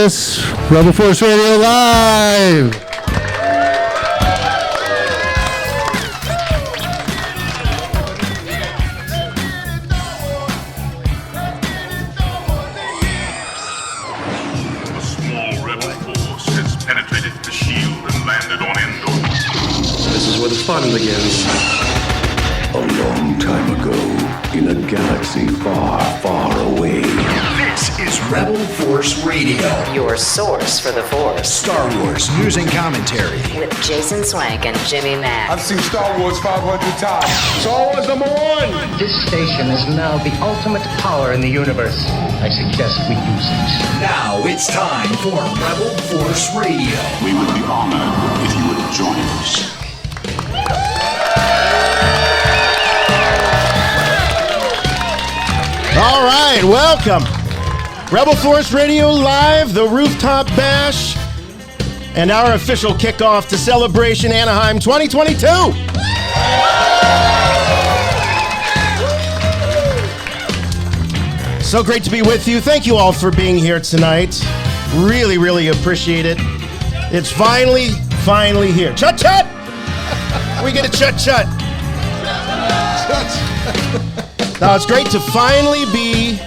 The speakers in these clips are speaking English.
Yes, Rebel Force Radio Live. A small rebel force has penetrated the shield and landed on Endor. This is where the fun begins. A long time ago, in a galaxy far, far away. This is Rebel Force Radio, your source for the Force. Star Wars news and commentary With Jason Swank and Jimmy Mack. I've seen Star Wars 500 times. Star Wars #1! This station is now the ultimate power in the universe. I suggest we use it. Now it's time for Rebel Force Radio. We would be honored if you would join us. All right, welcome. Rebel Force Radio Live, the Rooftop Bash, and our official kickoff to Celebration Anaheim 2022. So great to be with you. Thank you all for being here tonight. Really, really appreciate it. It's finally here. Chut-chut! We get a chut-chut. Now, it's great to finally be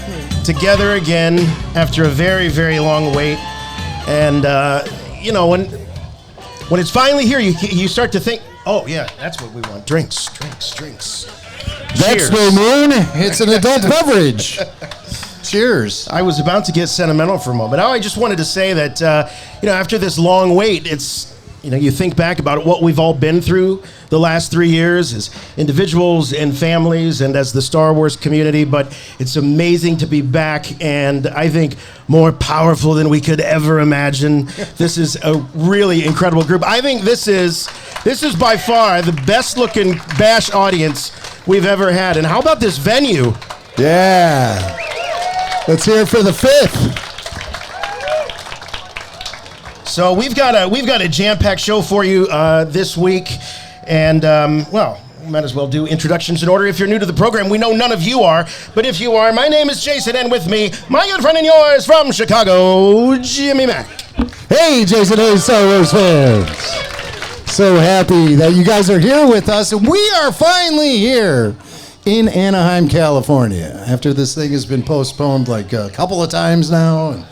together again after a very, very long wait. And, when it's finally here, you start to think, oh, yeah, that's what we want. Drinks. That's no moon. It's an adult beverage. Cheers. I was about to get sentimental for a moment. Now I just wanted to say that, after this long wait, it's, you think back about what we've all been through the last 3 years as individuals and families and as the Star Wars community, but it's amazing to be back and I think more powerful than we could ever imagine. This is a really incredible group. I think this is by far the best looking Bash audience we've ever had. And how about this venue? Yeah. Let's hear it for the 5th. So we've got a jam-packed show for you this week, and we might as well do introductions in order. If you're new to the program, we know none of you are, but if you are, my name is Jason, and with me, my good friend and yours from Chicago, Jimmy Mack. Hey, Jason, hey, Star Wars fans. So happy that you guys are here with us, and we are finally here in Anaheim, California, after this thing has been postponed like a couple of times now, and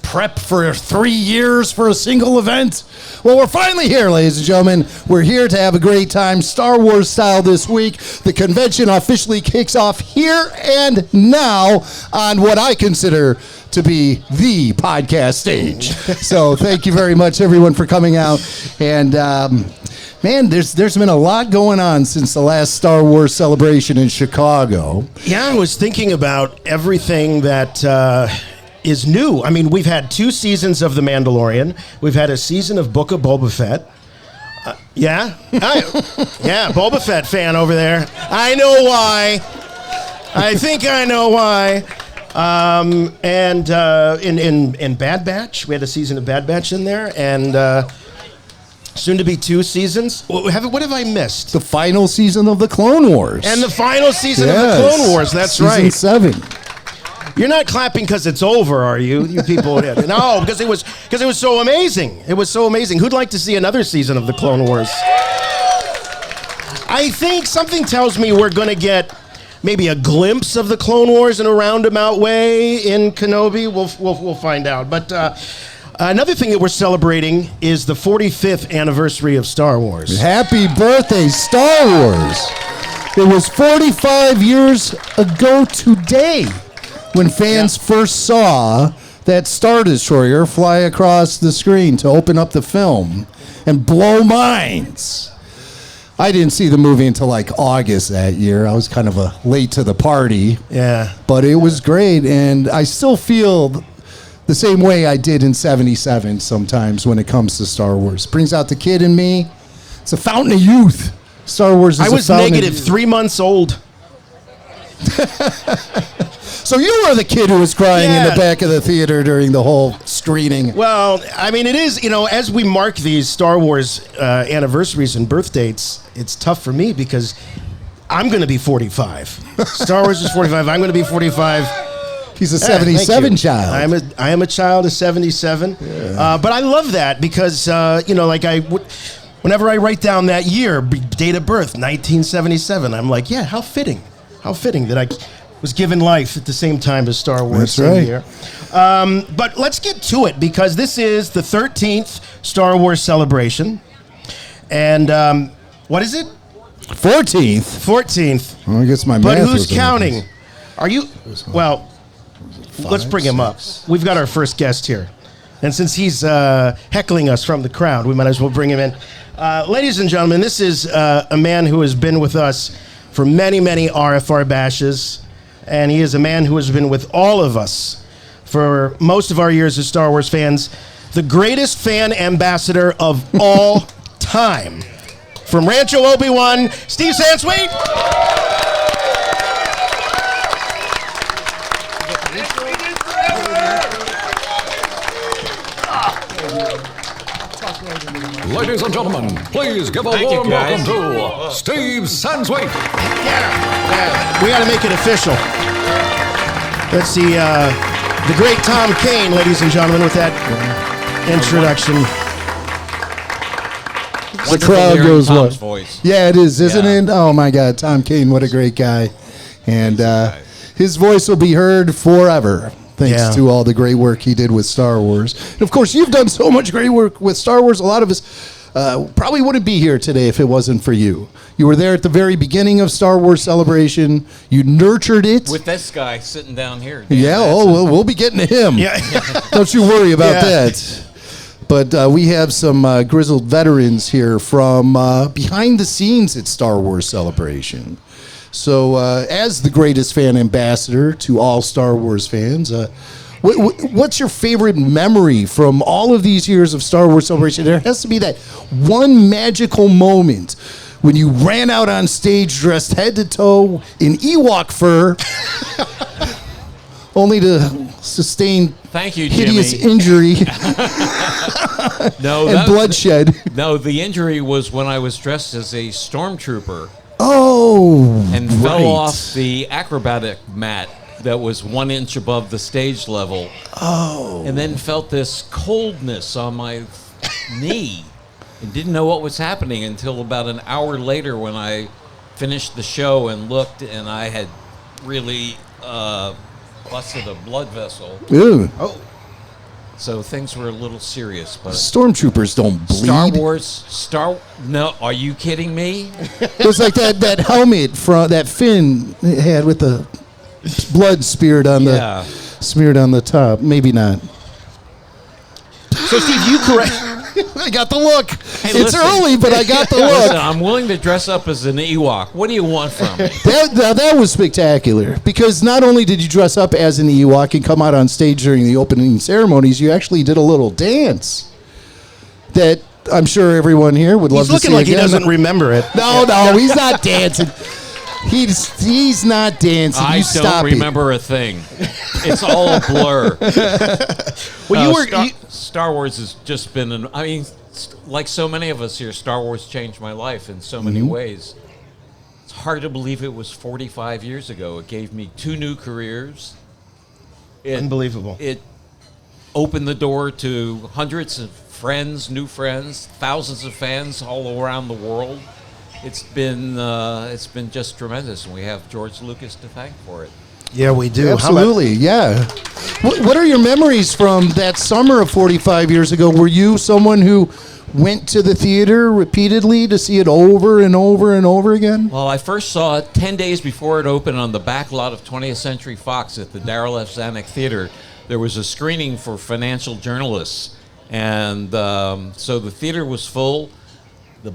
prep for 3 years for a single event. Well, we're finally here, ladies and gentlemen. We're here to have a great time, Star Wars style this week. The convention officially kicks off here and now on what I consider to be the podcast stage. So thank you very much, everyone, for coming out. And man, there's been a lot going on since the last Star Wars celebration in Chicago. Yeah, I was thinking about everything that is new. I mean, we've had 2 seasons of The Mandalorian. We've had a season of Book of Boba Fett. Yeah, Boba Fett fan over there. I know why. I think I know why. And in Bad Batch, we had a season of Bad Batch in there, and soon to be 2 seasons. What have I missed? The final season of the Clone Wars. And the final season of the Clone Wars. That's right. Season 7. You're not clapping because it's over, are you? You people. No, because it was so amazing. It was so amazing. Who'd like to see another season of the Clone Wars? I think something tells me we're going to get maybe a glimpse of the Clone Wars in a roundabout way in Kenobi. We'll find out. But another thing that we're celebrating is the 45th anniversary of Star Wars. Happy birthday, Star Wars! It was 45 years ago today when fans first saw that Star Destroyer fly across the screen to open up the film and blow minds. I didn't see the movie until like August that year. I was kind of late to the party. Yeah. But it was great, and I still feel the same way I did in 77 sometimes when it comes to Star Wars. Brings out the kid in me. It's a fountain of youth. Star Wars is I was negative 3 months old. So you were the kid who was crying in the back of the theater during the whole screening. Well, I mean, it is, as we mark these Star Wars anniversaries and birth dates, it's tough for me because I'm going to be 45. Star Wars is 45. I'm going to be 45. He's a Thank 77 you. child. I am a child of 77. But I love that because, whenever I write down that year, date of birth, 1977, I'm like, yeah, how fitting. How fitting that I was given life at the same time as Star Wars. That's right. Year. But let's get to it because this is the 13th Star Wars celebration. And what is it? 14th. 14th. Well, I guess my But math who's was counting? Are you? Well, let's bring him up. We've got our first guest here. And since he's heckling us from the crowd, we might as well bring him in. Ladies and gentlemen, this is a man who has been with us for many, many RFR bashes. And he is a man who has been with all of us for most of our years as Star Wars fans. The greatest fan ambassador of all time. From Rancho Obi-Wan, Steve Sansweet. Ladies and gentlemen, please give a warm welcome to Steve Sansweet. We got to make it official. Let's see, the great Tom Kane, ladies and gentlemen, with that introduction. The crowd goes Tom's what? Voice. Yeah, it is, isn't it? Oh my God, Tom Kane, what a great guy. And his voice will be heard forever. Thanks to all the great work he did with Star Wars. And of course, you've done so much great work with Star Wars. A lot of us probably wouldn't be here today if it wasn't for you. You were there at the very beginning of Star Wars Celebration. You nurtured it. With this guy sitting down here. Yeah, we'll be getting to him. Yeah. Don't you worry about that. But we have some grizzled veterans here from behind the scenes at Star Wars Celebration. So, as the greatest fan ambassador to all Star Wars fans, what's your favorite memory from all of these years of Star Wars Celebration? There has to be that one magical moment when you ran out on stage dressed head to toe in Ewok fur, only to sustain hideous injury and bloodshed. No, the injury was when I was dressed as a stormtrooper. Oh, and fell off the acrobatic mat that was 1 inch above the stage level. Oh. And then felt this coldness on my knee and didn't know what was happening until about an hour later when I finished the show and looked, and I had really busted a blood vessel. Ew. Oh. So things were a little serious, but stormtroopers don't bleed. No, are you kidding me? It was like that helmet from that Finn had with the blood smeared on the top. Maybe not. So Steve, you correct. I got the look. Hey, it's listen. early, but I got the look. Listen, I'm willing to dress up as an Ewok. What do you want from me? That was spectacular because not only did you dress up as an Ewok and come out on stage during the opening ceremonies, you actually did a little dance that I'm sure everyone here would love to see. He's looking like again. he doesn't remember it. No, he's not dancing. He's not dancing. I don't remember a thing. It's all a blur. Well, Star Wars has just been like so many of us here, Star Wars changed my life in so many ways. It's hard to believe it was 45 years ago. It gave me 2 new careers. Unbelievable. It opened the door to hundreds of friends, new friends, thousands of fans all around the world. It's been just tremendous, and we have George Lucas to thank for it. Yeah, we do. Absolutely, yeah. What are your memories from that summer of 45 years ago? Were you someone who went to the theater repeatedly to see it over and over and over again? Well, I first saw it 10 days before it opened on the back lot of 20th Century Fox at the Darrell F. Zanuck Theater. There was a screening for financial journalists, and so the theater was full. The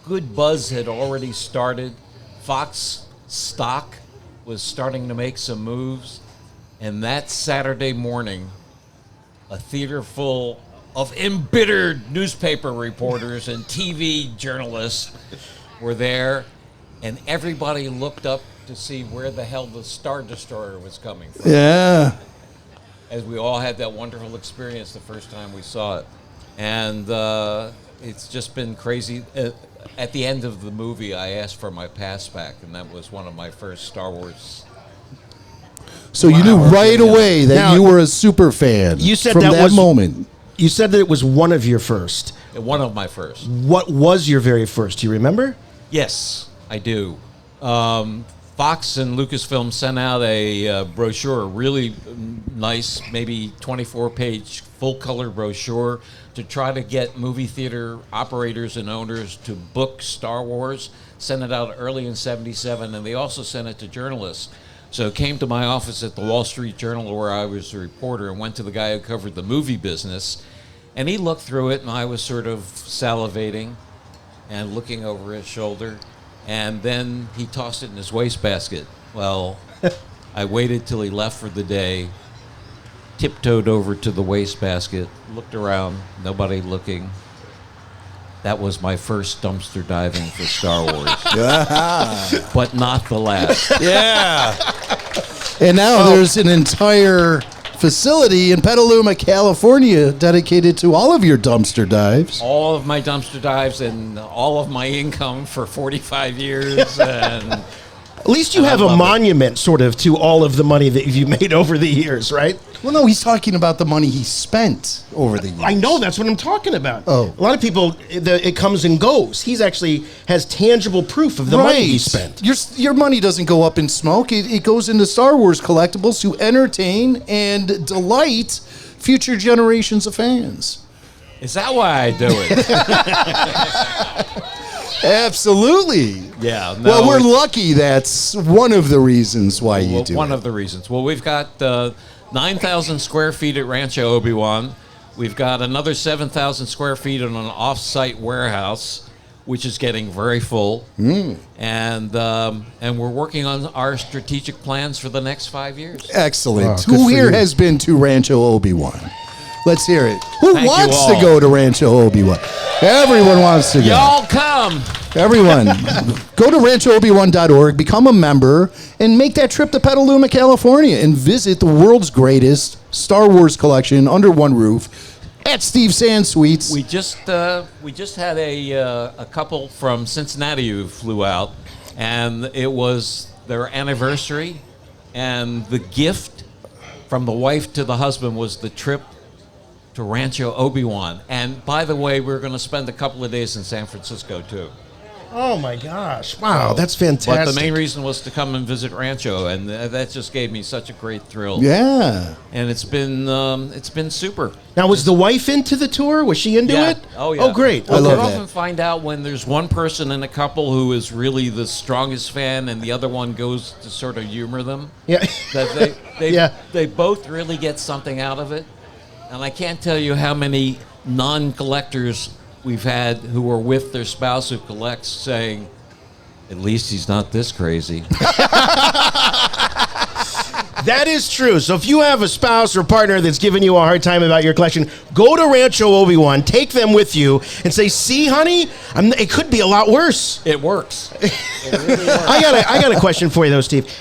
good buzz had already started. Fox stock was starting to make some moves. And that Saturday morning, a theater full of embittered newspaper reporters and TV journalists were there, and everybody looked up to see where the hell the Star Destroyer was coming from. Yeah. As we all had that wonderful experience the first time we saw it. And it's just been crazy. At the end of the movie, I asked for my pass back, and that was one of my first Star Wars So you knew right away that Now, you were a super fan. You said from that was moment. You said that it was one of your first. One of my first. What was your very first? Do you remember? Yes, I do. Fox and Lucasfilm sent out a brochure, a really nice, maybe 24-page full-color brochure to try to get movie theater operators and owners to book Star Wars. Sent it out early in '77, and they also sent it to journalists. So it came to my office at the Wall Street Journal, where I was a reporter, and went to the guy who covered the movie business. And he looked through it, and I was sort of salivating and looking over his shoulder. And then he tossed it in his wastebasket. Well, I waited till he left for the day, tiptoed over to the wastebasket, looked around, nobody looking. That was my first dumpster diving for Star Wars. But not the last. Yeah. And now there's an entire facility in Petaluma, California, dedicated to all of your dumpster dives. All of my dumpster dives and all of my income for 45 years. And at least you have a monument, sort of, to all of the money that you've made over the years, right? Well, no, he's talking about the money he spent over the years. I know, that's what I'm talking about. Oh. A lot of people, it comes and goes. He's actually has tangible proof of the money he spent. Your money doesn't go up in smoke. It goes into Star Wars collectibles to entertain and delight future generations of fans. is that why I do it? Absolutely. Yeah. No, well, we're lucky that's one of the reasons why you do One it. of the reasons. Well, we've got 9,000 square feet at Rancho Obi-Wan. We've got another 7,000 square feet in an off-site warehouse, which is getting very full. And we're working on our strategic plans for the next 5 years. Excellent. Good Who for here you. has been to Rancho Obi-Wan? Let's hear it. Who Thank you wants to all. go to Rancho Obi-Wan? Everyone wants to go. Y'all come. Everyone, go to ranchoobi-wan.org, become a member, and make that trip to Petaluma, California, and visit the world's greatest Star Wars collection under one roof at Steve Sansweet's. We just had a couple from Cincinnati who flew out, and it was their anniversary, and the gift from the wife to the husband was the trip to Rancho Obi-Wan. And by the way, we're going to spend a couple of days in San Francisco too. Oh my gosh! Wow, that's fantastic. But the main reason was to come and visit Rancho, and that just gave me such a great thrill. Yeah. And it's been super. Now, was the wife into the tour? Was she into it? Oh, yeah. Oh, great. Well, I love we that. often find out when there's one person in a couple who is really the strongest fan, and the other one goes to sort of humor them. Yeah. That they Yeah. they both really get something out of it. And I can't tell you how many non-collectors we've had who were with their spouse who collects saying, "At least he's not this crazy." That is true. So if you have a spouse or partner that's giving you a hard time about your collection, go to Rancho Obi-Wan, take them with you, and say, "See, honey, it could be a lot worse." It works. It really works. I got a question for you, though, Steve.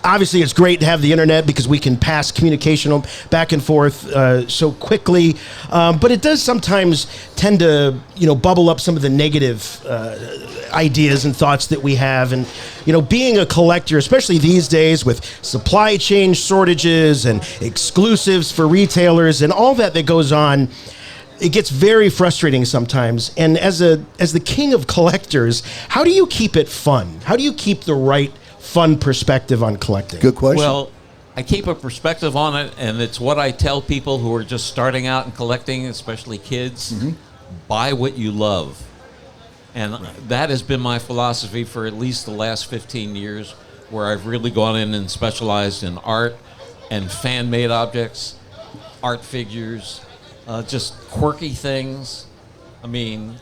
Obviously, it's great to have the internet because we can pass communication back and forth so quickly. But it does sometimes tend to, bubble up some of the negative ideas and thoughts that we have. And, being a collector, especially these days with supply chain shortages and exclusives for retailers and all that goes on, it gets very frustrating sometimes. And as the king of collectors, how do you keep it fun? How do you keep the right fun perspective on collecting? Good question. Well, I keep a perspective on it, and it's what I tell people who are just starting out in collecting, especially kids. Buy what you love. And that has been my philosophy for at least the last 15 years, where I've really gone in and specialized in art and fan-made objects, art figures, just quirky things. I mean,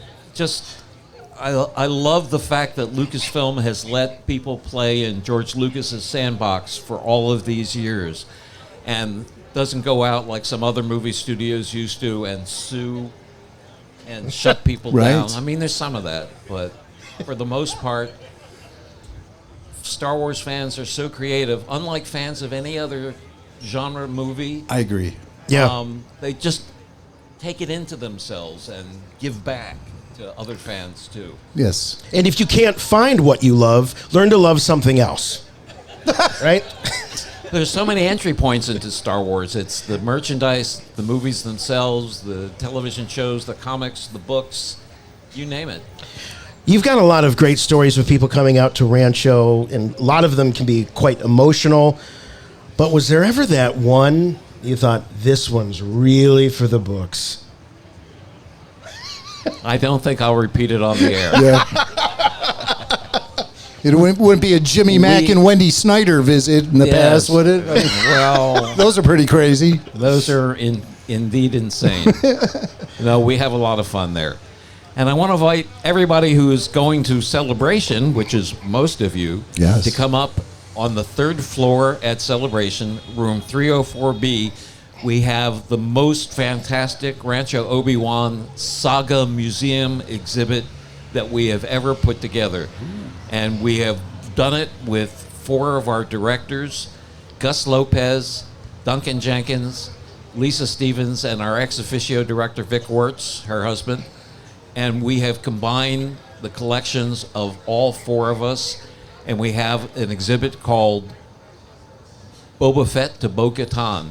I love the fact that Lucasfilm has let people play in George Lucas's sandbox for all of these years and doesn't go out like some other movie studios used to and sue and shut people down. I mean, there's some of that, but for the most part, Star Wars fans are so creative, unlike fans of any other genre movie. I agree. Yeah. They just take it into themselves and give back to other fans too. Yes. And if you can't find what you love, learn to love something else. right? There's so many entry points into Star Wars. It's the merchandise, the movies themselves, the television shows, the comics, the books, you name it. You've got a lot of great stories with people coming out to Rancho, and a lot of them can be quite emotional. But was there ever that one you thought, this one's really for the books? I don't think I'll repeat it on the air. Yeah. It wouldn't be a Jimmy Mack and Wendy Snyder visit in the past, would it? I mean, well, those are pretty crazy. Those are indeed insane. No, we have a lot of fun there. And I want to invite everybody who is going to Celebration, which is most of you, to come up on the 3rd floor at Celebration, room 304B. We have the most fantastic Rancho Obi-Wan Saga Museum exhibit that we have ever put together. And we have done it with 4 of our directors, Gus Lopez, Duncan Jenkins, Lisa Stevens, and our ex officio director, Vic Wirtz, her husband. And we have combined the collections of all 4 of us, and we have an exhibit called Boba Fett to Bo-Katan.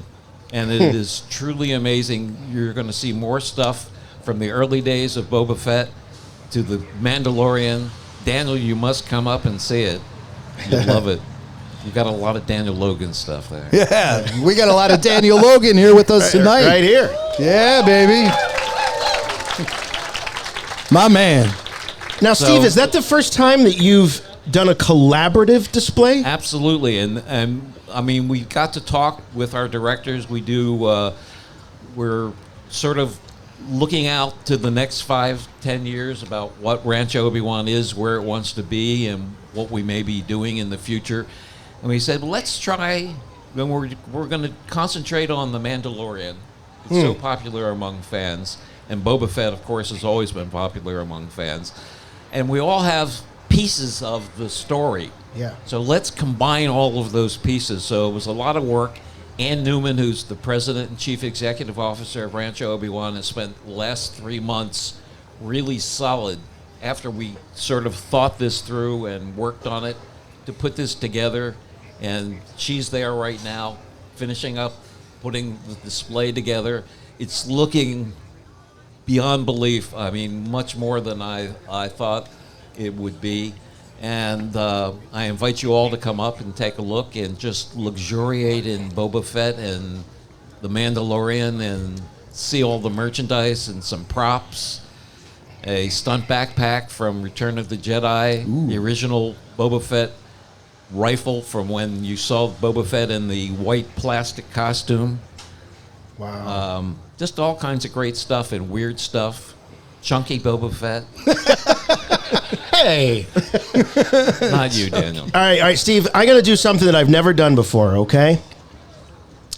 And it is truly amazing. You're going to see more stuff from the early days of Boba Fett to the Mandalorian. Daniel, you must come up and see it. You'll love it. You've got a lot of Daniel Logan stuff there. Yeah, we got a lot of Daniel Logan here with us tonight. Right here. Yeah, baby. My man. Now, Steve, is that the first time that you've done a collaborative display? Absolutely. And I mean, we got to talk with our directors. We do, we're sort of looking out to the next 5-10 years about what Rancho Obi-Wan is, where it wants to be, and what we may be doing in the future. And we said, well, let's try, then we're going to concentrate on The Mandalorian. It's so popular among fans. And Boba Fett, of course, has always been popular among fans. And we all have pieces of the story. Yeah. So let's combine all of those pieces. So it was a lot of work. Ann Newman, who's the president and chief executive officer of Rancho Obi-Wan, has spent the last 3 months really solid after we sort of thought this through and worked on it to put this together. And she's there right now, finishing up, putting the display together. It's looking beyond belief. I mean, much more than I thought it would be. And I invite you all to come up and take a look and just luxuriate in Boba Fett and The Mandalorian and see all the merchandise and some props. A stunt backpack from Return of the Jedi, the original Boba Fett rifle from when you saw Boba Fett in the white plastic costume. Wow. Just all kinds of great stuff and weird stuff. Chunky Boba Fett. Hey! Not you, Daniel. All right, Steve, I got to do something that I've never done before, okay?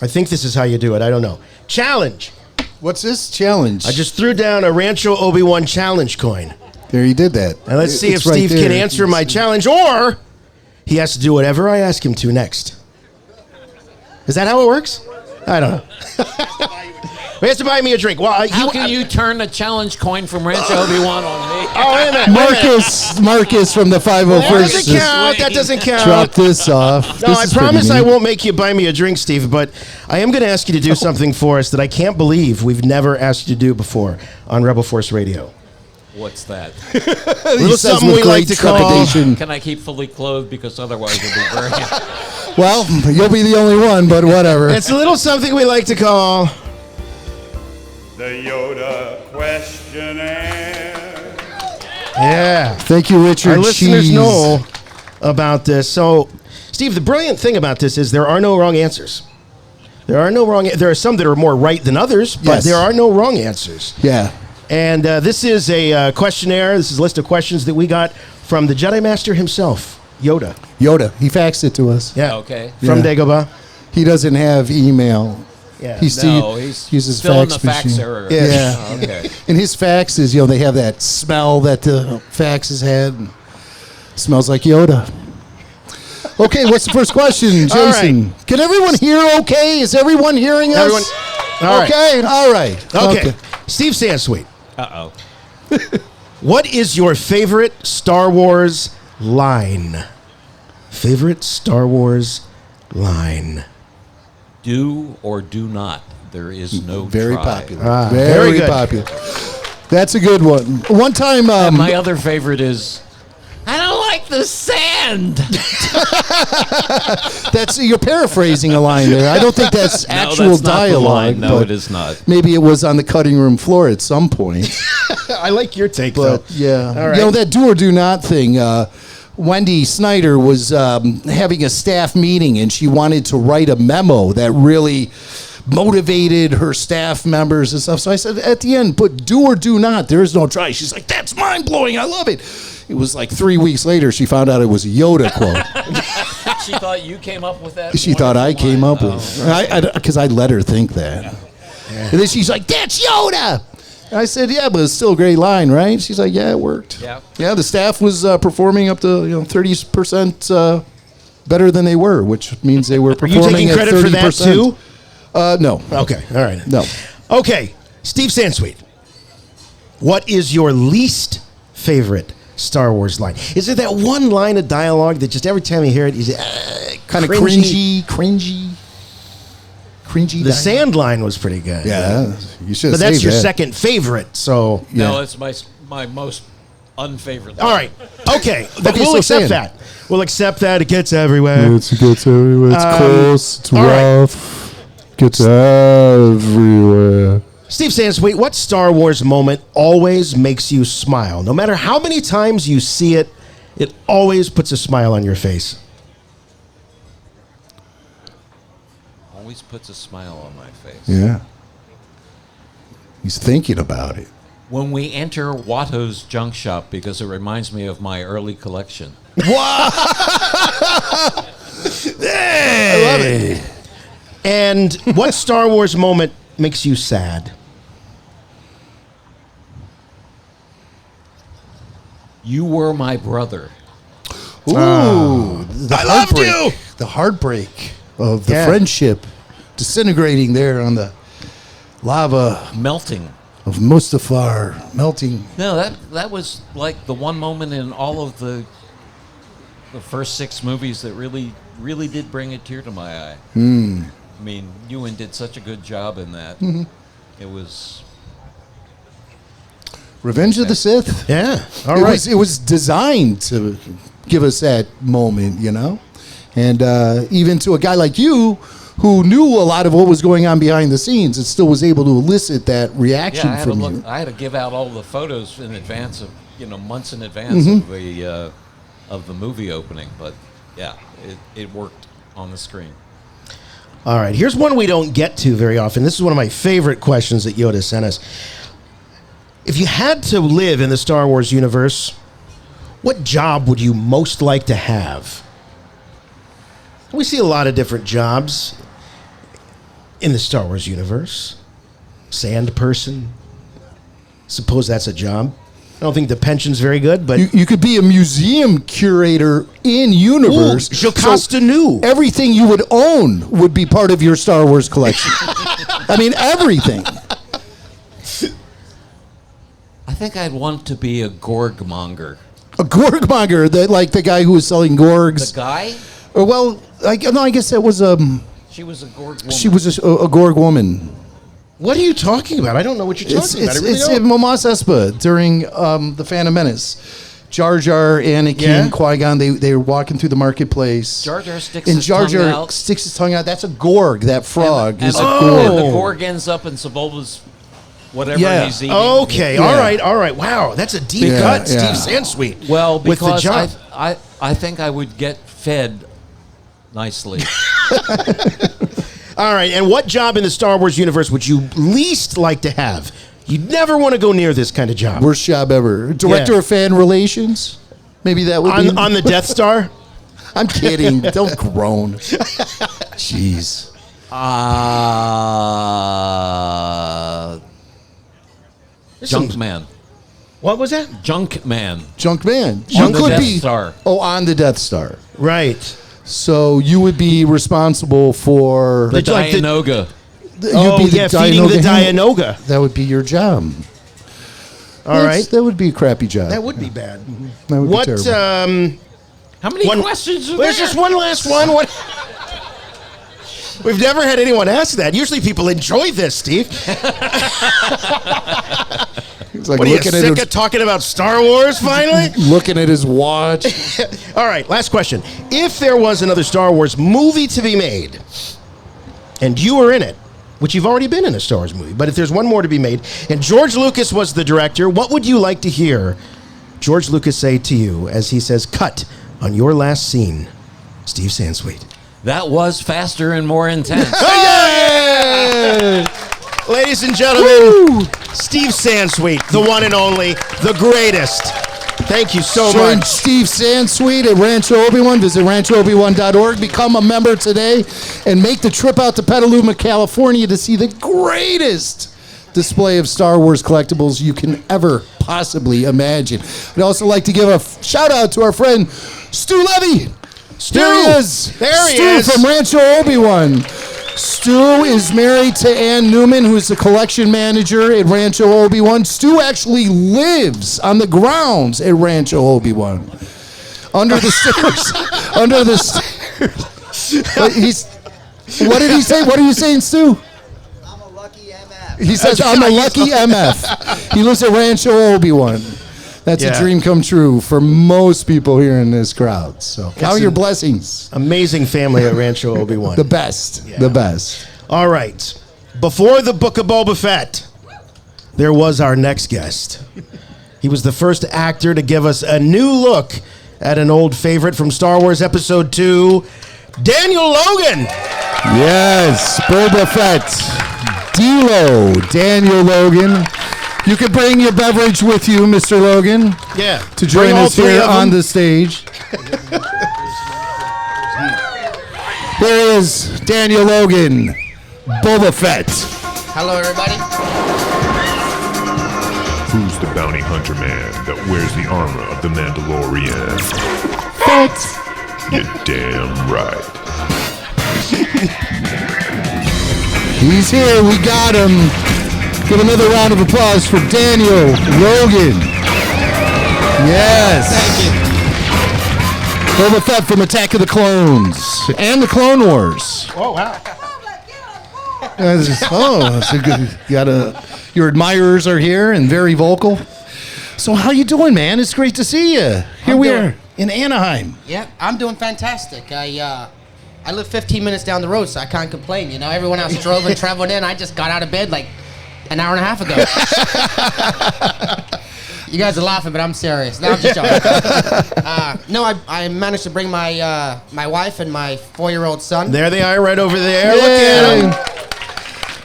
I think this is how you do it. I don't know. Challenge. What's this challenge? I just threw down a Rancho Obi-Wan challenge coin. There, you did that. And let's see if It's right Steve there. can answer my challenge, or he has to do whatever I ask him to next. Is that how it works? I don't know. He has to buy me a drink. Well, How can you turn a challenge coin from Rancho Obi-Wan on me? Oh, wait a minute. Marcus from the 501st. That doesn't count. That doesn't count. Drop this off. No, I promise I won't make you buy me a drink, Steve, but I am going to ask you to do something for us that I can't believe we've never asked you to do before on Rebel Force Radio. What's that? A little something we like to call... Can I keep fully clothed? Because otherwise it'll be very... Well, you'll be the only one, but whatever. It's a little something we like to call... The Yoda Questionnaire. Yeah. Thank you, Richard. Our listeners know about this. So, Steve, the brilliant thing about this is there are no wrong answers. There are some that are more right than others, but there are no wrong answers. Yeah. And this is a questionnaire. This is a list of questions that we got from the Jedi Master himself, Yoda. He faxed it to us. Yeah. Okay. From Dagobah. He doesn't have email. Yeah. He he's still fax in the fax machine. era. Yeah. Oh, okay. And his faxes, they have that smell that the faxes had. And smells like Yoda. Okay, what's the first question, Jason? Right. Can everyone hear okay? Is everyone hearing us? Okay, all right. Okay. Steve Sansweet. Uh-oh. What is your favorite Star Wars line? Favorite Star Wars line? Do or do not. There is no Very try. popular. very Very good. popular. That's a good one. One time, And my other favorite is, I don't like the sand. that's you're paraphrasing a line there. I don't think that's actual that's not the dialogue. line. No, but it is not. Maybe it was on the cutting room floor at some point. I like your take, But though. yeah, All right. you know that do or do not thing. Wendy Snyder was having a staff meeting, and she wanted to write a memo that really motivated her staff members and stuff. So I said, at the end, put do or do not. There is no try. She's like, that's mind blowing. I love it. It was like 3 weeks later, she found out it was a Yoda quote. She thought you came up with that? She thought I came up with it. Because I let her think that. And then she's like, that's Yoda. And I said, yeah, but it's still a great line, right? She's like, yeah, it worked. Yeah. Yeah, the staff was performing up to 30% better than they were, which means they were Are you performing taking credit at 30%. for that, too? No. Okay, all right. No. Okay, Steve Sansweet. What is your least favorite Star Wars line? Is it that one line of dialogue that just every time you hear it, you say, Kind of cringy. The dialogue. sand line was pretty good. Yeah, you should. But that's your second favorite, so. No, Yeah. it's my most unfavorite. All right, okay. Then Okay, we'll so accept sand. that. We'll accept that. It gets everywhere. It gets everywhere. It's close. It's all right. rough. Gets everywhere. Steve Sansweet, what Star Wars moment always makes you smile? No matter how many times you see it, it always puts a smile on your face. Always puts a smile on my face. Yeah. He's thinking about it. When we enter Watto's junk shop, because it reminds me of my early collection. I love it. And what Star Wars moment makes you sad? You were my brother. Ooh, the I loved heartbreak. you! The heartbreak of the Yeah. friendship disintegrating there on the lava Melting. of Mustafar melting. No, that was like the one moment in all of the first 6 movies that really did bring a tear to my eye. I mean, Ewan did such a good job in that. It was Revenge of the Sith. Yeah. All It right. was, it was designed to give us that moment, you know? And even to a guy like you who knew a lot of what was going on behind the scenes, it still was able to elicit that reaction I had to from look. you. I had to give out all the photos in advance of months in advance of the movie opening. But yeah, it worked on the screen. All right. Here's one we don't get to very often. This is one of my favorite questions that Yoda sent us. If you had to live in the Star Wars universe, what job would you most like to have? We see a lot of different jobs in the Star Wars universe. Sand person. Suppose that's a job. I don't think the pension's very good, but You could be a museum curator in universe. Ooh, Costantino. Everything you would own would be part of your Star Wars collection. I mean, everything. I think I'd want to be a Gorg monger. A Gorg monger, like the guy who was selling Gorgs. The guy? Or, well, I guess that was She was a Gorg woman. she was a Gorg woman. What are you talking about? I don't know what you're talking about. I really It's don't. Mos Espa during the Phantom Menace. Jar Jar, Anakin, Yeah? Qui-Gon, they were walking through the marketplace. Jar Jar sticks and his Jar tongue Jar out. sticks his tongue out. That's a Gorg. That frog And is the, a and Gorg. the Gorg ends up in Sebulba's whatever Yeah. he's eating. Okay, Yeah. all right. Wow, that's a deep Yeah, cut, yeah. Steve Sansweet. Well, with the because job. I think I would get fed nicely. All right, and what job in the Star Wars universe would you least like to have? You'd never want to go near this kind of job. Worst job ever. Director Yeah. of fan relations. Maybe that would be On the Death Star? I'm kidding. Don't groan. Jeez. Junk man. What was that? Junk man. Junk man. On the Death Star. Oh, on the Death Star. Right. So you would be responsible for The like the- Dianoga. Feeding the handler. Dianoga. That would be your job. All right. That would be a crappy job. That would be bad. That would be What, How many questions are there? There's just one last one. What? Well, What? there's just one last one. We've never had anyone ask that. Usually people enjoy this, Steve. He's like, what are you, sick of talking about Star Wars finally? Looking at his watch. All right, last question. If there was another Star Wars movie to be made, and you were in it, which you've already been in a Star Wars movie, but if there's one more to be made, and George Lucas was the director, what would you like to hear George Lucas say to you as he says, cut on your last scene, Steve Sansweet? That was faster and more intense. Yay! Ladies and gentlemen, Steve Sansweet, the one and only, the greatest. Thank you so Join much. Steve Sansweet at Rancho Obi-Wan. Visit ranchoobi-wan.org. Become a member today and make the trip out to Petaluma, California to see the greatest display of Star Wars collectibles you can ever possibly imagine. I'd also like to give a shout out to our friend Stu Levy. Stu! There he is. There he Stu is. from Rancho Obi-Wan. Stu is married to Ann Newman, who is the collection manager at Rancho Obi-Wan. Stu actually lives on the grounds at Rancho Obi-Wan. Under the stairs. Under the stairs. But what did he say? What are you saying, Stu? I'm a lucky MF. He says, I'm a lucky MF. He lives at Rancho Obi-Wan. That's a dream come true for most people here in this crowd. So count your blessings. Amazing family at Rancho Obi-Wan. The best. The best. All right. Before the Book of Boba Fett, there was our next guest. He was the first actor to give us a new look at an old favorite from Star Wars Episode 2, Daniel Logan. Yes, Boba Fett. D-Lo, Daniel Logan. You can bring your beverage with you, Mr. Logan. Yeah. To join us here on the stage. There is Daniel Logan, Boba Fett. Hello, everybody. Who's the bounty hunter man that wears the armor of the Mandalorian? Fett. You're damn right. He's here. We got him. Give another round of applause for Daniel Logan. Yes. Thank you. Boba Fett from Attack of the Clones and the Clone Wars. Oh, wow. That's a good. Your admirers are here and very vocal. So how you doing, man? It's great to see you. Here we are in Anaheim. Yeah, I'm doing fantastic. I live 15 minutes down the road, so I can't complain. You know, everyone else drove and traveled in. I just got out of bed like an hour and a half ago. You guys are laughing, but I'm serious. No, I'm just joking. No, I managed to bring my my wife and my 4-year-old son. There they are right over there. Look at them.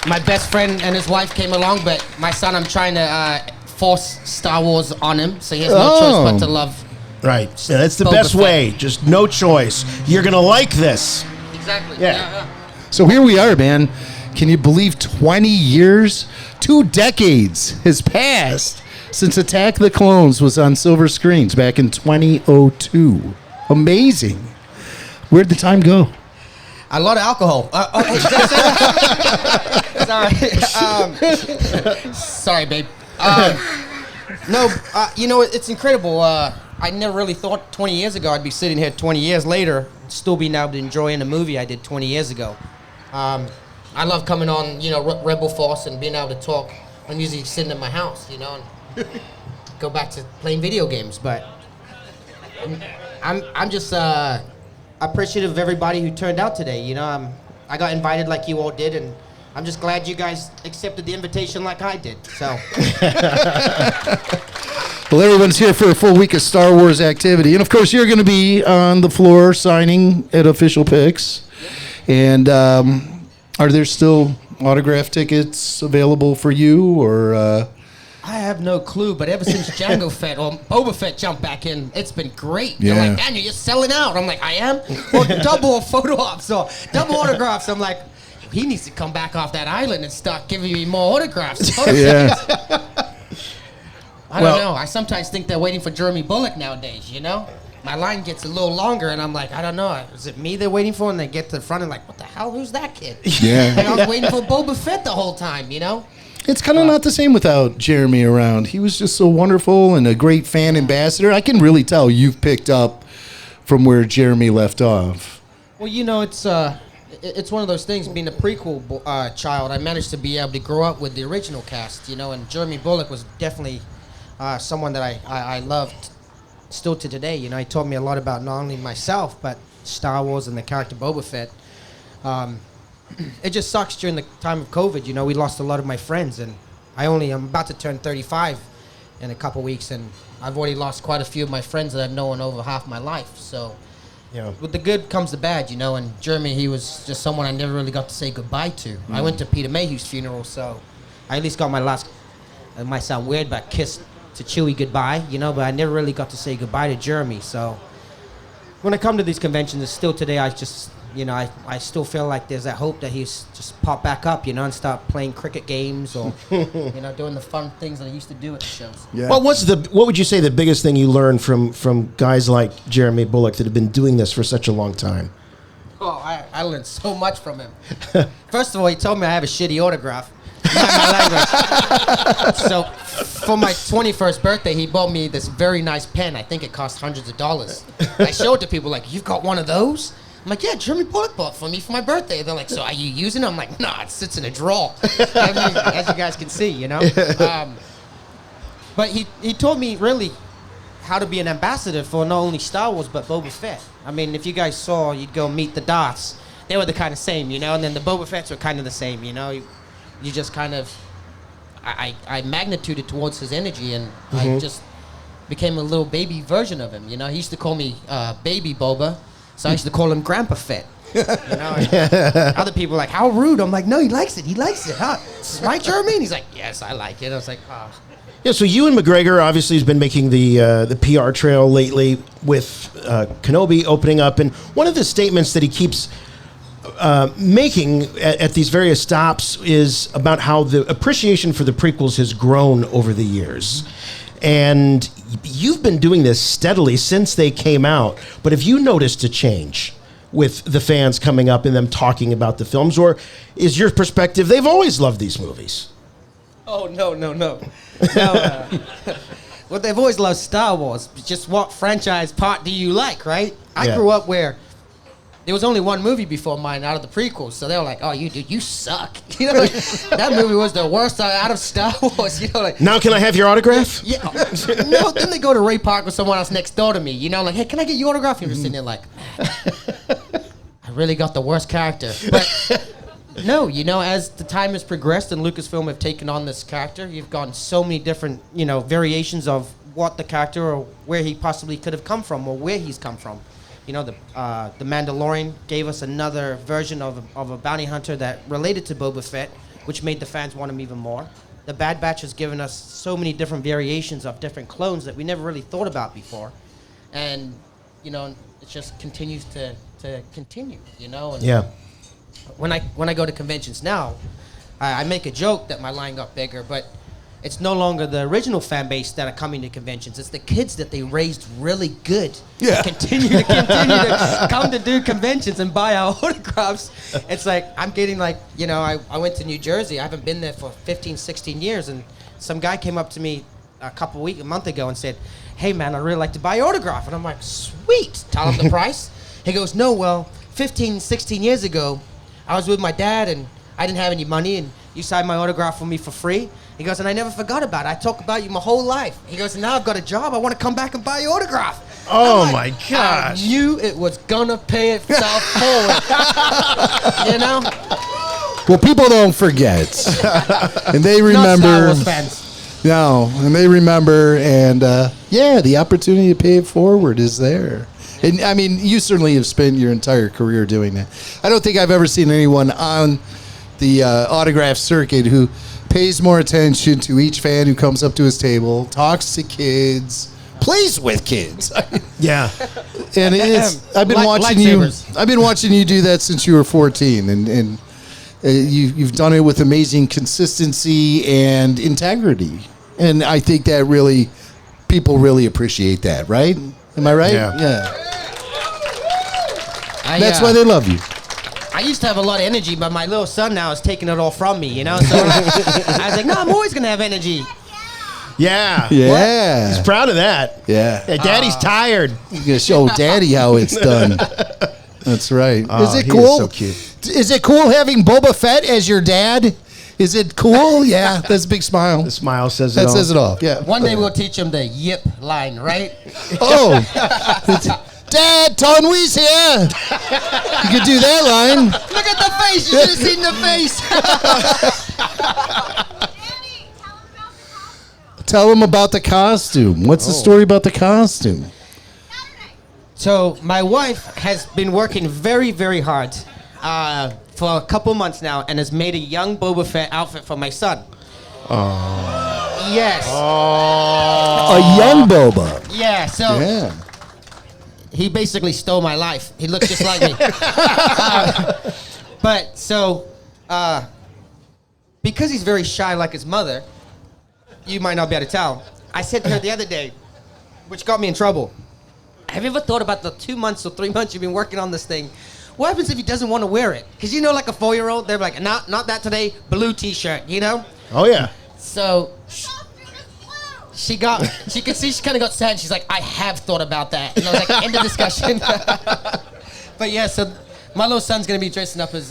My best friend and his wife came along, but my son, I'm trying to force Star Wars on him, so he has no choice but to love. Right. Yeah, that's the Boba best Fett. way. Just no choice. You're going to like this. Exactly. Yeah. So here we are, man. Can you believe 20 years? 2 decades has passed since Attack of the Clones was on silver screens back in 2002. Amazing. Where'd the time go? A lot of alcohol. Sorry. Sorry, babe. No, you know, it's incredible. I never really thought 20 years ago I'd be sitting here 20 years later, still being able to enjoy a movie I did 20 years ago. I love coming on, you know, Rebel Force and being able to talk. I'm usually sitting in my house, you know, and go back to playing video games. But I'm just appreciative of everybody who turned out today. You know, I got invited like you all did, and I'm just glad you guys accepted the invitation like I did. So. Well, everyone's here for a full week of Star Wars activity. And, of course, you're going to be on the floor signing at Official Picks. And are there still autograph tickets available for you? Or I have no clue, but ever since Jango Fett or Boba Fett jumped back in, it's been great. Yeah. They're like, Daniel, you're selling out. I'm like, I am? Or double photo ops or double autographs. I'm like, he needs to come back off that island and start giving me more autographs. Yeah. I don't know. I sometimes think they're waiting for Jeremy Bullock nowadays, you know? My line gets a little longer, and I'm like, I don't know. Is it me they're waiting for? And they get to the front and like, what the hell? Who's that kid? Yeah. And I was waiting for Boba Fett the whole time, you know? It's kind of not the same without Jeremy around. He was just so wonderful and a great fan ambassador. I can really tell you've picked up from where Jeremy left off. Well, you know, it's it's one of those things. Being a prequel child, I managed to be able to grow up with the original cast, you know. And Jeremy Bulloch was definitely someone that I loved still to today. You know, he taught me a lot about not only myself but Star Wars and the character Boba Fett. It just sucks during the time of COVID. You know, we lost a lot of my friends, and I'm about to turn 35 in a couple weeks, and I've already lost quite a few of my friends that I've known over half my life. So. Yeah. With the good comes the bad, you know, and Jeremy, he was just someone I never really got to say goodbye to. I went to Peter Mayhew's funeral, so I at least got my last, it might sound weird, but kiss to Chewie goodbye, you know, but I never really got to say goodbye to Jeremy. So when I come to these conventions, it's still today, I just, you know, I still feel like there's that hope that he's just pop back up, you know, and start playing cricket games or, you know, doing the fun things that I used to do at the shows. Yeah. What would you say the biggest thing you learned from guys like Jeremy Bulloch that have been doing this for such a long time? Oh, I learned so much from him. First of all, he told me I have a shitty autograph. So for my 21st birthday, he bought me this very nice pen. I think it cost hundreds of dollars. I showed it to people like, you've got one of those? I'm like, yeah, Jeremy Bulloch bought for me for my birthday. They're like, so are you using it? I'm like, nah, it sits in a drawer. As you guys can see, you know. But he taught me really how to be an ambassador for not only Star Wars but Boba Fett. I mean, if you guys saw, you'd go meet the Darths. They were the kind of same, you know, and then the Boba Fetts were kind of the same, you know. You just kind of, I magnituded towards his energy, and I just became a little baby version of him, you know. He used to call me Baby Boba. So I used to call him Grandpa Fett. You know, other people are like, how rude. I'm like, no, he likes it. He likes it. Huh? This is right, Jeremy? And he's like, yes, I like it. I was like, oh. Yeah, so Ewan McGregor obviously has been making the PR trail lately with Kenobi opening up. And one of the statements that he keeps making at these various stops is about how the appreciation for the prequels has grown over the years. And you've been doing this steadily since they came out, but have you noticed a change with the fans coming up and them talking about the films, or is your perspective they've always loved these movies? Oh, no. Well, they've always loved Star Wars. Just what franchise part do you like, right? I grew up where there was only one movie before mine out of the prequels, so they were like, "Oh, you suck." You know, like, that movie was the worst out of Star Wars. You know, like. Now can I have your autograph? Yeah. No, then they go to Ray Park with someone else next door to me. You know, like, "Hey, can I get your autograph?" And you're sitting there like, "Man, I really got the worst character." But no, you know, as the time has progressed and Lucasfilm have taken on this character, you've gotten so many different, you know, variations of what the character or where he possibly could have come from or where he's come from. You know, the Mandalorian gave us another version of a bounty hunter that related to Boba Fett, which made the fans want him even more. The Bad Batch has given us so many different variations of different clones that we never really thought about before. And, you know, it just continues to continue, you know. And yeah. When I go to conventions now, I make a joke that my line got bigger, but it's no longer the original fan base that are coming to conventions. It's the kids that they raised really good. Yeah. Continue to come to do conventions and buy our autographs. It's like, I'm getting like, you know, I went to New Jersey. I haven't been there for 15, 16 years. And some guy came up to me a month ago and said, "Hey man, I'd really like to buy your autograph." And I'm like, sweet. Tell him the price. He goes, "No, well, 15, 16 years ago, I was with my dad and I didn't have any money and you signed my autograph for me for free." He goes, "And I never forgot about it. I talk about you my whole life." He goes, "And now I've got a job. I want to come back and buy your autograph." Oh like, my gosh. I knew it was gonna pay itself forward. You know? Well, people don't forget. And they remember. Not Star Wars fans. No, and they remember, and the opportunity to pay it forward is there. And I mean, you certainly have spent your entire career doing that. I don't think I've ever seen anyone on the autograph circuit who pays more attention to each fan who comes up to his table, talks to kids, plays with kids. Yeah. And I've been watching you. I've been watching you do that since you were 14, and you've done it with amazing consistency and integrity. And I think that people really appreciate that, right? Am I right? Yeah. That's why they love you. I used to have a lot of energy, but my little son now is taking it all from me, you know? So I was like, no, I'm always going to have energy. Yeah. Yeah. He's proud of that. Yeah. Daddy's tired. You're going to show Daddy how it's done. That's right. Is it cool? He is so cute. Is it cool having Boba Fett as your dad? Is it cool? Yeah, that's a big smile. The smile says it all. That says it all. Yeah. One day we'll teach him the yip line, right? Oh, Dad, Tonwee's here. You could do that line. Look at the face. You should have seen the face. Tell him about the costume. What's the story about the costume? So my wife has been working very, very hard for a couple months now and has made a young Boba Fett outfit for my son. Oh. Yes. Oh. A young Boba. Yeah, so yeah. He basically stole my life. He looks just like me. But so, because he's very shy like his mother, you might not be able to tell. I said to her the other day, which got me in trouble, have you ever thought about the 2 months or 3 months you've been working on this thing? What happens if he doesn't want to wear it? Because you know, like a 4-year-old, they're like, not that today, blue t-shirt, you know? Oh, yeah. So she could see she kind of got sad. And she's like, I have thought about that. And I was like, end of discussion. But yeah, so my little son's going to be dressing up as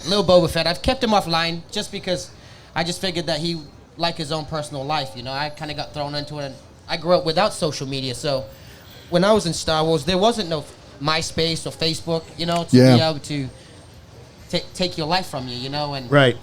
little Boba Fett. I've kept him offline just because I just figured that he like his own personal life. You know, I kind of got thrown into it. And I grew up without social media. So when I was in Star Wars, there wasn't no MySpace or Facebook, you know, to be able to take your life from you, you know. And right.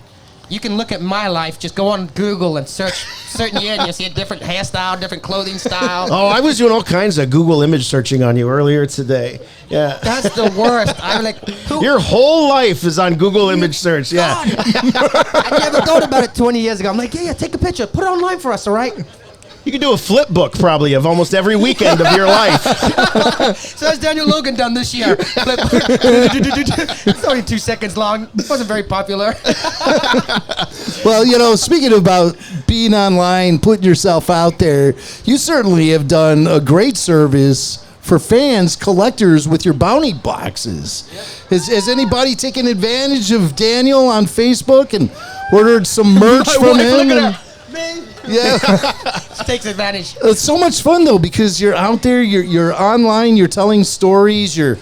You can look at my life, just go on Google and search certain year, and you'll see a different hairstyle, different clothing style. Oh, I was doing all kinds of Google image searching on you earlier today. Yeah. That's the worst. I'm like, your whole life is on Google image search. Yeah. I never thought about it 20 years ago. I'm like, yeah, take a picture. Put it online for us, all right? You could do a flip book probably of almost every weekend of your life. So that's Daniel Logan done this year. It's only 2 seconds long. It wasn't very popular. Well, you know, speaking about being online, putting yourself out there, you certainly have done a great service for fans, collectors with your bounty boxes. Yep. Has anybody taken advantage of Daniel on Facebook and ordered some merch from him? Yeah, she takes advantage. It's so much fun though because you're out there, you're online, you're telling stories, you're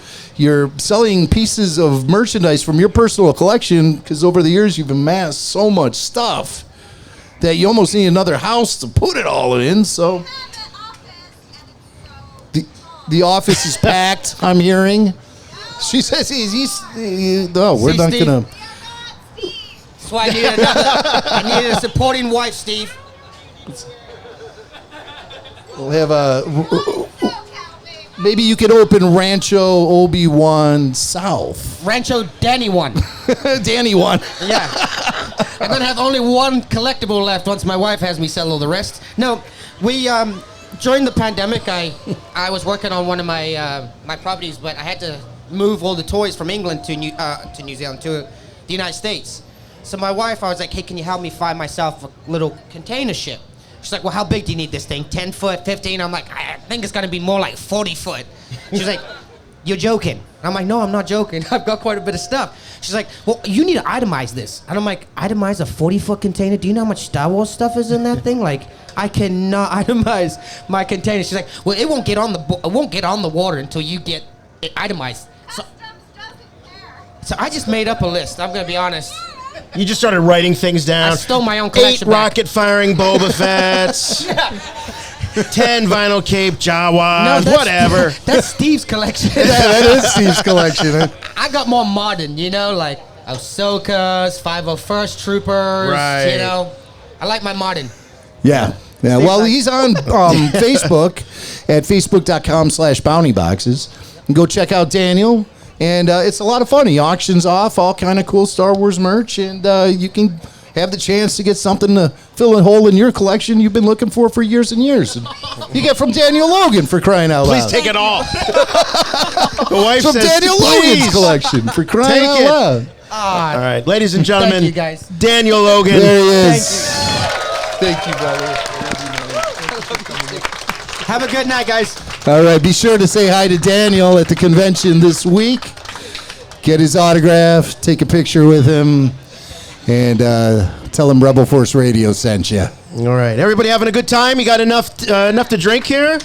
selling pieces of merchandise from your personal collection. Because over the years you've amassed so much stuff that you almost need another house to put it all in. So the office is packed. I'm hearing. She says no, we're not Steve? gonna. That's why I needed a supporting wife, Steve. We'll have maybe you could open Rancho Obi-Wan South. Rancho Danny one. Danny one. Yeah. I'm going to have only one collectible left once my wife has me sell all the rest. No, we, during the pandemic, I was working on one of my my properties, but I had to move all the toys from England to New Zealand, to the United States. So my wife, I was like, hey, can you help me find myself a little container ship? She's like, well, how big do you need this thing? 10 foot, 15? I'm like, I think it's going to be more like 40 foot. She's like, you're joking. And I'm like, no, I'm not joking. I've got quite a bit of stuff. She's like, well, you need to itemize this. And I'm like, itemize a 40-foot container? Do you know how much Star Wars stuff is in that thing? Like, I cannot itemize my container. She's like, well, it won't get on the water until you get it itemized. So I just made up a list. I'm going to be honest. You just started writing things down. I stole my own collection 8 rocket-firing Boba Fett's. 10 vinyl cape Jawas, whatever. That's Steve's collection. Yeah, that is Steve's collection. I got more modern, you know, like Ahsoka's, 501st Troopers, right. You know. I like my modern. Yeah. Yeah. Well, he's on Facebook at facebook.com/bountyboxes. And go check out Daniel. And it's a lot of fun. He auctions off all kind of cool Star Wars merch, and you can have the chance to get something to fill a hole in your collection you've been looking for years and years. And you get from Daniel Logan, for crying out loud. Please take it all. The wife from says, Daniel Logan's collection, for crying out loud. All right, ladies and gentlemen, thank you guys. Daniel Logan. There he is. Thank you, brother. Have a good night, guys. All right, be sure to say hi to Daniel at the convention this week. Get his autograph, take a picture with him, and tell him Rebel Force Radio sent you. All right, everybody having a good time? You got enough to drink here?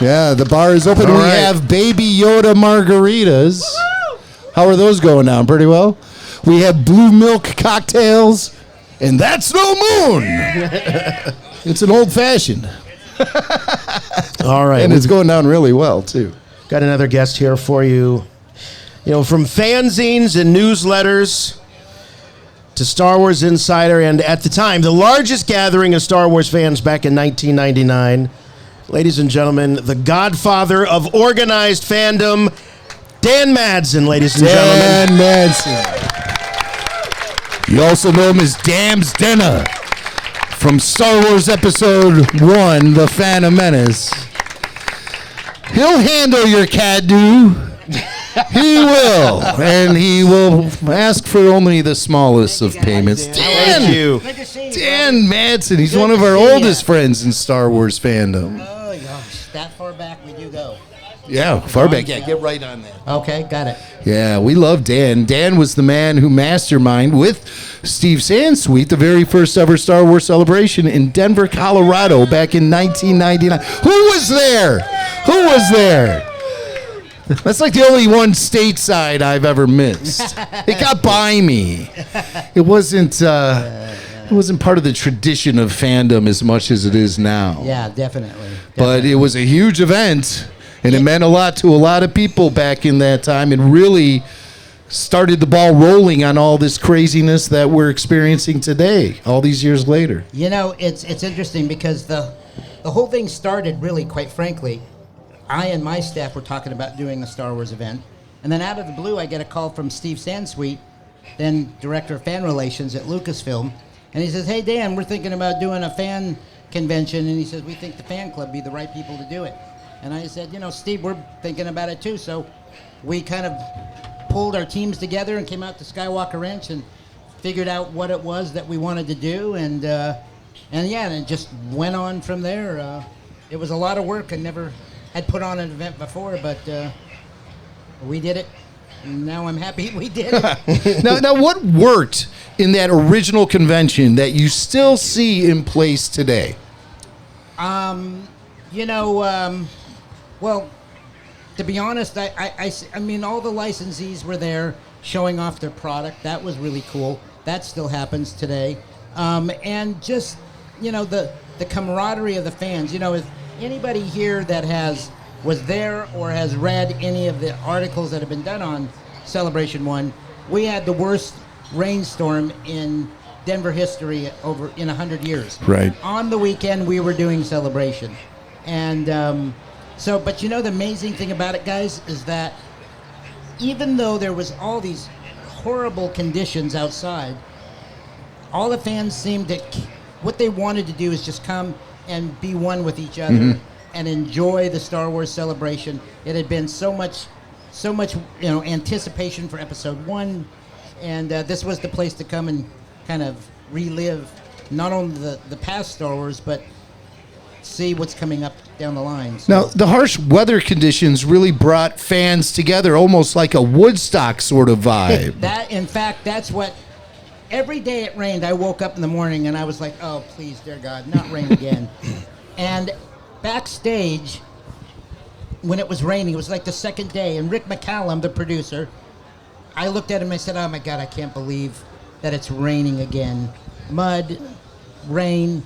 Yeah, the bar is open. We have Baby Yoda margaritas. How are those going down? Pretty well? We have blue milk cocktails, and that's no moon. It's an old-fashioned. All right. And it's going down really well, too. Got another guest here for you. You know, from fanzines and newsletters to Star Wars Insider, and at the time, the largest gathering of Star Wars fans back in 1999. Ladies and gentlemen, the godfather of organized fandom, Dan Madsen, ladies and gentlemen. Dan Madsen. You also know him as Dam's Dinner from Star Wars Episode 1, The Phantom Menace. He'll handle your Cadu. He will. And he will ask for only the smallest of payments. Thank you. Dan Madsen. He's one of our oldest friends in Star Wars fandom. Oh, gosh. That far back we do go. Yeah, far back. Yeah, get right on that. Okay, got it. Yeah, we love Dan. Dan was the man who masterminded with Steve Sansweet the very first ever Star Wars celebration in Denver, Colorado back in 1999. Who was there? Who was there? That's like the only one stateside I've ever missed. It got by me. It wasn't part of the tradition of fandom as much as it is now. Yeah, definitely. But it was a huge event. And it meant a lot to a lot of people back in that time, and really started the ball rolling on all this craziness that we're experiencing today, all these years later. You know, it's interesting because the whole thing started really, quite frankly, I and my staff were talking about doing a Star Wars event, and then out of the blue, I get a call from Steve Sansweet, then Director of Fan Relations at Lucasfilm, and he says, "Hey, Dan, we're thinking about doing a fan convention," and he says, "We think the fan club be the right people to do it." And I said, "You know, Steve, we're thinking about it too." So we kind of pulled our teams together and came out to Skywalker Ranch and figured out what it was that we wanted to do, and it just went on from there. It was a lot of work. I never had put on an event before, but we did it. And now I'm happy we did it. Now, what worked in that original convention that you still see in place today? Well, to be honest, I mean, all the licensees were there showing off their product. That was really cool. That still happens today. And just, you know, the camaraderie of the fans. You know, if anybody here that was there or has read any of the articles that have been done on Celebration 1, we had the worst rainstorm in Denver history over in 100 years. Right. On the weekend, we were doing Celebration. And but you know, the amazing thing about it, guys, is that even though there was all these horrible conditions outside, all the fans seemed to, what they wanted to do is just come and be one with each other and enjoy the Star Wars celebration. It had been so much, you know, anticipation for Episode 1, and this was the place to come and kind of relive not only the past Star Wars, but see what's coming up down the line. So. Now, the harsh weather conditions really brought fans together, almost like a Woodstock sort of vibe. In fact, that's what, every day it rained, I woke up in the morning and I was like, oh, please, dear God, not rain again. And backstage, when it was raining, it was like the second day, and Rick McCallum, the producer, I looked at him and I said, oh my God, I can't believe that it's raining again. Mud, rain.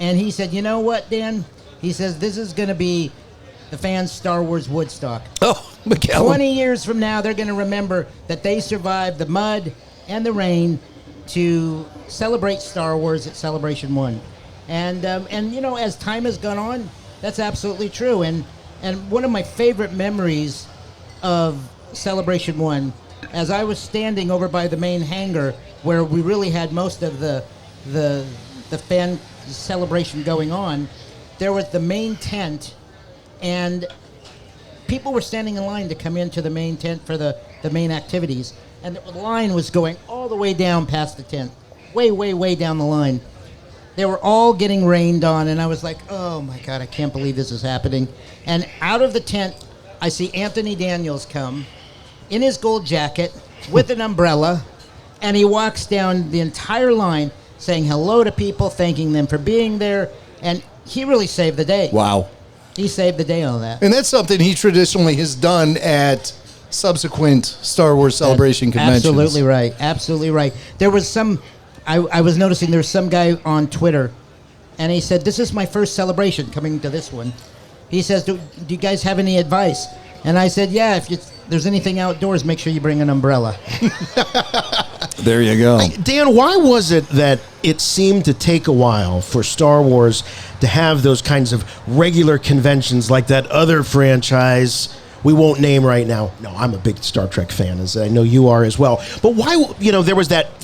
And he said, you know what, Dan? He says, this is going to be the fans' Star Wars Woodstock. Oh, McCallum. 20 years from now, they're going to remember that they survived the mud and the rain to celebrate Star Wars at Celebration 1. And you know, as time has gone on, that's absolutely true. And one of my favorite memories of Celebration 1, as I was standing over by the main hangar where we really had most of the fan celebration going on, there was the main tent, and people were standing in line to come into the main tent for the main activities, and the line was going all the way down past the tent, way down the line. They were all getting rained on, and I was like, oh my God, I can't believe this is happening. And out of the tent, I see Anthony Daniels come in his gold jacket with an umbrella, and he walks down the entire line saying hello to people, thanking them for being there, and he really saved the day. Wow. He saved the day on that. And that's something he traditionally has done at subsequent Star Wars Celebration conventions. Absolutely right. Absolutely right. There was some, I was noticing there was some guy on Twitter, and he said, "This is my first celebration coming to this one." He says, do you guys have any advice? And I said, yeah, if there's anything outdoors, make sure you bring an umbrella. There you go. Dan, why was it that it seemed to take a while for Star Wars to have those kinds of regular conventions like that other franchise we won't name right now? No, I'm a big Star Trek fan, as I know you are as well. But why, there was that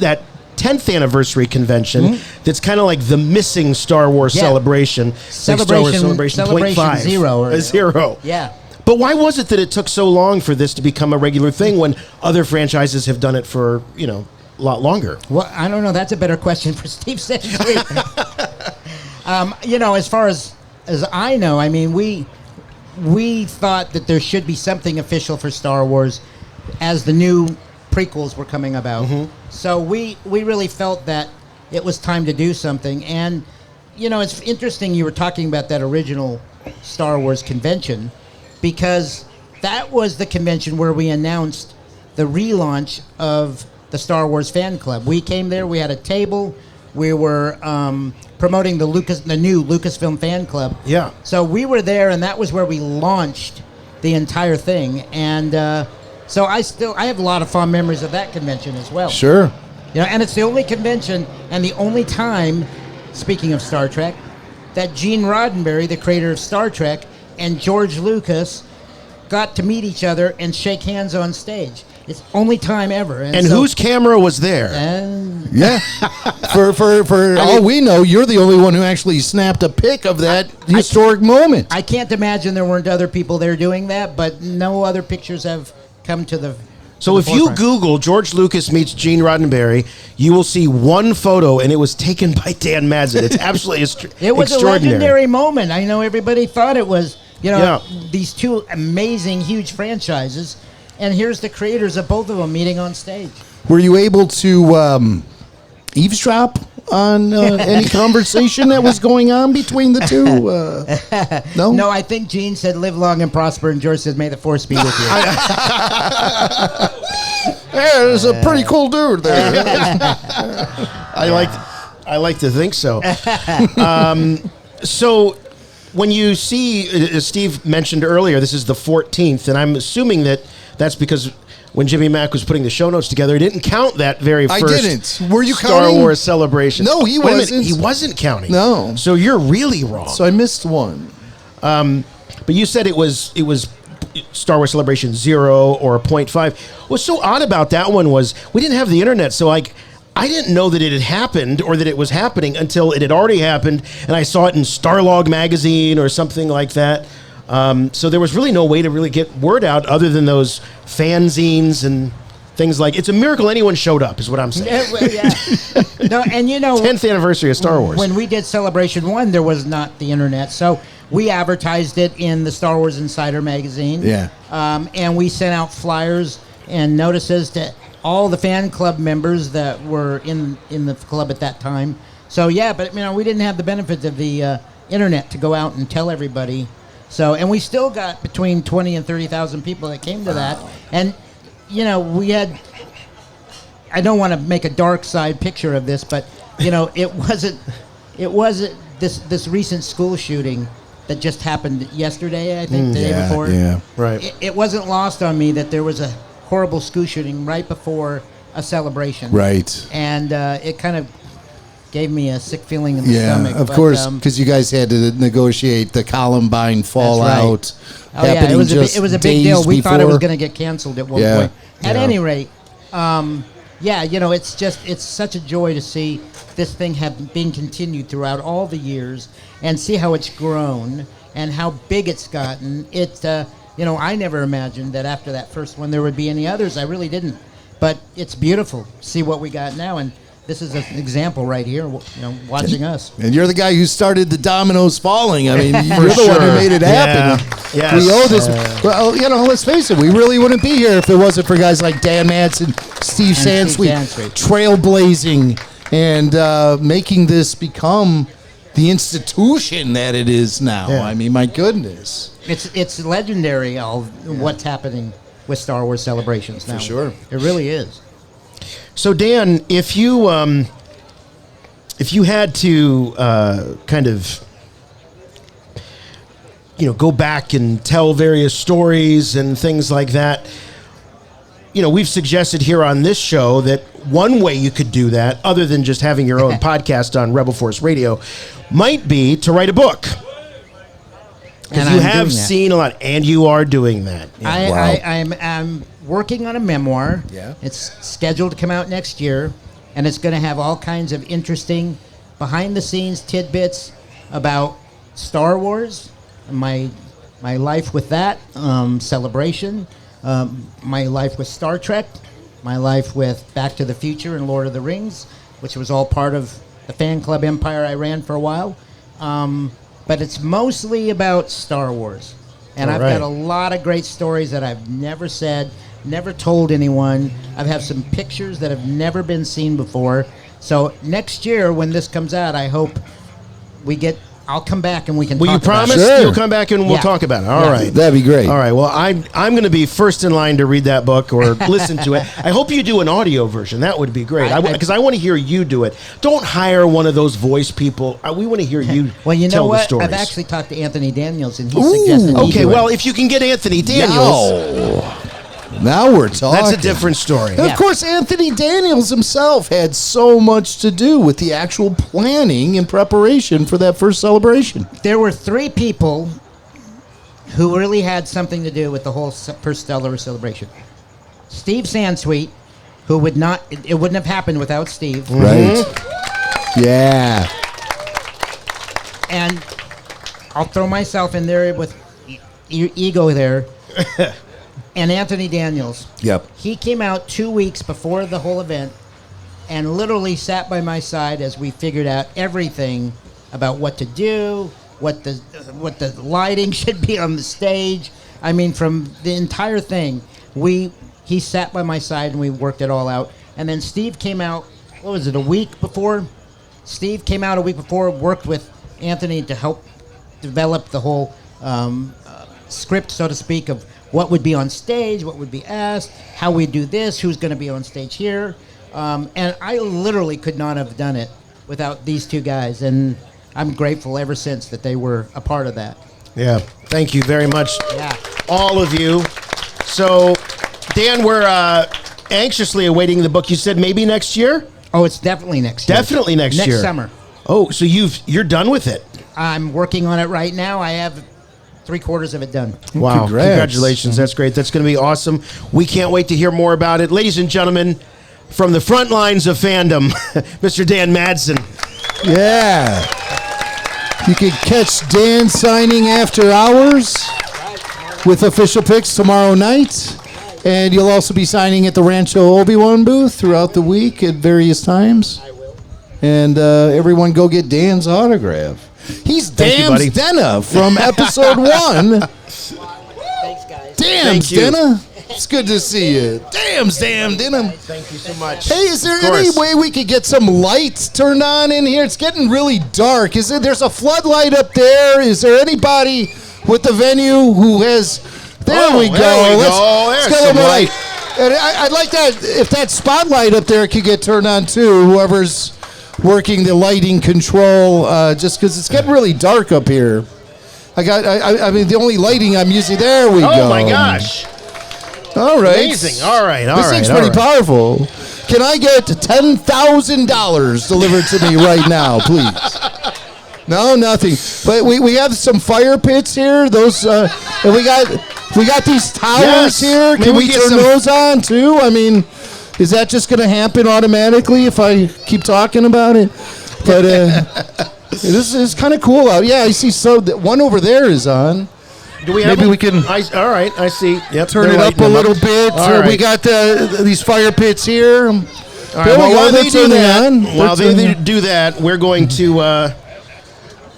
10th anniversary convention that's kind of like the missing Star Wars celebration. Celebration 0.5. Zero. Yeah. But why was it that it took so long for this to become a regular thing when other franchises have done it for, a lot longer? Well, I don't know. That's a better question for Steve Sansweet. As far as I know, I mean, we thought that there should be something official for Star Wars as the new prequels were coming about. So we really felt that it was time to do something. And, it's interesting you were talking about that original Star Wars convention, because that was the convention where we announced the relaunch of the Star Wars fan club. We came there, we had a table, we were promoting the new Lucasfilm fan club. Yeah. So we were there, and that was where we launched the entire thing. And so I have a lot of fond memories of that convention as well. Sure. And it's the only convention and the only time, speaking of Star Trek, that Gene Roddenberry, the creator of Star Trek, and George Lucas got to meet each other and shake hands on stage. It's the only time ever. And so, whose camera was there? Yeah. For all we know, you're the only one who actually snapped a pic of that historic moment. I can't imagine there weren't other people there doing that, but no other pictures have come to the... So if you Google George Lucas meets Gene Roddenberry, you will see one photo, and it was taken by Dan Madsen. It's absolutely It was extraordinary. A legendary moment. I know everybody thought it was, these two amazing, huge franchises, and here's the creators of both of them meeting on stage. Were you able to eavesdrop on any conversation that was going on between the two? No? No, I think Gene said, "Live long and prosper," and George said, "May the force be with you." Yeah, there's a pretty cool dude there. I like to think so. So when you see, as Steve mentioned earlier, this is the 14th, and I'm assuming that's because when Jimmy Mack was putting the show notes together, he didn't count that very first I didn't. Were you Star counting? Wars celebration. No, he wasn't. He wasn't counting. No. So you're really wrong. So I missed one. But you said it was Star Wars Celebration 0 or 0.5. What's so odd about that one was we didn't have the internet, so I didn't know that it had happened or that it was happening until it had already happened, and I saw it in Starlog magazine or something like that. So there was really no way to really get word out other than those fanzines and things like. It's a miracle anyone showed up, is what I'm saying. Yeah. No, and 10th anniversary of Star Wars. When we did Celebration 1, there was not the internet, so we advertised it in the Star Wars Insider magazine. Yeah. And we sent out flyers and notices to all the fan club members that were in the club at that time. So yeah, but we didn't have the benefit of the internet to go out and tell everybody. So, and we still got between 20 and 30,000 people that came to that. And, we had, I don't want to make a dark side picture of this, but, it wasn't this recent school shooting that just happened yesterday, I think, the day before. Yeah, right. It wasn't lost on me that there was a horrible school shooting right before a celebration. Right. And it kind of gave me a sick feeling in the stomach. Yeah, of course, because you guys had to negotiate the Columbine fallout. Oh yeah, it was a big deal. We thought it was going to get canceled at one point. At any rate, it's such a joy to see this thing have been continued throughout all the years and see how it's grown and how big it's gotten. I never imagined that after that first one there would be any others. I really didn't. But it's beautiful to see what we got now, and this is an example right here, watching us. And you're the guy who started the dominoes falling. I mean, you're the one who made it happen. Yeah. We owe this. Well, let's face it, we really wouldn't be here if it wasn't for guys like Dan Madsen, Steve Sansweet, trailblazing and making this become the institution that it is now. Yeah. I mean, my goodness. It's legendary, what's happening. with Star Wars celebrations now. For sure. It really is. So Dan, if you had to kind of go back and tell various stories and things like that, we've suggested here on this show that one way you could do that, other than just having your own podcast on Rebel Force Radio, might be to write a book. Because you have seen a lot, and you are doing that. I'm working on a memoir. Yeah. It's scheduled to come out next year, and it's going to have all kinds of interesting behind-the-scenes tidbits about Star Wars, my life with that, celebration, my life with Star Trek, my life with Back to the Future and Lord of the Rings, which was all part of the fan club empire I ran for a while. But it's mostly about Star Wars. And I've got a lot of great stories that I've never said, never told anyone. I have some pictures that have never been seen before. So next year when this comes out, I hope I'll come back and we can talk about it. Will you promise? Sure. You'll come back and we'll talk about it. All right. That'd be great. All right. Well, I'm going to be first in line to read that book or listen to it. I hope you do an audio version. That would be great. Because I want to hear you do it. Don't hire one of those voice people. We want to hear you well, you know tell what? the stories. I've actually talked to Anthony Daniels, and he suggested okay, well, if you can get Anthony Daniels... Now we're talking. That's a different story. And of course, Anthony Daniels himself had so much to do with the actual planning and preparation for that first celebration. There were 3 people who really had something to do with the whole first Stellar celebration. Steve Sansweet, who it wouldn't have happened without Steve. Right. Yeah. And I'll throw myself in there with ego there. And Anthony Daniels. Yep. He came out 2 weeks before the whole event and literally sat by my side as we figured out everything about what to do, what the lighting should be on the stage. I mean, from the entire thing, he sat by my side and we worked it all out. And then Steve came out, what was it, a week before? Steve came out a week before, worked with Anthony to help develop the whole script, so to speak, of what would be on stage, what would be asked, how we do this, who's going to be on stage here. And I literally could not have done it without these 2 guys. And I'm grateful ever since that they were a part of that. Yeah. Thank you very much, all of you. So, Dan, we're anxiously awaiting the book. You said maybe next year? Oh, it's definitely next year. Definitely next year. Next summer. Oh, so you're done with it? I'm working on it right now. I have 3/4 of it done. Wow. Congrats. Congratulations. That's great. That's going to be awesome. We can't wait to hear more about it. Ladies and gentlemen, from the front lines of fandom, Mr. Dan Madsen. Yeah. You can catch Dan signing after hours with official picks tomorrow night. And you'll also be signing at the Rancho Obi-Wan booth throughout the week at various times. I will. And everyone go get Dan's autograph. He's Dam's Denna from episode 1. Thanks, guys. Dam's Denna. It's good to see you. Damn Denna. Thank you so much. Hey, is there any way we could get some lights turned on in here? It's getting really dark. There's a floodlight up there. Is there anybody with the venue who has... There we go. Let's get a little light. And I'd like that, if that spotlight up there could get turned on too, whoever's working the lighting control, just because it's getting really dark up here. I mean, the only lighting I'm using, there we go. Oh my gosh. All right. Amazing. All right. This thing's pretty powerful. Can I get $10,000 delivered to me right now, please? No, nothing. But we have some fire pits here. Those and we got these towers here. Can we turn those on too? I mean, is that just going to happen automatically if I keep talking about it? But this is kind of cool out. Yeah, I see. So one over there is on. Do we have Maybe we can. All right, I see. Yep, turn it up a little bit. Right. We got these fire pits here. All right, while they do that, we're going to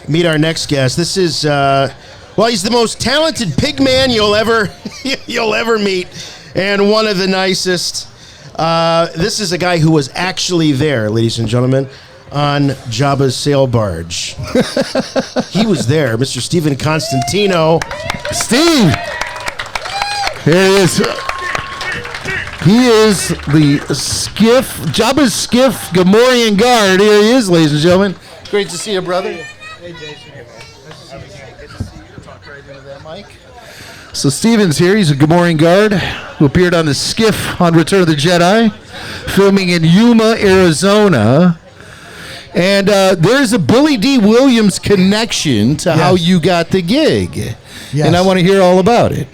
meet our next guest. This is he's the most talented pig man you'll ever meet, and one of the nicest. This is a guy who was actually there, ladies and gentlemen, on Jabba's sail barge. He was there, Mr. Stephen Constantino. Steve! Here he is. He is the Jabba's skiff Gamorrean guard. Here he is, ladies and gentlemen. Great to see you, brother. Hey, Jason. Hey, man. Nice to see you again. Good to see you. Talk right into that mic. So Steven's here. He's a Gamorrean guard who appeared on the skiff on Return of the Jedi, filming in Yuma, Arizona. And there's a Billy D. Williams connection to how you got the gig. Yes. And I want to hear all about it.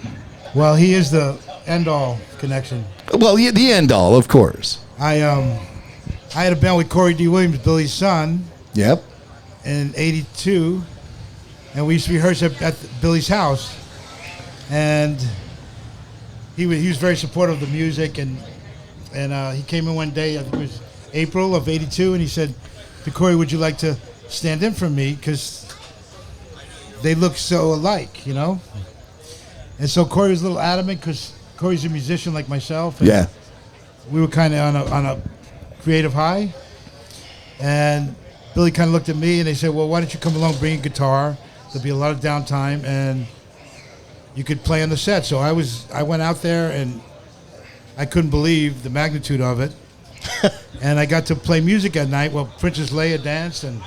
Well, he is the end-all connection. Well, the end-all, of course. I had a band with Corey D. Williams, Billy's son. Yep. In '82, and we used to rehearse at Billy's house. And he was very supportive of the music, and he came in one day, I think it was April of '82, and he said to Corey, "Would you like to stand in for me? Because they look so alike, you know." And so Corey was a little adamant because Corey's a musician like myself. And we were kind of on a creative high, and Billy kind of looked at me and they said, "Well, why don't you come along, bring a guitar? There'll be a lot of downtime and you could play on the set." So I went out there and I couldn't believe the magnitude of it. And I got to play music at night while Princess Leia danced, and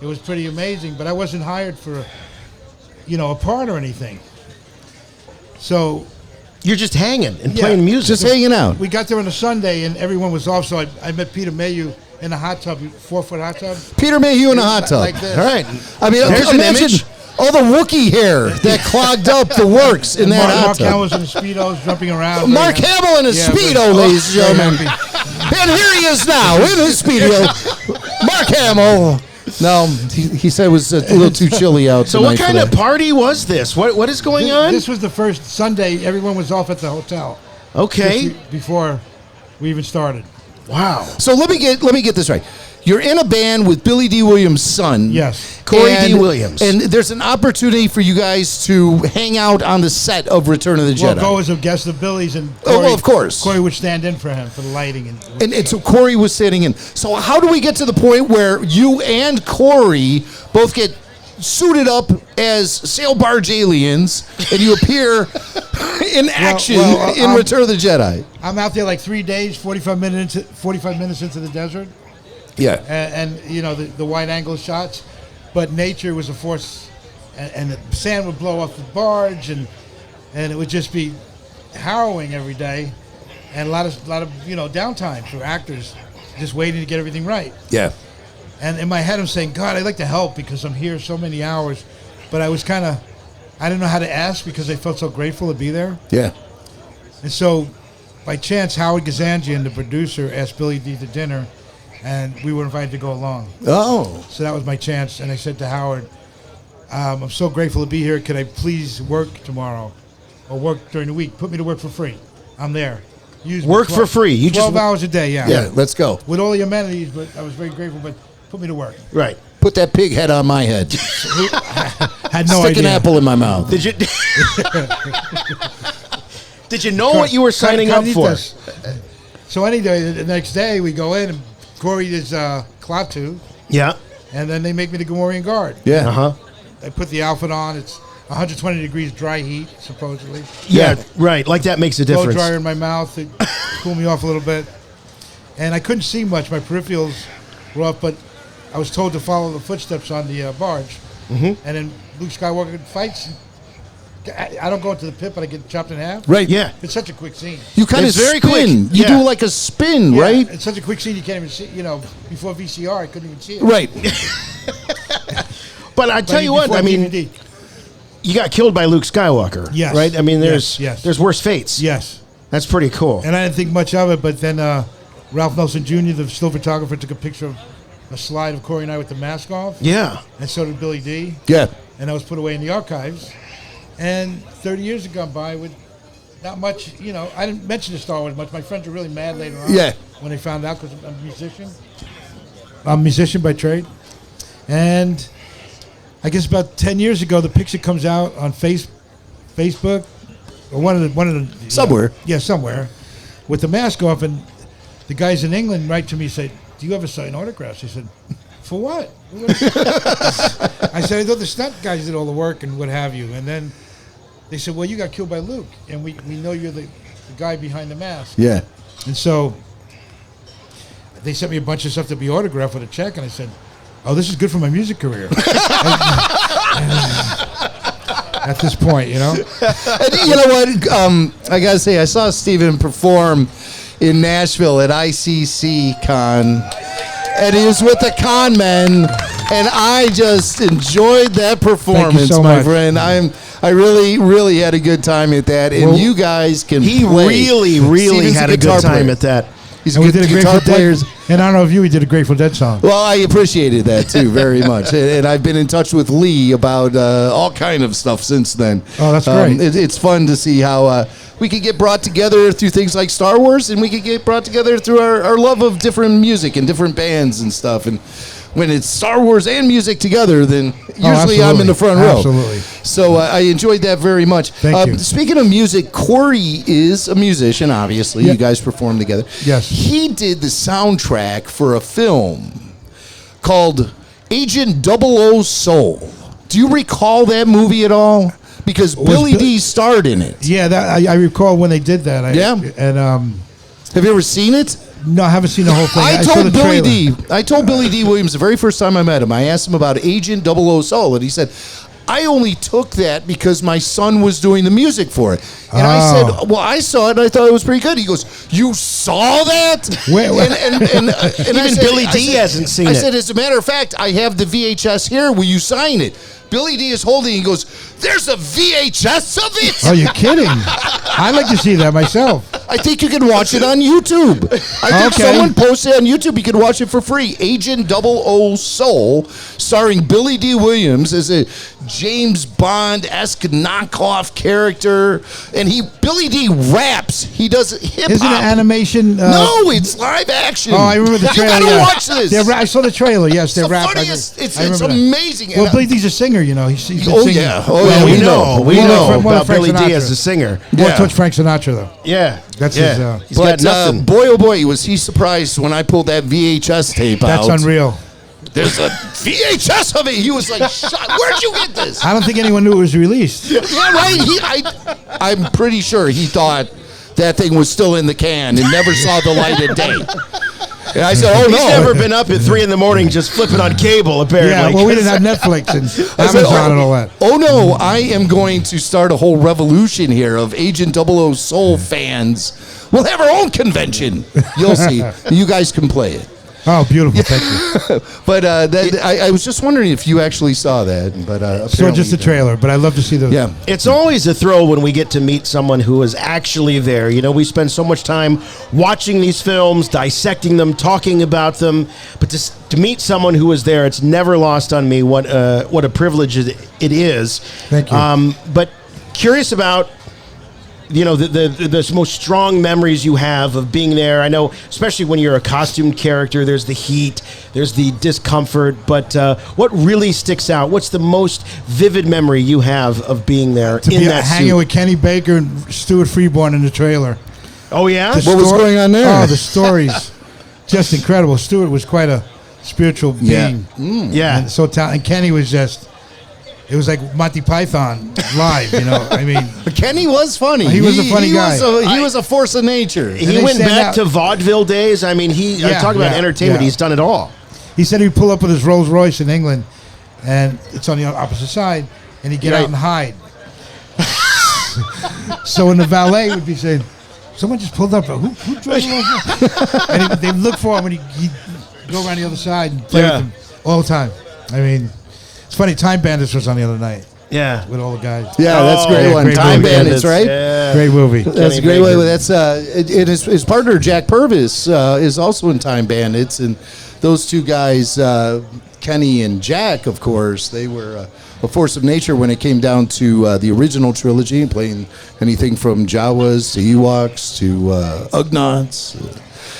it was pretty amazing. But I wasn't hired for, a part or anything. So you're just hanging and playing music. Just hanging out. We got there on a Sunday and everyone was off, so I met Peter Mayhew in a hot tub, 4-foot hot tub. Peter Mayhew in a hot tub. Like this. All right. I mean, There's an imagine image. all the Wookiee hair that clogged up the works in that hot Mark tub. Hamill was in Speedos jumping around. Mark Hamill in a Speedo, ladies and gentlemen. And here he is now in his Speedo. Mark Hamill. No, he said it was a little too chilly out So tonight. what kind of party was this? What is going on? This was the first Sunday. Everyone was off at the hotel. Okay. Before we even started. Wow. So let me get this right. You're in a band with Billy D. Williams' son. Yes. Corey D. Williams. And there's an opportunity for you guys to hang out on the set of Return of the Jedi. Well, go as a guest of Billy's, and Corey, well, of course. Corey would stand in for him for the lighting. And so Corey was sitting in. So how do we get to the point where you and Corey both get suited up as sail barge aliens and you appear in action in Return of the Jedi? I'm out there like 3 days, 45 minutes into the desert. Yeah. And the wide angle shots, but nature was a force, and the sand would blow off the barge, and it would just be harrowing every day, and a lot of downtime for actors, just waiting to get everything right. Yeah. And in my head, I'm saying, God, I'd like to help because I'm here so many hours, but I didn't know how to ask because I felt so grateful to be there. Yeah. And so, by chance, Howard Gazanjian, the producer, asked Billy D to dinner. And we were invited to go along. Oh. So that was my chance. And I said to Howard, I'm so grateful to be here. Could I please work tomorrow or work during the week? Put me to work for free. I'm there. Work for free. You 12 hours a day, yeah. Yeah, let's go. With all the amenities, but I was very grateful. But put me to work. Right. Put that pig head on my head. Had no Stick idea. an apple in my mouth. Did you? Did you know what you were signing up for? So anyway, the next day we go in and Corey is Klaatu. Yeah. And then they make me the Gamorrean guard. Yeah. Uh-huh. I put the outfit on. It's 120 degrees dry heat, supposedly. Yeah, right. Like that makes a Blow difference. dryer in my mouth. It cool me off a little bit. And I couldn't see much. My peripherals were off, but I was told to follow the footsteps on the barge. Mm-hmm. And then Luke Skywalker fights. I don't go into the pit, but I get chopped in half. Right. Yeah. It's such a quick scene. You kind of It's very spin. quick. You Yeah. do like a spin, Yeah, right? It's such a quick scene you can't even see. Before VCR, I couldn't even see it. Right. But I tell you what, before I mean, DVD. you got killed by Luke Skywalker. Yes. Right? I mean, there's Yes. there's worse fates. Yes. That's pretty cool. And I didn't think much of it, but then Ralph Nelson Jr., the still photographer, took a picture of a slide of Corey and I with the mask off. Yeah. And so did Billy D. Yeah. And that was put away in the archives. And 30 years have gone by with not much, I didn't mention the Star Wars much. My friends were really mad later on when they found out because I'm a musician. I'm a musician by trade. And I guess about 10 years ago, the picture comes out on Facebook or one of the Somewhere. Somewhere, with the mask off, and the guys in England write to me and say, "Do you ever sign autographs?" I said, "For what?" I said, "I thought the stunt guys did all the work and what have you." And then they said, "Well, you got killed by Luke, and we know you're the guy behind the mask." Yeah. And so they sent me a bunch of stuff to be autographed with a check, and I said, "Oh, this is good for my music career." At this point, you know. And you know what? I gotta say, I saw Steven perform in Nashville at ICC Con, and he was with the Con Men, and I just enjoyed that performance, Thank you so my much. friend. I really had a good time at that, and Well, you guys can He play. really Steven's had a good time player. at that. He's And a we good did a guitar Grateful player. Dead, and I don't know if we did a Grateful Dead song. Well, I appreciated that too very much, and I've been in touch with Lee about all kind of stuff since then. Oh, that's great. It's fun to see how we could get brought together through things like Star Wars, and we could get brought together through our love of different music and different bands and stuff. And when it's Star Wars and music together, then usually I'm in the front row. Absolutely. So I enjoyed that very much. Thank you. Speaking of music, Corey is a musician, obviously. Yeah. You guys perform together. Yes. He did the soundtrack for a film called Agent 00 Soul. Do you recall that movie at all? Because Billy D starred in it. Yeah, that I recall when they did that. Yeah. And have you ever seen it? No, I haven't seen the whole thing. I saw told the Billy trailer. D. I told Billy D. Williams the very first time I met him. I asked him about Agent 00 Soul, and he said, "I only took that because my son was doing the music for it." And I said, "Well, I saw it, and I thought it was pretty good." He goes, "You saw that?" Wait. And I Even said- Billy I D said- hasn't seen I it. said, "As a matter of fact, I have the VHS here. Will you sign it?" Billy D is holding it. He goes, "There's a VHS of it?" Are you kidding? I'd like to see that myself. I think you can watch it on YouTube. I think Okay. someone posted it on YouTube. You can watch it for free. Agent 00 Soul, starring Billy D. Williams as a James Bond-esque knockoff character, and Billy D. raps. He does hip hop. Isn't it animation? No, it's live action. Oh, I remember the trailer. You gotta yeah. watch this. I saw the trailer. Yes, they the rap. funniest. It's remember that. amazing. Well, And Billy D's a singer, you know. He's been Oh, singing. yeah. Oh, Well, yeah, we know More about Frank Billy D Sinatra. as a singer. More Yeah. towards Frank Sinatra, though. Yeah, That's yeah. his, He's got But nothing. boy, oh boy, was he surprised when I pulled that VHS tape out. That's unreal. There's a VHS of it. He was like, "Where'd you get this?" I don't think anyone knew it was released. Yeah, right. I'm pretty sure he thought that thing was still in the can and never saw the light of day. And I said, "Oh He's no!" never been up at 3 a.m. just flipping on cable, apparently. Yeah, well, we didn't have Netflix and I said, Amazon and all that. Oh no! I am going to start a whole revolution here of Agent 00 Soul fans. We'll have our own convention. You'll see. You guys can play it. Oh, beautiful. Thank you. But I was just wondering if you actually saw that. But So apparently just a you trailer, but I love to see the. Yeah. It's always a thrill when we get to meet someone who is actually there. You know, we spend so much time watching these films, dissecting them, talking about them. But to meet someone who is there, it's never lost on me what a privilege it is. Thank you. But curious about, you know, the most strong memories you have of being there. I know, especially when you're a costumed character, there's the heat, there's the discomfort, but what really sticks out? What's the most vivid memory you have of being there To in be that hanging suit? with Kenny Baker and Stuart Freeborn in the trailer. Oh, yeah? The What was going on there? Oh, the stories. Just incredible. Stuart was quite a spiritual being. Yeah. And so and Kenny was just, it was like Monty Python live, you know. I mean, Kenny was funny. He was a funny guy. He was a force of nature. He went back to vaudeville days. I mean, talk about entertainment. yeah. He's done it all. He said he'd pull up with his Rolls Royce in England, and it's on the opposite side, and he'd get out and hide. So when the valet would be saying, "Someone just pulled up. Who drove the Rolls Royce?" And they'd look for him, and he'd go around the other side and play with them all the time. I mean, it's funny. Time Bandits was on the other night. Yeah, with all the guys. Yeah, that's a great one. Great Time movie. Bandits, right? Yeah. Great movie. That's a great way. That's his partner Jack Purvis is also in Time Bandits, and those two guys, Kenny and Jack, of course, they were a force of nature when it came down to the original trilogy, playing anything from Jawas to Ewoks to Ugnaughts.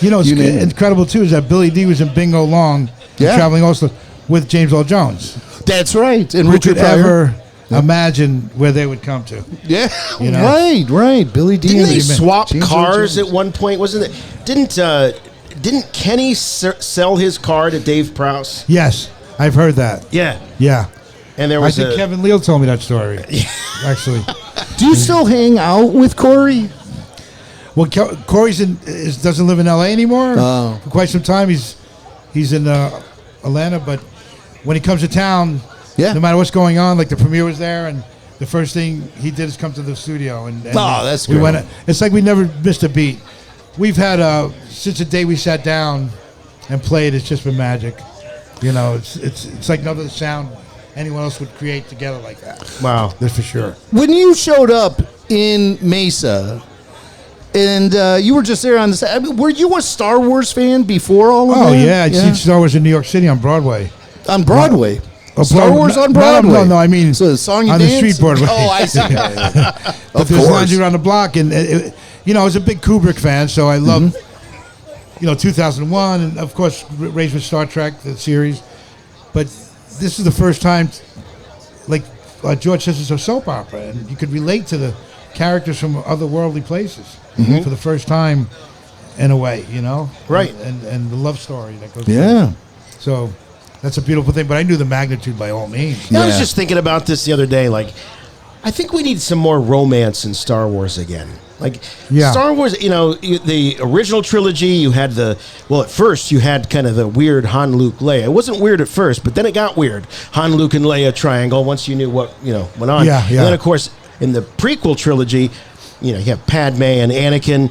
You know, it's incredible too is that Billy D was in Bingo Long, traveling also with James Earl Jones. That's right, and Who Richard could Pryor. ever imagine where they would come to? Yeah, You know? right. Billy D. Didn't and they swap James Earl cars Jones. at one point? Wasn't it? Didn't Kenny sell his car to Dave Prowse? Yes, I've heard that. Yeah. Yeah. And there I was think Kevin Leal told me that story. Actually. Do you still hang out with Corey? Well, Corey's doesn't live in L.A. anymore for quite some time. He's in Atlanta, but when he comes to town, no matter what's going on, like the premiere was there, and the first thing he did is come to the studio. And that's great. We went. It's like we never missed a beat. We've had since the day we sat down and played, it's just been magic. You know, it's like no other sound anyone else would create together like that. Wow, that's for sure. When you showed up in Mesa, and you were just there on the set, I mean, were you a Star Wars fan before all of that? Oh yeah, I'd seen Star Wars in New York City on Broadway. On Broadway. Star Wars on Broadway. No, I mean so the song you on dance? the street Broadway. Oh, I see. But there's lines around the block, and I was a big Kubrick fan, so I loved 2001, and of course raised with Star Trek, the series. But this is the first time, like George says, it's a soap opera, and you could relate to the characters from otherworldly places for the first time, in a way, right? And the love story that goes. Yeah. So. That's a beautiful thing, but I knew the magnitude by all means. I was just thinking about this the other day. Like, I think we need some more romance in Star Wars again. Like, Star Wars, the original trilogy, you had at first you had kind of the weird Han, Luke, Leia. It wasn't weird at first, but then it got weird. Han, Luke, and Leia triangle once you knew what, went on. Yeah. And then, of course, in the prequel trilogy, you have Padme and Anakin.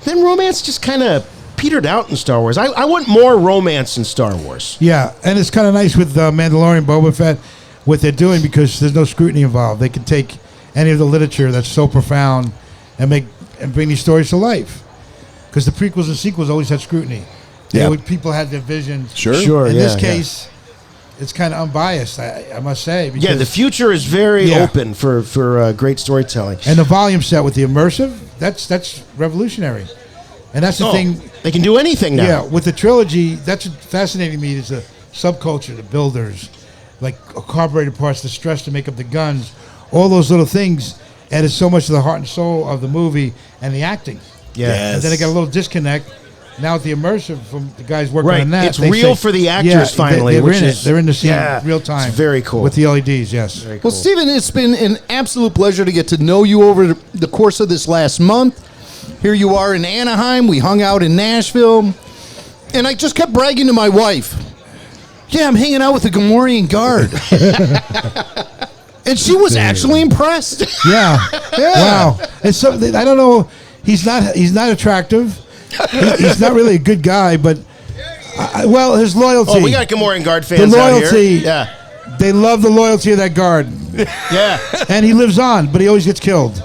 Then romance just kind of petered out in Star Wars. I want more romance in Star Wars. Yeah, and it's kind of nice with Mandalorian, Boba Fett, what they're doing, because there's no scrutiny involved. They can take any of the literature that's so profound and bring these stories to life. Because the prequels and sequels always had scrutiny. Yeah. People had their visions. Sure. In this case, it's kind of unbiased, I must say. Yeah, the future is very open for great storytelling. And the volume set with the immersive, that's revolutionary. And that's the thing. They can do anything now. Yeah, with the trilogy, that's what fascinating me is the subculture, the builders, like carburetor parts, the stress to make up the guns, all those little things added so much to the heart and soul of the movie and the acting. Yeah. And then I got a little disconnect. Now with the immersive from the guys working on that. It's real for the actors finally. They're in the scene real time. It's very cool. With the LEDs, yes. Very cool. Well, Stephen, it's been an absolute pleasure to get to know you over the course of this last month. Here you are in Anaheim. We hung out in Nashville. And I just kept bragging to my wife. Yeah, I'm hanging out with the Gamorrean Guard. And she was actually impressed. Yeah. Wow. And so I don't know. He's not attractive. He's not really a good guy, but his loyalty. Oh, we got Gamorrean Guard fans the out loyalty, here. Yeah. They love the loyalty of that guard. Yeah. And he lives on, but he always gets killed.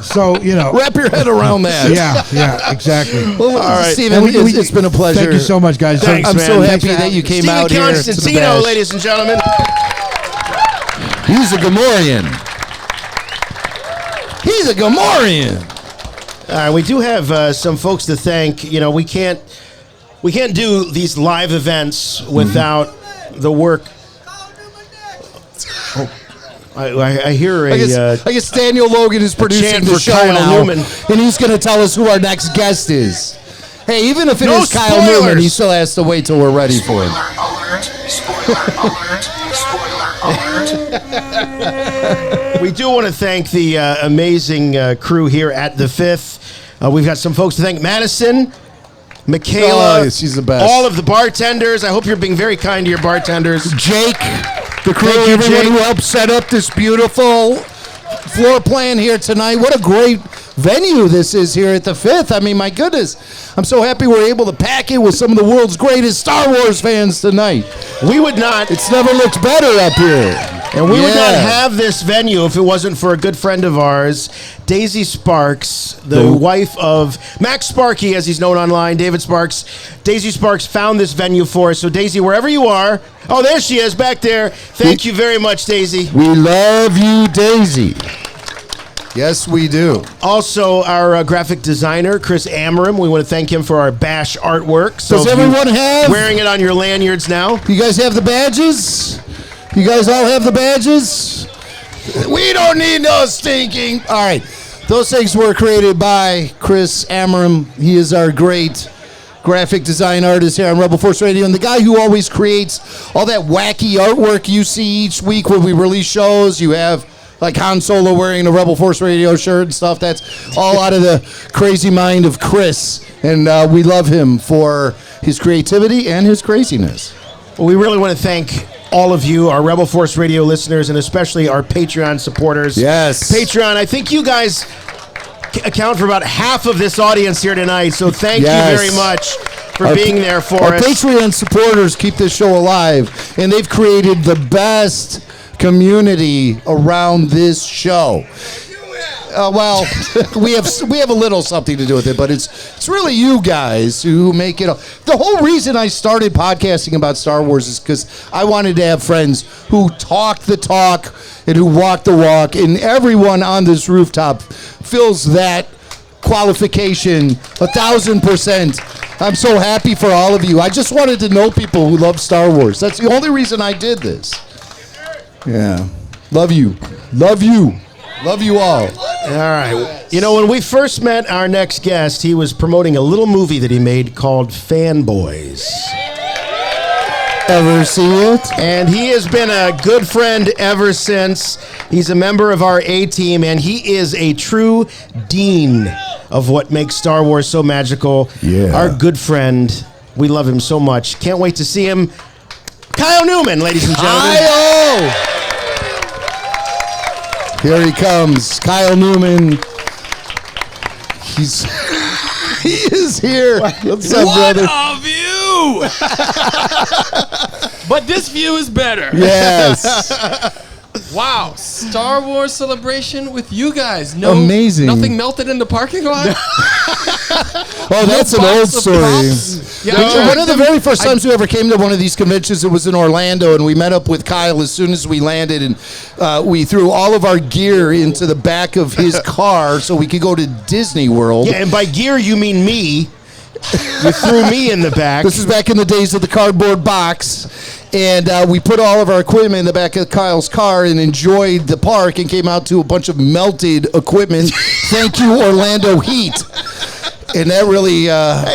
So, wrap your head around that. Yeah, exactly. Well, all right, Stephen, it's been a pleasure. Thank you so much, guys. Thanks, I'm man. so happy that you came out here. Constantino, ladies and gentlemen. He's a Gamorrean. He's a Gamorrean. We do have some folks to thank. We can't do these live events without the work. Oh. I hear I guess Daniel Logan is producing the show Kyle now, Newman. and he's going to tell us who our next guest is. Hey, even if it is Kyle Newman, he still has to wait till we're ready for him. We do want to thank the amazing crew here at the Fifth. We've got some folks to thank. Madsen, Michaela, she's the best. All of the bartenders. I hope you're being very kind to your bartenders. Jake, the crew, everyone who helped set up this beautiful floor plan here tonight. What a great venue this is here at the Fifth. I mean, my goodness. I'm so happy we're able to pack it with some of the world's greatest Star Wars fans tonight. We would not. It's never looked better up here. And we would not have this venue if it wasn't for a good friend of ours, Daisy Sparks, the wife of Max Sparky, as he's known online, David Sparks. Daisy Sparks found this venue for us. So, Daisy, wherever you are, oh, there she is back there. Thank you very much, Daisy. We love you, Daisy. Yes, we do. Also, our graphic designer, Chris Amram. We want to thank him for our Bash artwork. So does everyone have? Wearing it on your lanyards now. You guys have the badges? You guys all have the badges? We don't need no stinking. All right. Those things were created by Chris Amram. He is our great graphic design artist here on Rebel Force Radio, and the guy who always creates all that wacky artwork you see each week when we release shows. You have Like Han Solo wearing a Rebel Force Radio shirt and stuff. That's all out of the crazy mind of Chris. And we love him for his creativity and his craziness. Well, we really want to thank all of you, our Rebel Force Radio listeners, and especially our Patreon supporters. Yes. Patreon, I think you guys account for about half of this audience here tonight, so thank you very much for being there for our us. Our Patreon supporters keep this show alive, and they've created the best community around this show. Well, we have a little something to do with it, but it's really you guys who make it. The whole reason I started podcasting about Star Wars is because I wanted to have friends who talk the talk and who walk the walk, and everyone on this rooftop fills that qualification 1,000%. I'm so happy for all of you. I just wanted to know people who love Star Wars. That's the only reason I did this. Yeah. Love you. Love you. Love you all. All right. You know, when we first met our next guest, he was promoting a little movie that he made called Fanboys. Ever see it? And he has been a good friend ever since. He's a member of our A-team, and he is a true dean of what makes Star Wars so magical. Yeah. Our good friend. We love him so much. Can't wait to see him. Kyle Newman, ladies and gentlemen. Kyle! Here he comes, Kyle Newman. He is here. What's up, brother? What a view! But this view is better. Yes. Wow, Star Wars celebration with you guys. No, amazing. Nothing melted in the parking lot. Oh, that's an old story. Yeah, one of the very first times we ever came to one of these conventions, it was in Orlando, and we met up with Kyle as soon as we landed, and we threw all of our gear into the back of his car so we could go to Disney World. Yeah, and by gear you mean me. You threw me in the back. This is back in the days of the cardboard box. And we put all of our equipment in the back of Kyle's car and enjoyed the park and came out to a bunch of melted equipment. Thank you, Orlando Heat. And that really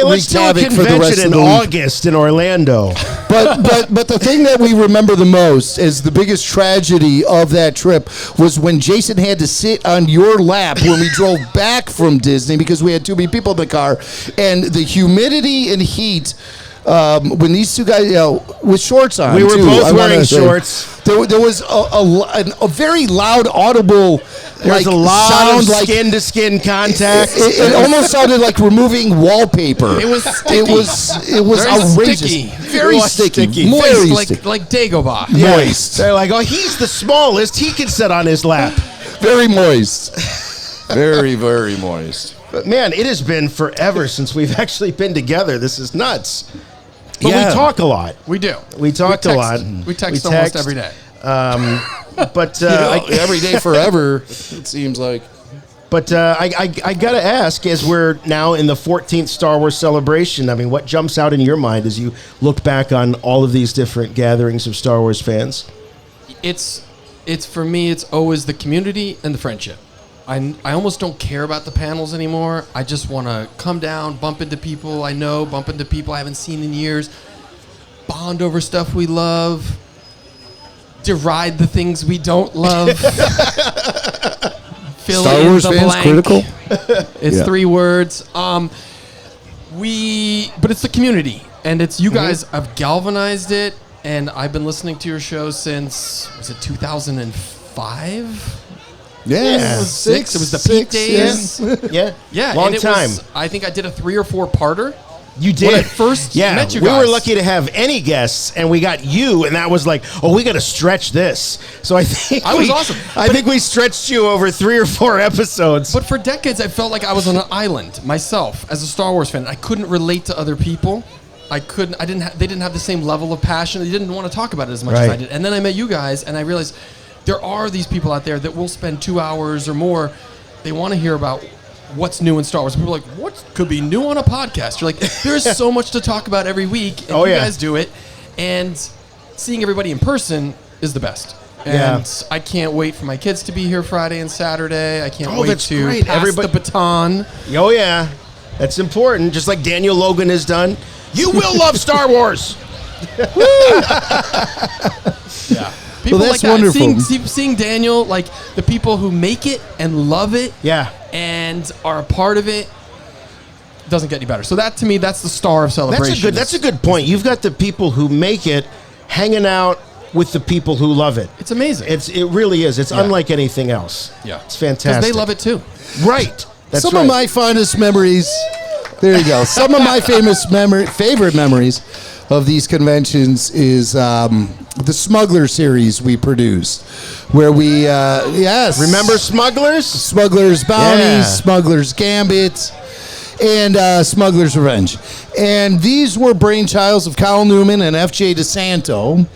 wreaked havoc for the rest of the week. August in Orlando. But the thing that we remember the most is the biggest tragedy of that trip was when Jason had to sit on your lap when we drove back from Disney because we had too many people in the car. And the humidity and heat, when these two guys, with shorts on, we were both wearing shorts. There was a very loud, audible. There's a lot of skin-to-skin contact. It almost sounded like removing wallpaper. It was sticky. It was very outrageous. Sticky. Very sticky. Moist. Like Dagobah. Yeah. Moist. They're like, oh, he's the smallest. He can sit on his lap. Very moist. Very, very moist. But man, it has been forever since we've actually been together. This is nuts. But Yeah. we talk a lot. We do. We talked a lot. We text almost every day. But every day forever, it seems like. But I got to ask, as we're now in the 14th Star Wars celebration, I mean, what jumps out in your mind as you look back on all of these different gatherings of Star Wars fans? It's for me, it's always the community and the friendship. I almost don't care about the panels anymore. I just want to come down, bump into people I know, bump into people I haven't seen in years, bond over stuff we love, deride the things we don't love. Star Wars fans blank. critical? It's Yeah. 3 words. But it's the community, and it's you guys have galvanized it, and I've been listening to your show since, was it 2005? Yeah, It was 6. It was the peak days. Yeah, and long it time. was, I think I did a 3 or 4 parter. You did. When I first met you we guys. were lucky to have any guests, and we got you, and that was like, oh, we got to stretch this. So I think I was awesome. I think we stretched you over 3 or 4 episodes. But for decades, I felt like I was on an island myself as a Star Wars fan. I couldn't relate to other people. They didn't have the same level of passion. They didn't want to talk about it as much as I did. And then I met you guys, and I realized there are these people out there that will spend 2 hours or more. They want to hear about what's new in Star Wars. People are like, what could be new on a podcast? You're like, there's so much to talk about every week, and you guys do it. And seeing everybody in person is the best. And I can't wait for my kids to be here Friday and Saturday. I can't wait to pass the baton. Oh, yeah. That's important, just like Daniel Logan has done. You will love Star Wars. Yeah. People Well, like that's that. wonderful. Seeing Daniel, like the people who make it and love it, Yeah. and are a part of it, doesn't get any better. So that to me, that's the star of Celebration. That's a good point. You've got the people who make it hanging out with the people who love it. It's amazing. It really is. It's unlike anything else. Yeah. It's fantastic. Because they love it too. Right. That's Some right. of my fondest memories. There you go. Some of my favorite memories of these conventions is the Smuggler series we produced, where we remember Smugglers, Smuggler's Bounty, Smuggler's Gambit, and Smuggler's Revenge. And these were brainchilds of Kyle Newman and F.J. DeSanto.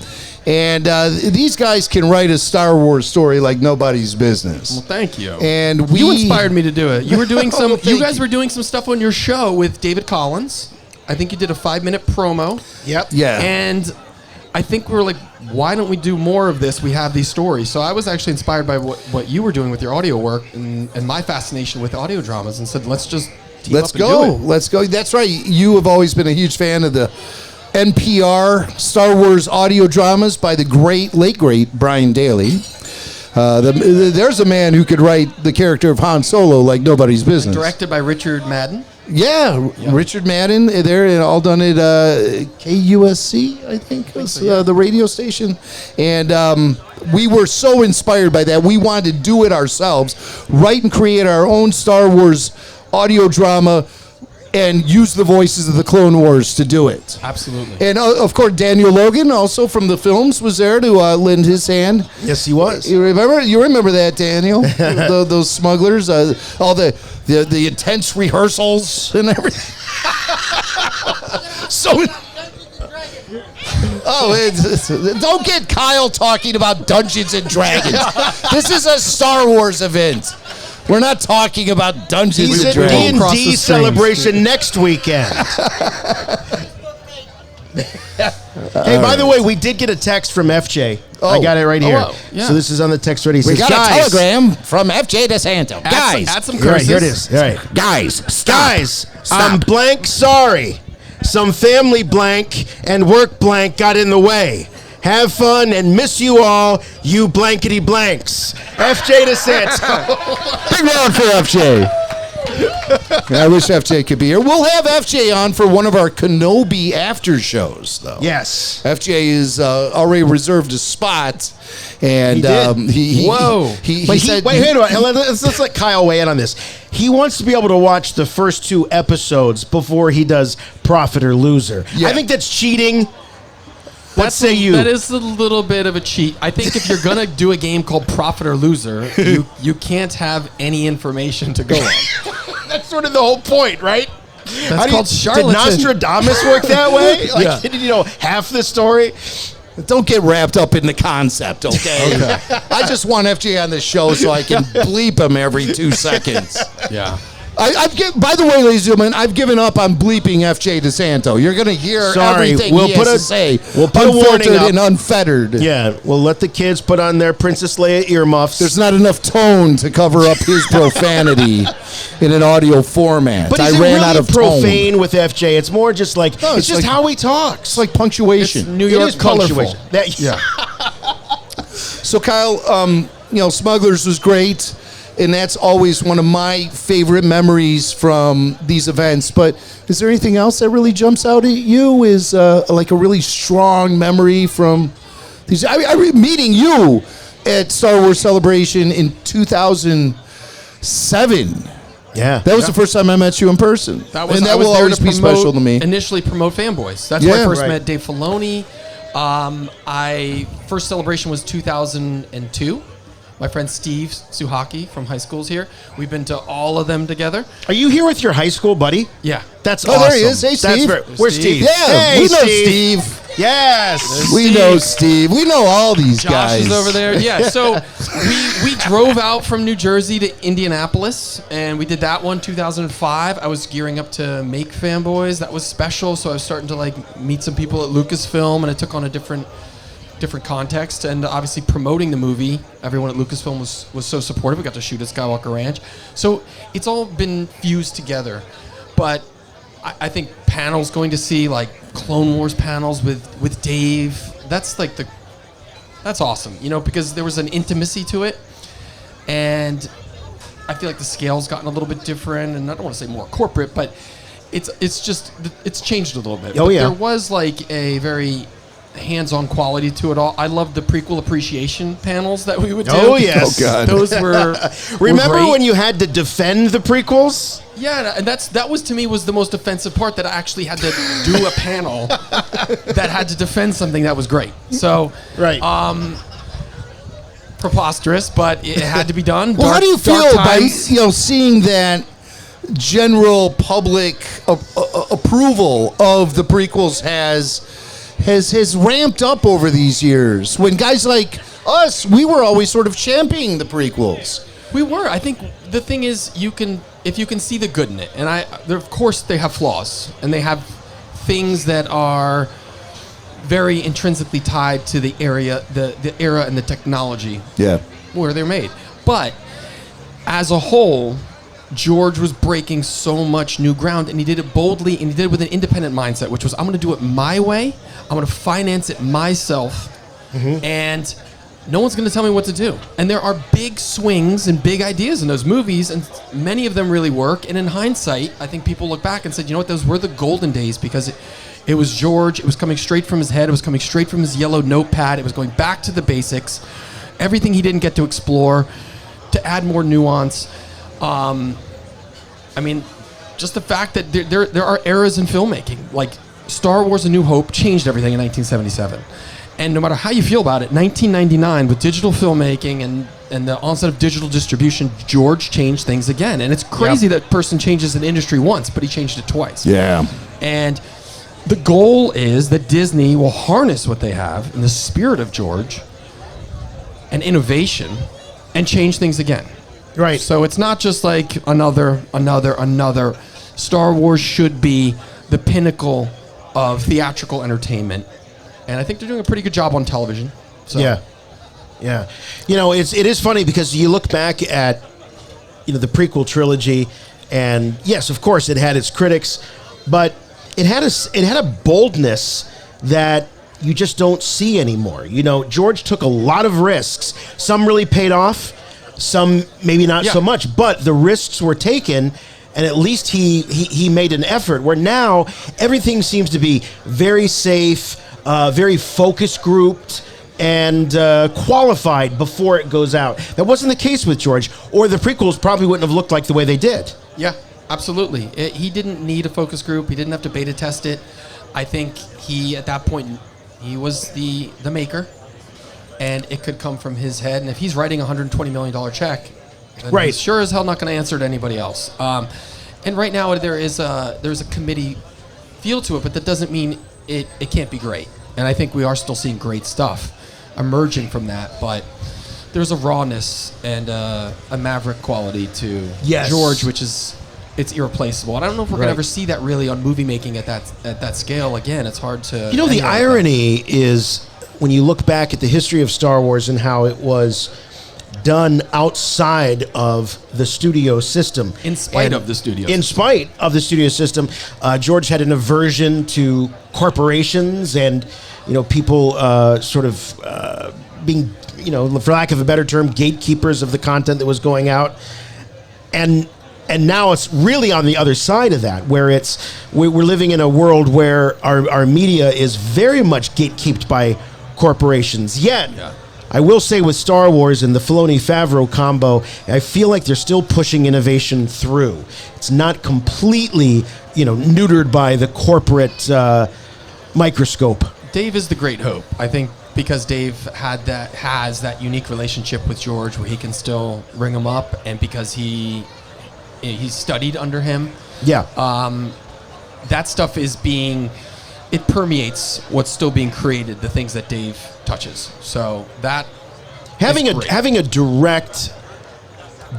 And these guys can write a Star Wars story like nobody's business. Well, thank you. And you inspired me to do it. You were doing some. Oh, you guys were doing some stuff on your show with David Collins. I think you did a 5-minute promo. Yep. Yeah. And I think we were like, why don't we do more of this? We have these stories. So I was actually inspired by what you were doing with your audio work and my fascination with audio dramas, and said, let's just team up and do it. Let's go. That's right. You have always been a huge fan of the NPR Star Wars audio dramas by the late great Brian Daley. There's a man who could write the character of Han Solo like nobody's business. Directed by Richard Madden. Yeah, Richard Madden. They're all done at KUSC, I think was the radio station. And we were so inspired by that. We wanted to do it ourselves, write and create our own Star Wars audio drama, and use the voices of the Clone Wars to do it. Absolutely. And of course, Daniel Logan, also from the films, was there to lend his hand. Yes, he was. You remember that, Daniel? Those smugglers, all the intense rehearsals and everything. Don't get Kyle talking about Dungeons and Dragons. This is a Star Wars event. We're not talking about Dungeons and Dragons. He's at D&D celebration next weekend. Hey, by the way, we did get a text from FJ. I got it right here. Yeah. So this is on the text ready. We got a telegram from FJ DeSanto. Add some curses. Right, here it is. All right. Guys, Stop. I'm blank sorry. Some family blank and work blank got in the way. Have fun and miss you all, you blankety blanks. FJ DeSanto. Big round for FJ. I wish FJ could be here. We'll have FJ on for one of our Kenobi after shows, though. Yes. FJ is already reserved a spot, and he said, wait, let's let Kyle weigh in on this. He wants to be able to watch the first 2 episodes before he does Prophet or Loser. Yeah. I think that's cheating. What say you? That is a little bit of a cheat. I think if you're gonna do a game called Prophet or Loser, you can't have any information to go on. That's sort of the whole point, right? That's called charlatan. Did Nostradamus work that way? Like, did you know half the story? Don't get wrapped up in the concept, okay? I just want FJ on the show so I can bleep him every 2 seconds. Yeah. By the way, ladies and gentlemen, I've given up on bleeping FJ DeSanto. You're going to hear everything he has to say. We'll put a warning up. And unfettered. Yeah, we'll let the kids put on their Princess Leia earmuffs. There's not enough tone to cover up his profanity in an audio format. But I is ran really out of profane with FJ? It's more just like, it's just like how he talks. It's like punctuation. It's New York colorful. Yeah. So, Kyle, Smugglers was great. And that's always one of my favorite memories from these events. But is there anything else that really jumps out at you? Is like a really strong memory from these? Meeting you at Star Wars Celebration in 2007. Yeah, that was the first time I met you in person. That was, and that I was will there always to be special to me. Initially, promote Fanboys. That's where I first met Dave Filoni. First celebration was 2002. My friend Steve Suhaki from high school's here. We've been to all of them together. Are you here with your high school buddy? Yeah. That's awesome. There he is. Hey, Steve. Where's Steve? Yeah, hey, we know Steve. Yes. We know Steve. We know all these guys. Josh is over there. Yeah, so we drove out from New Jersey to Indianapolis, and we did that one 2005. I was gearing up to make Fanboys. That was special, so I was starting to meet some people at Lucasfilm, and it took on a different context, and obviously promoting the movie. Everyone at Lucasfilm was so supportive. We got to shoot at Skywalker Ranch. So it's all been fused together. But I think panels, going to see Clone Wars panels with Dave, that's That's awesome. You know, because there was an intimacy to it, and I feel like the scale's gotten a little bit different, and I don't want to say more corporate, but it's changed a little bit. Oh, but yeah. There was like a very hands-on quality to it all. I loved the prequel appreciation panels that we would do. Oh, yes. Oh, God. Those were Remember great. when you had to defend the prequels? Yeah, and that was to me was the most offensive part, that I actually had to do a panel that had to defend something that was great. So, right. Preposterous, but it had to be done. Well, how do you feel by seeing that general public approval of the prequels has ramped up over these years? When guys like us, we were always sort of championing the prequels. We were. I think the thing is, if you can see the good in it, and of course they have flaws, and they have things that are very intrinsically tied to the era and the technology where they're made. But as a whole, George was breaking so much new ground, and he did it boldly, and he did it with an independent mindset, which was, I'm going to do it my way. I'm going to finance it myself, and no one's going to tell me what to do. And there are big swings and big ideas in those movies, and many of them really work. And in hindsight, I think people look back and said, you know what, those were the golden days, because it was George. It was coming straight from his head. It was coming straight from his yellow notepad. It was going back to the basics, everything he didn't get to explore, to add more nuance. I mean, just the fact that there are eras in filmmaking, like Star Wars: A New Hope changed everything in 1977. And no matter how you feel about it, 1999, with digital filmmaking and the onset of digital distribution, George changed things again. And it's crazy that person changes an industry once, but he changed it twice. Yeah. And the goal is that Disney will harness what they have in the spirit of George and innovation and change things again. Right. So it's not just like another. Star Wars should be the pinnacle of theatrical entertainment. And I think they're doing a pretty good job on television. So. Yeah. You know, it is funny because you look back at, the prequel trilogy, and yes, of course, it had its critics, but it had a boldness that you just don't see anymore. George took a lot of risks. Some really paid off, some maybe not so much, but the risks were taken. And at least he made an effort, where now everything seems to be very safe, very focus grouped, and qualified before it goes out. That wasn't the case with George, or the prequels probably wouldn't have looked like the way they did. Yeah, absolutely. He didn't need a focus group. He didn't have to beta test it. I think at that point, he was the maker, and it could come from his head. And if he's writing a $120 million check, then he's sure as hell not going to answer to anybody else. And right now there's a committee feel to it, but that doesn't mean it can't be great. And I think we are still seeing great stuff emerging from that. But there's a rawness and a maverick quality to George, which is it's irreplaceable. And I don't know if we're going to ever see that really on movie making at that scale again. It's hard to. The irony is when you look back at the history of Star Wars and how it was done outside of the studio system. In spite of the studio system, George had an aversion to corporations and, people sort of being, for lack of a better term, gatekeepers of the content that was going out. And now it's really on the other side of that, where we're living in a world where our media is very much gatekept by corporations. Yet, I will say with Star Wars and the Filoni-Favreau combo, I feel like they're still pushing innovation through. It's not completely, neutered by the corporate microscope. Dave is the great hope, I think, because Dave has that unique relationship with George where he can still ring him up, and because he's studied under him. Yeah. That stuff it permeates what's still being created, the things that Dave touches. So that having a direct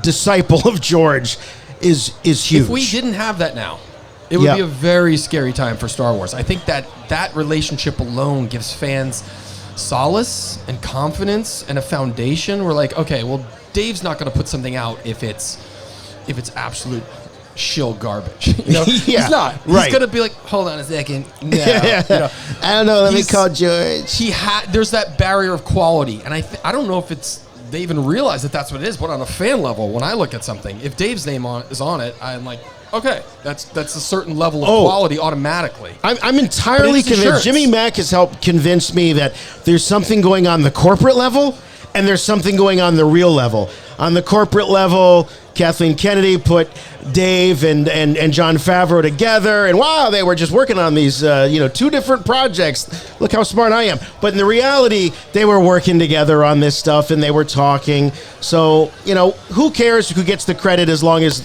disciple of George is huge. If we didn't have that now, it would be a very scary time for Star Wars. I think that relationship alone gives fans solace and confidence and a foundation. We're like, okay, well, Dave's not going to put something out if it's absolute shill garbage. You know? Yeah, He's not. right. He's gonna be like, hold on a second. No, Yeah. you know. I don't know. Let me call George. There's that barrier of quality, and I don't know if they even realize that that's what it is. But on a fan level, when I look at something, if Dave's name is on it, I'm like, okay, that's a certain level of quality automatically. I'm entirely convinced. Jimmy Mack has helped convince me that there's something going on the corporate level and there's something going on the real level. On the corporate level, Kathleen Kennedy put Dave and Jon Favreau together, and wow, they were just working on these two different projects. Look how smart I am. But in the reality, they were working together on this stuff and they were talking. So, who cares who gets the credit as long as,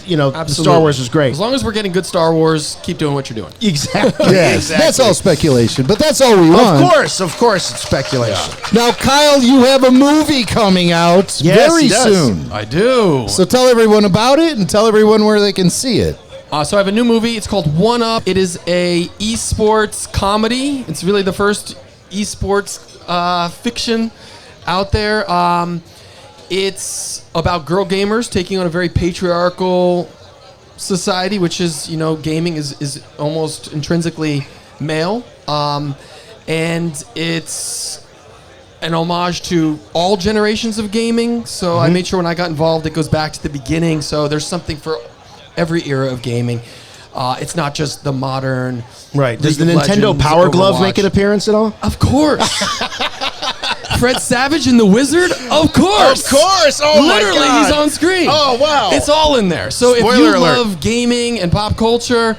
Star Wars is great. As long as we're getting good Star Wars, keep doing what you're doing. Exactly. Yes, exactly. that's all speculation, but that's all we want. Of course, it's speculation. Now, Kyle, you have a movie coming out very soon. I do. So tell everyone about it and tell everyone where they can see it. So I have a new movie. It's called One Up. It is a esports comedy. It's really the first esports fiction out there. It's about girl gamers taking on a very patriarchal society, which is, gaming is almost intrinsically male. And it's an homage to all generations of gaming. So I made sure when I got involved, it goes back to the beginning. So there's something for every era of gaming. It's not just the modern. Right. Does the League of Nintendo Legends, Power Glove Overwatch. make an appearance at all? Of course. Fred Savage and the Wizard? Of course. Of course. Oh, Literally, my God. he's on screen. Oh, wow. It's all in there. So Spoiler if you alert. love gaming and pop culture,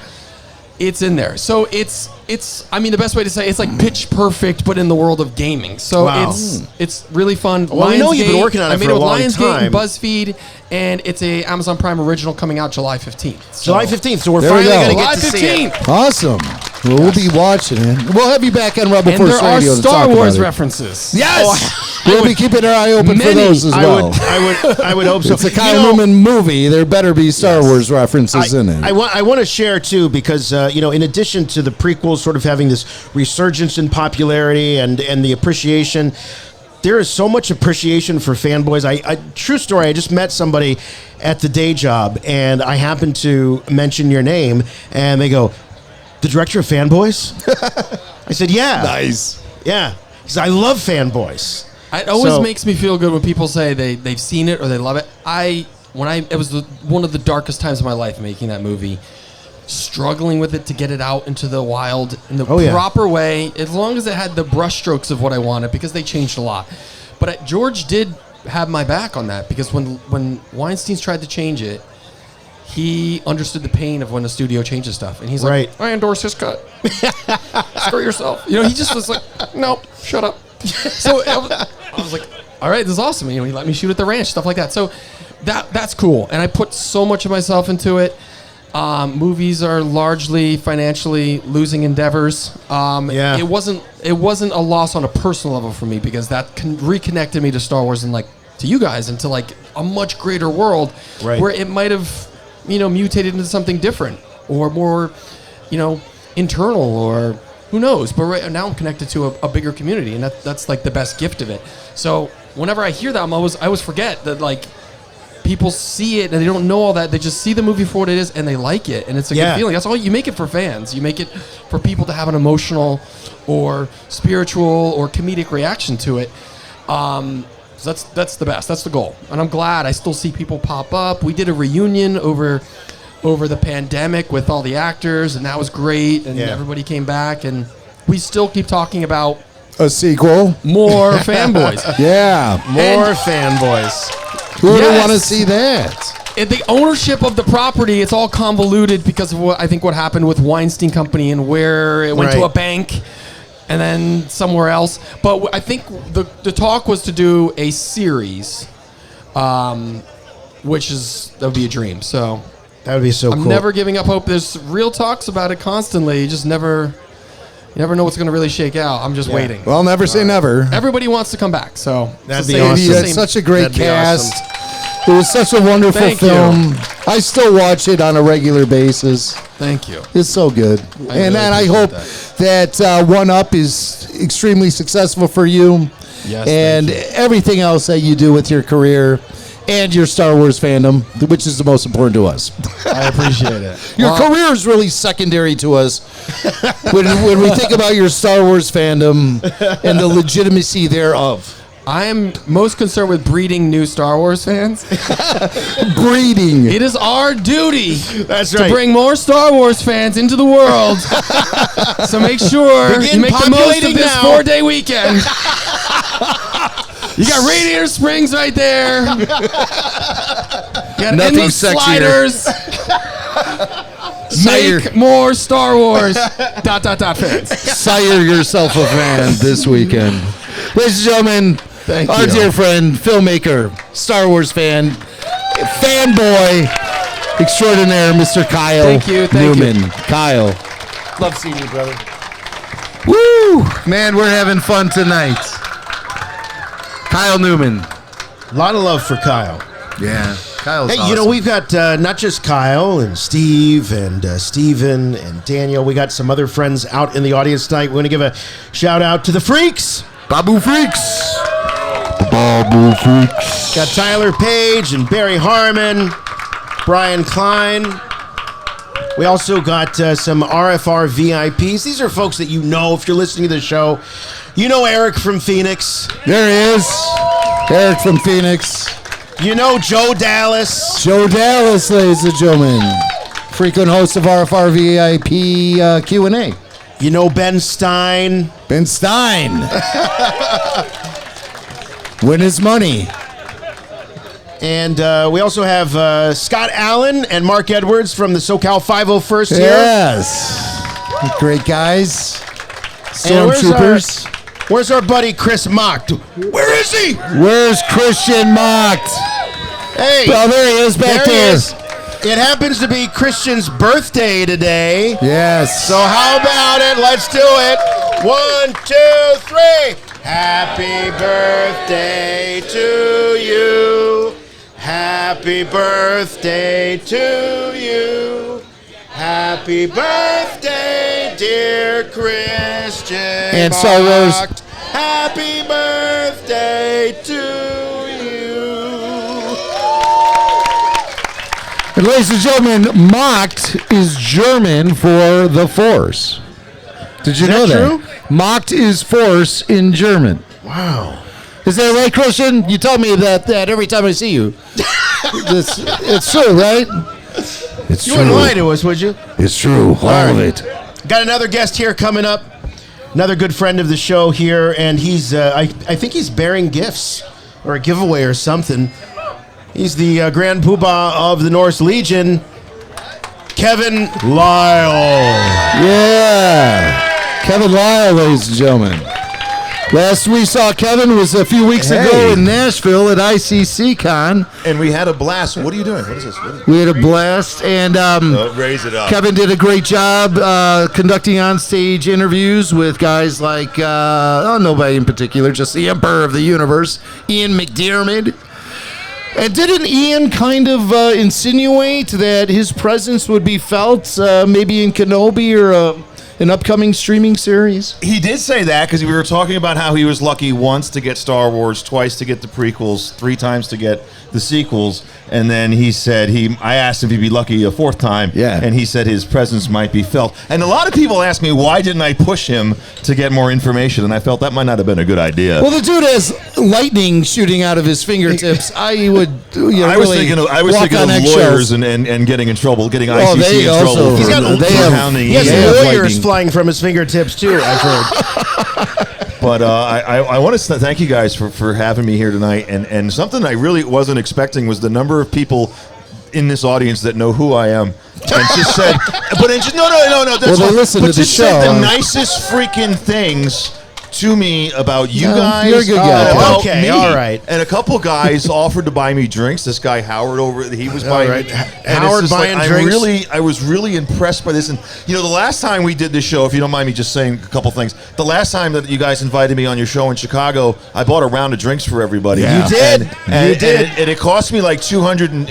it's in there. So it's the best way to say it's like Pitch Perfect, but in the world of gaming. So Wow. it's really fun. Well, we know you've been working on it I made for a with long Lionsgate time. and BuzzFeed, and it's a Amazon Prime original coming out July 15th. So July 15th, so we're There we finally go. going to July get to see it. 15th. Awesome. Well, we'll be watching it. We'll have you back on Rebel And Force there are Radio to Star talk Wars about it. references. Yes! We'll be keeping our eye open for Many. those as well. I would hope so. It's a Kyle Newman movie. There better be Star Wars references in it. I want to share too because in addition to the prequels sort of having this resurgence in popularity and the appreciation, there is so much appreciation for fanboys. True story. I just met somebody at the day job, and I happened to mention your name, and they go, "The director of Fanboys?" I said, "Yeah." Nice. Yeah. Because I love Fanboys. It always makes me feel good when people say they've seen it or they love it. It was one of the darkest times of my life making that movie, struggling with it to get it out into the wild in the proper way, as long as it had the brushstrokes of what I wanted, because they changed a lot. But George did have my back on that, because when Weinstein's tried to change it, he understood the pain of when the studio changes stuff, and he's like, "I endorse his cut. Screw yourself." He just was like, "Nope, shut up." So I was like, "All right, this is awesome." He let me shoot at the ranch, stuff like that. So that's cool, and I put so much of myself into it. Movies are largely financially losing endeavors. It wasn't a loss on a personal level for me, because that reconnected me to Star Wars and to you guys, and to a much greater world where it might have mutated into something different or more internal, or who knows. But right now I'm connected to a bigger community, and that's the best gift of it. So whenever I hear that, I always forget that people see it and they don't know all that. They just see the movie for what it is and they like it, and it's a good feeling. That's all. You make it for fans. You make it for people to have an emotional or spiritual or comedic reaction to it. So that's the best. That's the goal. And I'm glad I still see people pop up. We did a reunion over the pandemic with all the actors, and that was great, and everybody came back, and we still keep talking about a sequel, more Fanboys. More Fanboys. Who would want to see that? The ownership of the property, it's all convoluted because of what happened with Weinstein Company, and where it went to a bank and then somewhere else. But I think the talk was to do a series, which that would be a dream. So that would be so cool. I'm never giving up hope. There's real talks about it constantly. You just never know what's going to really shake out. I'm just waiting. Well, never say never. Everybody wants to come back, so that'd be awesome. You had such a great cast. Awesome. It was such a wonderful Thank film. you. I still watch it on a regular basis. Thank you. It's so good. I hope that One Up is extremely successful for you. Yes, and everything else that you do with your career. and your Star Wars fandom, which is the most important to us. I appreciate it. Your career is really secondary to us when we think about your Star Wars fandom and the legitimacy thereof. I am most concerned with breeding new Star Wars fans. Breeding. It is our duty That's to right. bring more Star Wars fans into the world. So make sure Begin you make the most populating of this now. 4-day weekend. You got Radiator Springs right there. You got Nothing endless sexier. sliders. Sire. Make more Star Wars ... fans. Sire yourself a fan this weekend. Ladies and gentlemen, Thank our you. dear friend, filmmaker, Star Wars fan, fanboy extraordinaire, Mr. Kyle Thank you, thank Newman. you. Kyle. Love seeing you, brother. Woo! Man, we're having fun tonight. Kyle Newman. A lot of love for Kyle. Yeah. Kyle's Hey, awesome. you know, we've got not just Kyle and Steve and Steven and Daniel. We got some other friends out in the audience tonight. We're going to give a shout out to the Freaks. Babu Freaks. Babu Freaks. Got Tyler Page and Barry Harmon, Brian Klein. We also got some RFR VIPs. These are folks that you know if you're listening to the show. You know Eric from Phoenix. There he is. Eric from Phoenix. You know Joe Dallas. Joe Dallas, ladies and gentlemen. Frequent host of RFR VIP Q&A. You know Ben Stein. Ben Stein. Win his money. And we also have Scott Allen and Mark Edwards from the SoCal 501st here. Yes. Great guys. And Stormtroopers. Where's our buddy Chris Mock? Where is he? Where's Christian Mocked? Hey. Oh, there he is back there. He is. It happens to be Christian's birthday today. Yes. So how about it? Let's do it. 1, 2, 3. Happy birthday to you. Happy birthday to you. Happy birthday, dear Christian. And Star Wars. Mocked. Happy birthday to you. And ladies and gentlemen, Mocked is German for the Force. Did you know that? True? Mocked is Force in German. Wow. Is that right, Christian? You tell me that every time I see you. It's true, right? It's You true. wouldn't lie to us, would you? It's true. All of it. Got another guest here coming up. Another good friend of the show here, and he's I think he's bearing gifts or a giveaway or something. He's the Grand Poobah of the Norse Legion, Kevin Lyle. Yeah. Kevin Lyle, ladies and gentlemen. Last we saw Kevin was a few weeks ago in Nashville at ICC Con. And we had a blast. What are you doing? What is this? We had a blast, and raise it up. Kevin did a great job conducting on-stage interviews with guys like, nobody in particular, just the Emperor of the Universe, Ian McDiarmid. And didn't Ian kind of insinuate that his presence would be felt maybe in Kenobi or an upcoming streaming series? He did say that because we were talking about how he was lucky once to get Star Wars, twice to get the prequels, 3 times to get the sequels, and then he said I asked if he'd be lucky a 4th time, and he said his presence might be felt. And a lot of people ask me why didn't I push him to get more information, and I felt that might not have been a good idea. Well, the dude has lightning shooting out of his fingertips. I would, I was thinking of lawyers and getting in trouble, getting ICC in trouble. He's got pounding. he has lawyers flying from his fingertips too, I've heard. But I want to thank you guys for having me here tonight. And something I really wasn't expecting was the number of people in this audience that know who I am. And just said, but it just, no. Well, they listen to the just show. said the nicest freaking things to me about you guys. You're a good guy. About Okay, me. all right. And a couple guys offered to buy me drinks. This guy Howard he was buying me. And Howard it's just buying like, drinks? I was really impressed by this. And the last time we did this show, if you don't mind me just saying a couple things, the last time that you guys invited me on your show in Chicago, I bought a round of drinks for everybody. Yeah. You did. And it cost me like $210,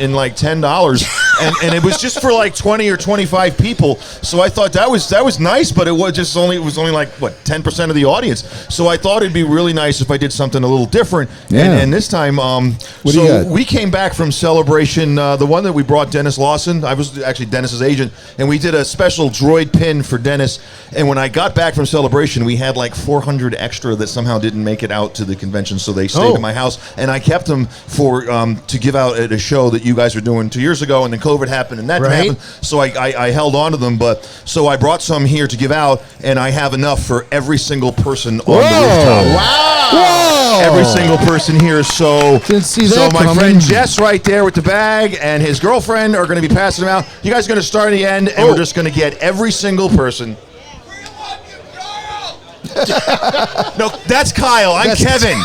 and it was just for like 20 or 25 people. So I thought that was nice, but it was only like what 10% of the audience. So I thought it'd be really nice if I did something a little different. Yeah. And this time, do you got? we came back from Celebration, the one that we brought Dennis Lawson. I was actually Dennis's agent, and we did a special droid pin for Dennis. And when I got back from Celebration, we had like 400 extra that somehow didn't make it out to the convention, so they stayed at my house, and I kept them for to give out at a show that you guys were doing 2 years ago, and then COVID happened, and that didn't happen. So I held on to them, but so I brought some here to give out, and I have enough for every single person on the rooftop. Wow! Whoa! Every single person here. So, that my coming. friend Jess right there with the bag and his girlfriend are going to be passing them out. You guys are going to start at the end, and we're just going to get every single person. No, that's Kyle. I'm Kevin.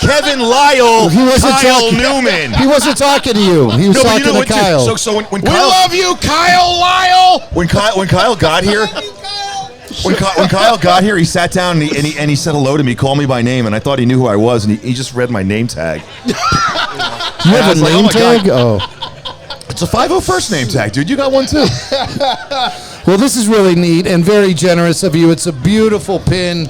Kevin Lyle. He wasn't Kyle talking, Newman. He wasn't talking to you. He was talking to Kyle. So when We Kyle, love you, Kyle Lyle. when Kyle got here, when Kyle got here, he sat down and he said hello to me, called me by name, and I thought he knew who I was, and he just read my name tag. You have a name tag? Oh. It's a 501st name tag, dude. You got one too. Well, this is really neat and very generous of you. It's a beautiful pin.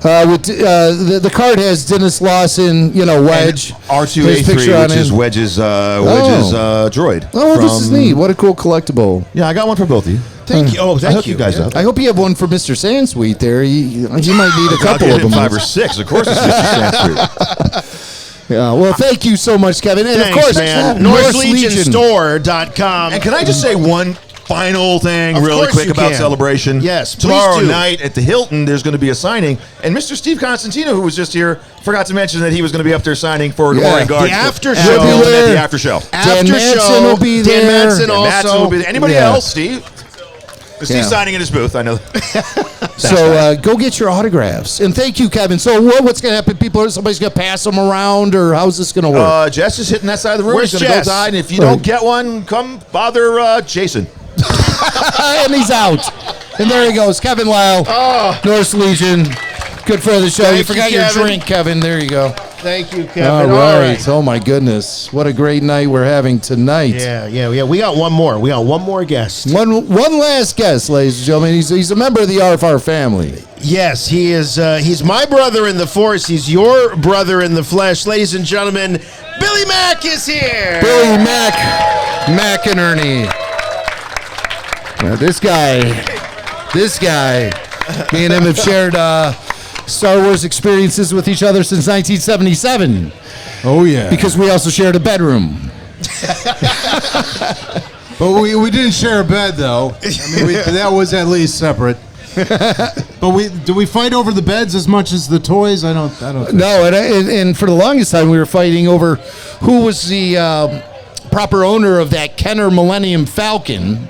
The card has Dennis Lawson, Wedge. And R2A3, which is Wedge's droid. Oh, this is neat. What a cool collectible. Yeah, I got one for both of you. Thank you. Oh, I hook you guys up. I hope you have one for Mr. Sansweet there. You might need a couple of them. 5 or 6. Of course it's Mr. Sansweet. Yeah, well, thank you so much, Kevin. And Thanks, of course, man. NorthLegionStore.com. And can I just say one final thing Of really course quick you about can. Celebration? Yes, please Tomorrow do. night at the Hilton, there's going to be a signing. And Mr. Steve Constantino, who was just here, forgot to mention that he was going to be up there signing for Glory Guards. The after at show. the Hilton at the after show. Dan Madsen will be there. Dan Madsen also. Madsen will be there. Anybody Yeah. else, Steve? Steve's signing in his booth, I know. So go get your autographs. And thank you, Kevin. So what's going to happen? Somebody's going to pass them around, or how's this going to work? Jess is hitting that side of the room. Where's He's going to go Jess? die, and if you don't get one, come bother Jason. And he's out. And there he goes, Kevin Lyle, North Legion. Good friend of the show. Thank You forgot you, your Kevin. drink, Kevin. There you go. Thank you, Kevin. All right. Oh, my goodness. What a great night we're having tonight. Yeah. We got one more. We got one more guest. One last guest, ladies and gentlemen. He's a member of the RFR family. Yes, he is. He's my brother in the force. He's your brother in the flesh. Ladies and gentlemen, Billy Mack is here. Billy Mack and Ernie. Now, this guy, me and him have shared Star Wars experiences with each other since 1977. Oh, yeah. Because we also shared a bedroom. But we didn't share a bed, though. I mean, that was at least separate. But do we fight over the beds as much as the toys? I don't think. No, and for the longest time we were fighting over who was the proper owner of that Kenner Millennium Falcon.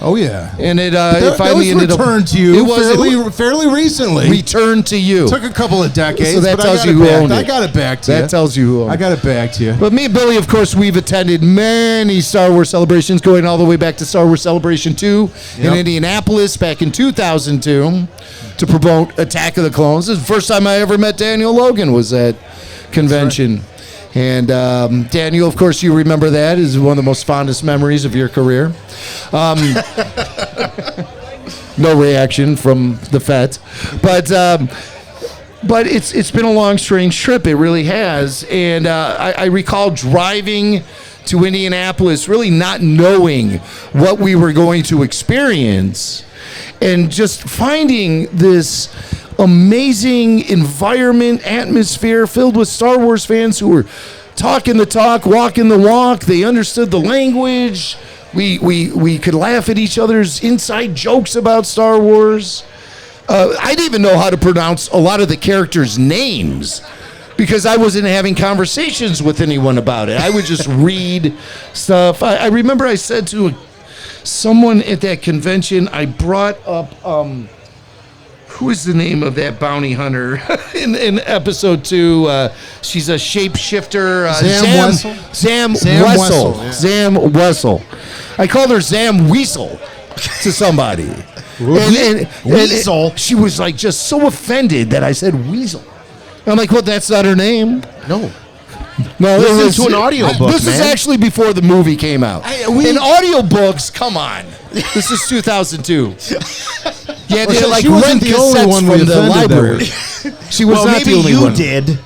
Oh yeah, and it was finally ended up returned to you. It was fairly recently. Returned to you. Took a couple of decades. So that but tells I got you it who back. owned it. I got it back to you. That tells you who owned it. I got it back to you. But me and Billy, of course, we've attended many Star Wars celebrations, going all the way back to Star Wars Celebration 2 in Indianapolis back in 2002 to promote Attack of the Clones. This is the first time I ever met Daniel Logan was at convention. And Daniel, of course, you remember that is one of the most fondest memories of your career. No reaction from the Fett, but it's been a long, strange trip. It really has. And I recall driving to Indianapolis, really not knowing what we were going to experience, and just finding this amazing environment, atmosphere filled with Star Wars fans who were talking the talk, walking the walk. They understood the language. We could laugh at each other's inside jokes about Star Wars. I didn't even know how to pronounce a lot of the characters' names because I wasn't having conversations with anyone about it. I would just read stuff. I remember I said to someone at that convention, I brought up... who is the name of that bounty hunter in episode 2? She's a shapeshifter. Zam Wessel. Yeah. Zam Wessel. I called her Zam Weasel to somebody. and Weasel? She was like just so offended that I said Weasel. I'm like, well, that's not her name. No. No, Listen to an audiobook, This is man. actually before the movie came out. In audiobooks, come on. This is 2002. Yeah, Well, they're like she wasn't rent the only cassettes one we from the offended that library. week. She was well, not maybe the only you one. did.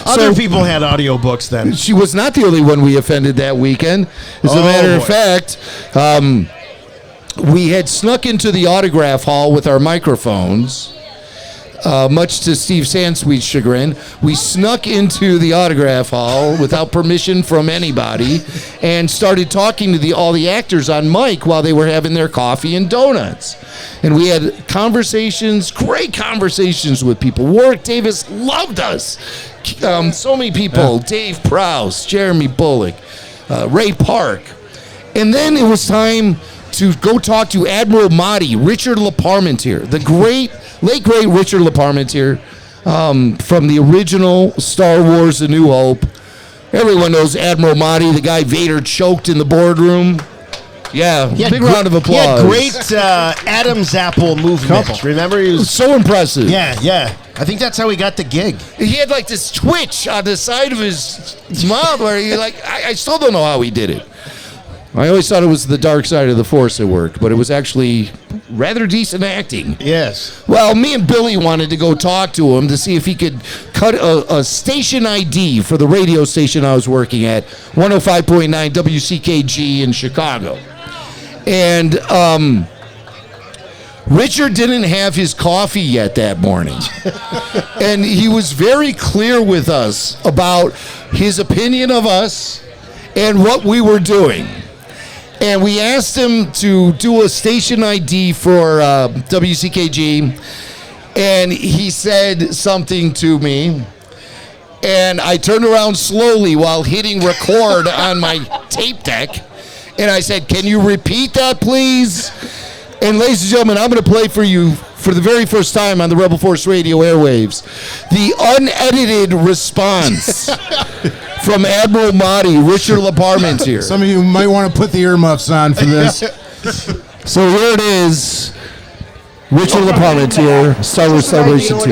Other people had audiobooks then. She was not the only one we offended that weekend. As a matter of fact, we had snuck into the autograph hall with our microphones. Much to Steve Sansweet's chagrin, we snuck into the autograph hall without permission from anybody and started talking to all the actors on mic while they were having their coffee and donuts. And we had conversations, great conversations with people. Warwick Davis loved us. So many people, Dave Prowse, Jeremy Bullock, Ray Park. And then it was time to go talk to Admiral Mahdi, Richard LeParmentier, the late great Richard LeParmentier from the original Star Wars A New Hope. Everyone knows Admiral Mahdi, the guy Vader choked in the boardroom. Yeah, big round of applause. He had great Adam's apple movement. Remember? He was so impressive. Yeah. I think that's how he got the gig. He had like this twitch on the side of his mouth where he I still don't know how he did it. I always thought it was the dark side of the Force at work, but it was actually rather decent acting. Yes. Well, me and Billy wanted to go talk to him to see if he could cut a station ID for the radio station I was working at, 105.9 WCKG in Chicago. And Richard didn't have his coffee yet that morning. And he was very clear with us about his opinion of us and what we were doing. And we asked him to do a station ID for WCKG, and he said something to me, and I turned around slowly while hitting record on my tape deck, and I said, "Can you repeat that, please?" And ladies and gentlemen, I'm going to play for you for the very first time on the Rebel Force Radio airwaves, the unedited response from Admiral Mahdi, Richard LeParmentier. Some of you might want to put the earmuffs on for this. So here it is, Richard LeParmentier, Star Wars Celebration 2.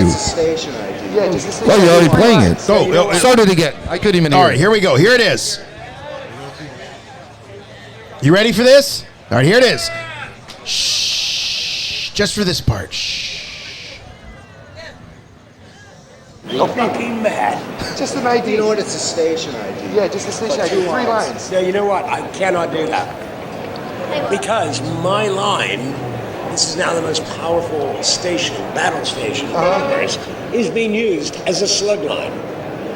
Well, you're already playing it. Start it again. I couldn't even hear All right, here we go. Here it is. You ready for this? All right, here it is. Shh. Just for this part. Shh. You're fucking mad. Just an ID. You know what? It's a station ID. Yeah, just a station ID. 3 lines. Yeah, you know what? I cannot do that. Because my line, this is now the most powerful station, battle station in the universe, is being used as a slug line.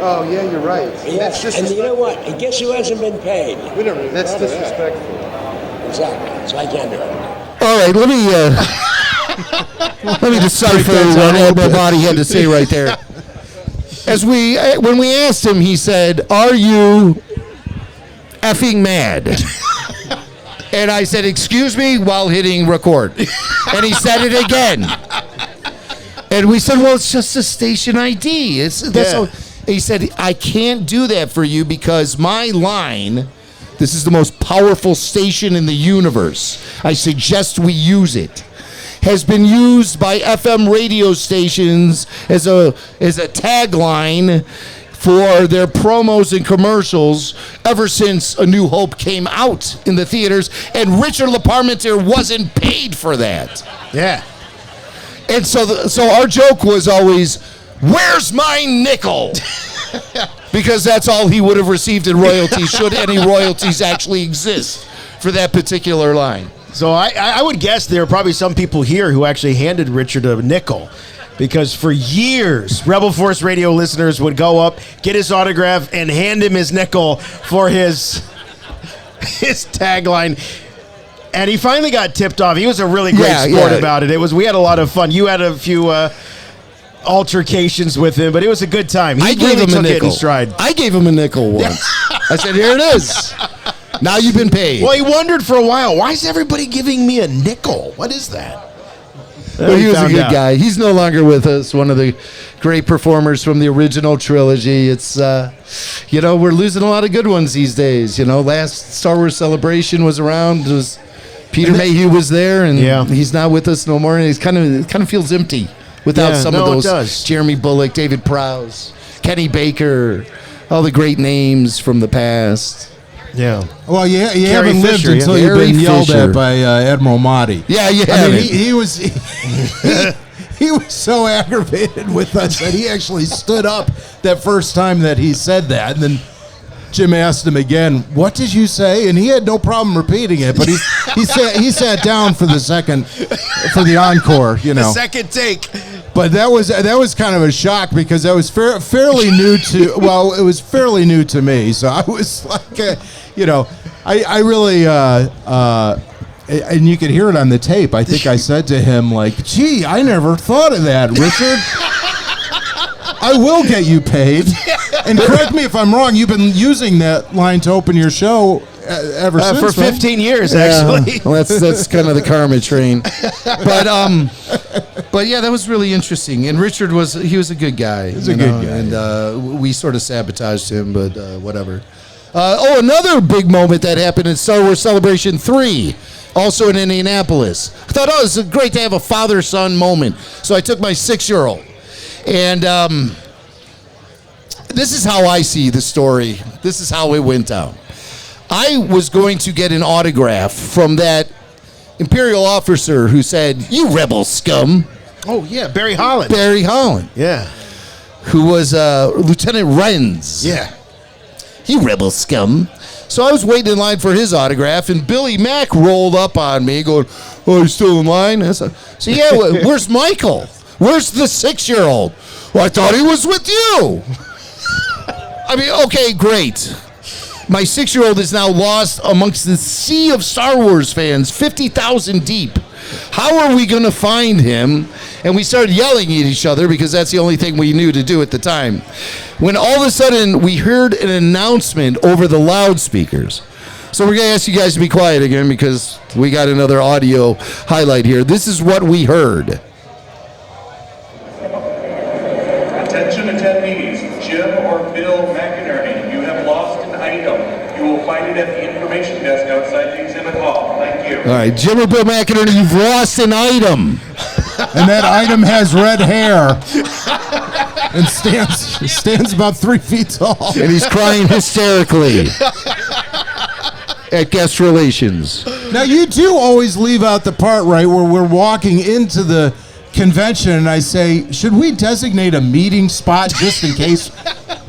Oh, yeah, you're right. Yes, and you know what? And guess who hasn't been paid? That's disrespectful. Exactly. So I can't do it. All right, let me decipher what Admiral Mahdi had to say right there. When we asked him, he said, "Are you effing mad?" And I said, "Excuse me," while hitting record. And he said it again. And we said, "Well, it's just a station ID." He said, "I can't do that for you because my line, this is the most powerful station in the universe. I suggest we use it. Has been used by FM radio stations as a tagline for their promos and commercials ever since A New Hope came out in the theaters, and Richard LeParmentier wasn't paid for that." Yeah. And so our joke was always, "Where's my nickel?" Because that's all he would have received in royalties, should any royalties actually exist for that particular line. So I would guess there are probably some people here who actually handed Richard a nickel, because for years, Rebel Force Radio listeners would go up, get his autograph, and hand him his nickel for his tagline. And he finally got tipped off. He was a really great sport about it. We had a lot of fun. You had a few altercations with him, but it was a good time. I gave him a nickel. I gave him a nickel once. I said, "Here it is. Now you've been paid." Well, he wondered for a while, why is everybody giving me a nickel? What is that? Well, he was a good guy. He's no longer with us, one of the great performers from the original trilogy. It's, we're losing a lot of good ones these days. Last Star Wars Celebration was around. It was Peter Mayhew was there, and he's not with us no more. And it kind of feels empty without some of those. Jeremy Bullock, David Prowse, Kenny Baker, all the great names from the past. Yeah. Well, you Carrie haven't lived Fisher, until yeah. you've been Carrie yelled Fisher. at by Admiral Mahdi. Yeah, you I haven't. mean, he was he was so aggravated with us that he actually stood up that first time that he said that, and then Jim asked him again, "What did you say?" And he had no problem repeating it, but he sat down for the encore, you know. The second take. But that was kind of a shock because that was fairly new to. Well, it was fairly new to me, so I was like, I really. And you could hear it on the tape. I think I said to him, like, "Gee, I never thought of that, Richard. I will get you paid." And correct me if I'm wrong. You've been using that line to open your show ever since, for 15 years, actually. Well, that's kind of the karma train. But yeah, that was really interesting. And Richard was a good guy. He's a good guy. And we sort of sabotaged him, but whatever. Another big moment that happened in Star Wars Celebration 3. Also in Indianapolis. I thought, this is great to have a father-son moment. So I took my 6-year-old. And this is how I see the story. This is how it went down. I was going to get an autograph from that Imperial officer who said, "You rebel scum." Oh, yeah, Barry Holland. Barry Holland. Yeah. Who was Lieutenant Renz. Yeah. You rebel scum. So I was waiting in line for his autograph, and Billy Mack rolled up on me going, "Oh, you still in line?" I said, "So yeah, where's Michael? Where's the 6-year-old?" "Well, I thought he was with you." I mean, okay, great. My 6-year-old is now lost amongst the sea of Star Wars fans, 50,000 deep. How are we going to find him? And we started yelling at each other because that's the only thing we knew to do at the time. When all of a sudden we heard an announcement over the loudspeakers. So we're going to ask you guys to be quiet again because we got another audio highlight here. This is what we heard. Attention attendees, Jim or Bill McInerney, you have lost an item. You will find it at the information desk outside the exhibit hall. Thank you. All right, Jim or Bill McInerney, you've lost an item. And that item has red hair and stands about 3 feet tall. And he's crying hysterically at guest relations. Now, you do always leave out the part, right, where we're walking into the convention and I say, should we designate a meeting spot just in case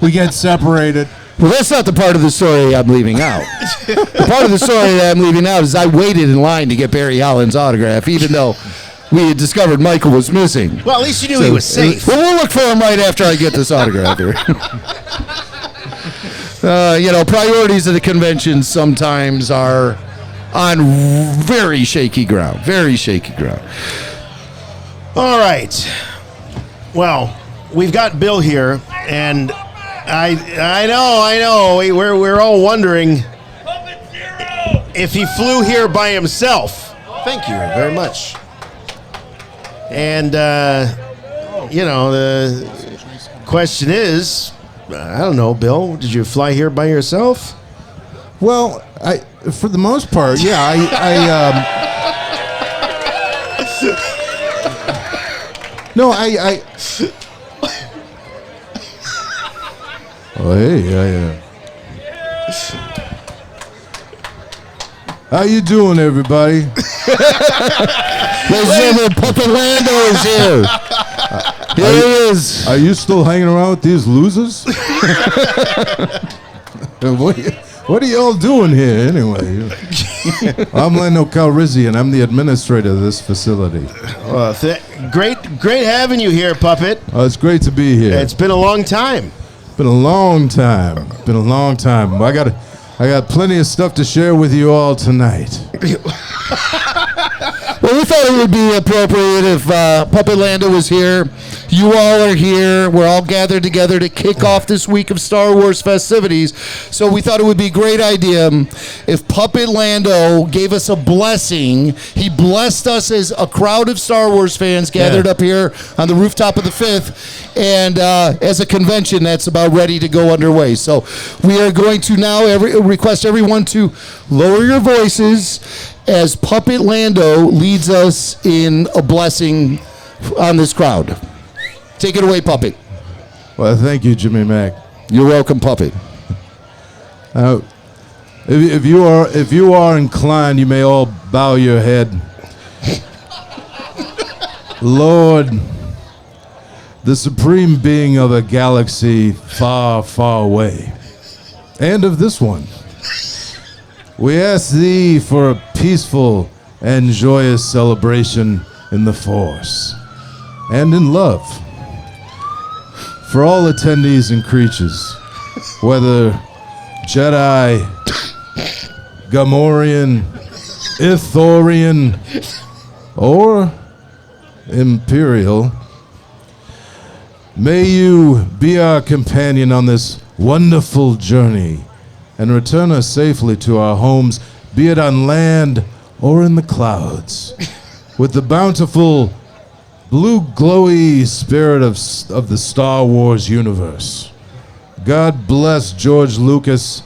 we get separated? Well, that's not the part of the story I'm leaving out. The part of the story that I'm leaving out is I waited in line to get Barry Holland's autograph, even though we had discovered Michael was missing. Well, at least you knew he was safe. Well, we'll look for him right after I get this autograph here. Priorities at the convention sometimes are on very shaky ground. Very shaky ground. All right. Well, we've got Bill here, and I know. We're all wondering if he flew here by himself. Thank you very much. And the question is, I don't know, Bill, did you fly here by yourself? Well, for the most part, yeah. Oh, hey, how you doing, everybody? Puppet Lando is here. Here he is. Are you still hanging around with these losers? What are y'all doing here, anyway? I'm Lando Calrissian. I'm the administrator of this facility. Great having you here, Puppet. Oh, it's great to be here. It's been a long time. Been a long time. I got plenty of stuff to share with you all tonight. Well, we thought it would be appropriate if Puppet Lando was here. You all are here. We're all gathered together to kick off this week of Star Wars festivities. So we thought it would be a great idea if Puppet Lando gave us a blessing. He blessed us as a crowd of Star Wars fans gathered up here on the rooftop of the 5th. And as a convention that's about ready to go underway. So we are going to now request everyone to lower your voices as Puppet Lando leads us in a blessing on this crowd. Take it away, Puppet. Well, thank you, Jimmy Mack. You're welcome, Puppet. If you are inclined, you may all bow your head. Lord, the supreme being of a galaxy far, far away, and of this one, we ask thee for a peaceful and joyous celebration in the Force and in love for all attendees and creatures, whether Jedi, Gamorrean, Ithorian, or Imperial. May you be our companion on this wonderful journey and return us safely to our homes, be it on land or in the clouds, with the bountiful, blue glowy spirit of the Star Wars universe. God bless George Lucas,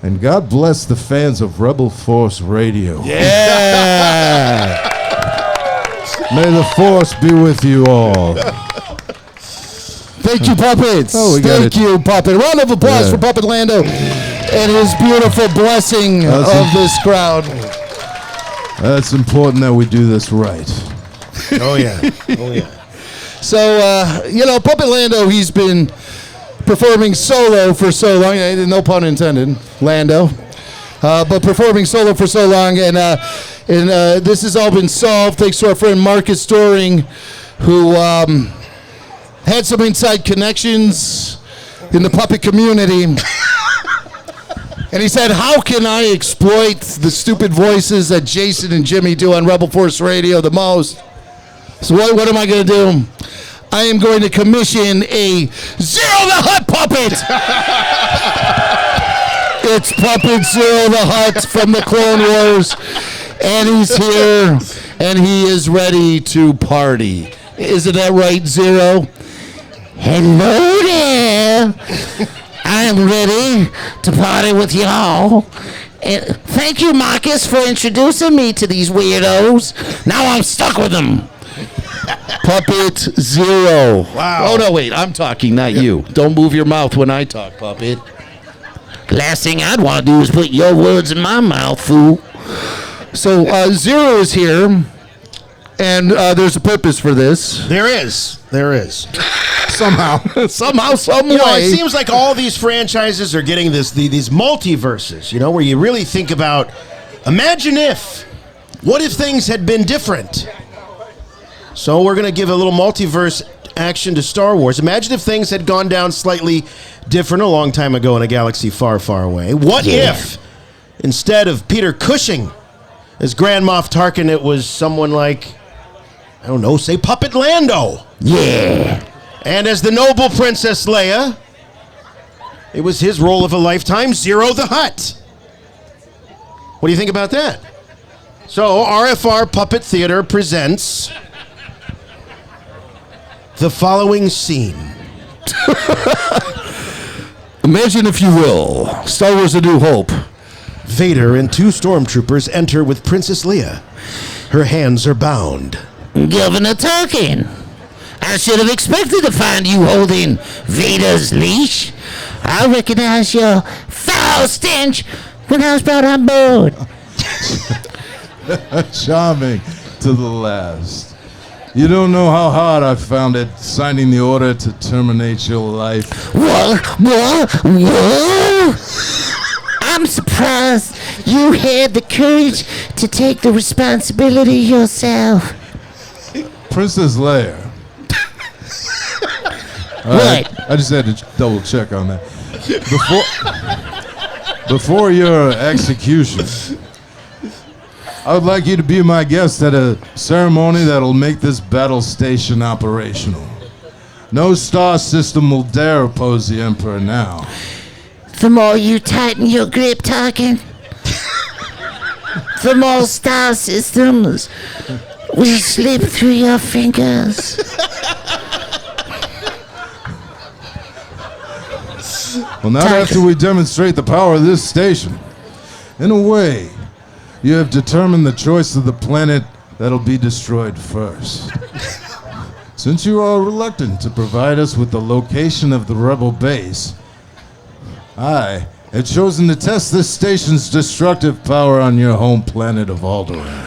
and God bless the fans of Rebel Force Radio. Yeah! May the Force be with you all. Thank you, Puppets. Oh, Thank you, Puppet. Round of applause for Puppet Lando and his beautiful blessing of this crowd. That's important that we do this right. Oh, yeah. Oh, yeah. So, Puppet Lando, he's been performing solo for so long. No pun intended, Lando. But performing solo for so long. And this has all been solved thanks to our friend Marcus Storing, who had some inside connections in the puppet community. And he said, how can I exploit the stupid voices that Jason and Jimmy do on Rebel Force Radio the most? So what am I going to do? I am going to commission a Zero the Hutt puppet. It's Puppet Zero the Hutt from the Clone Wars. And he's here, and he is ready to party. Isn't that right, Zero? Hello there. I am ready to party with y'all. Thank you, Marcus, for introducing me to these weirdos. Now I'm stuck with them. Puppet Zero. Wow. Oh, no, wait. I'm talking, not you. Don't move your mouth when I talk, Puppet. Last thing I'd want to do is put your words in my mouth, fool. So, Zero is here, and there's a purpose for this. There is. Somehow, some way. It seems like all these franchises are getting these multiverses, where you really think about, what if things had been different? So we're going to give a little multiverse action to Star Wars. Imagine if things had gone down slightly different a long time ago in a galaxy far, far away. What if, instead of Peter Cushing as Grand Moff Tarkin, it was someone like, I don't know, say Puppet Lando? Yeah. And as the noble Princess Leia, it was his role of a lifetime, Zero the Hutt. What do you think about that? So, RFR Puppet Theater presents the following scene. Imagine, if you will, Star Wars A New Hope. Vader and two stormtroopers enter with Princess Leia. Her hands are bound. Governor Tarkin, I should have expected to find you holding Vader's leash. I recognize your foul stench when I was brought on board. Charming to the last. You don't know how hard I found it signing the order to terminate your life. What? I'm surprised you had the courage to take the responsibility yourself. Princess Leia. I just had to double check on that. Before your execution, I would like you to be my guest at a ceremony that'll make this battle station operational. No star system will dare oppose the Emperor now. The more you tighten your grip, Tarkin, the more star systems will slip through your fingers. Well, not after we demonstrate the power of this station. In a way, you have determined the choice of the planet that'll be destroyed first. Since you are reluctant to provide us with the location of the rebel base, I have chosen to test this station's destructive power on your home planet of Alderaan.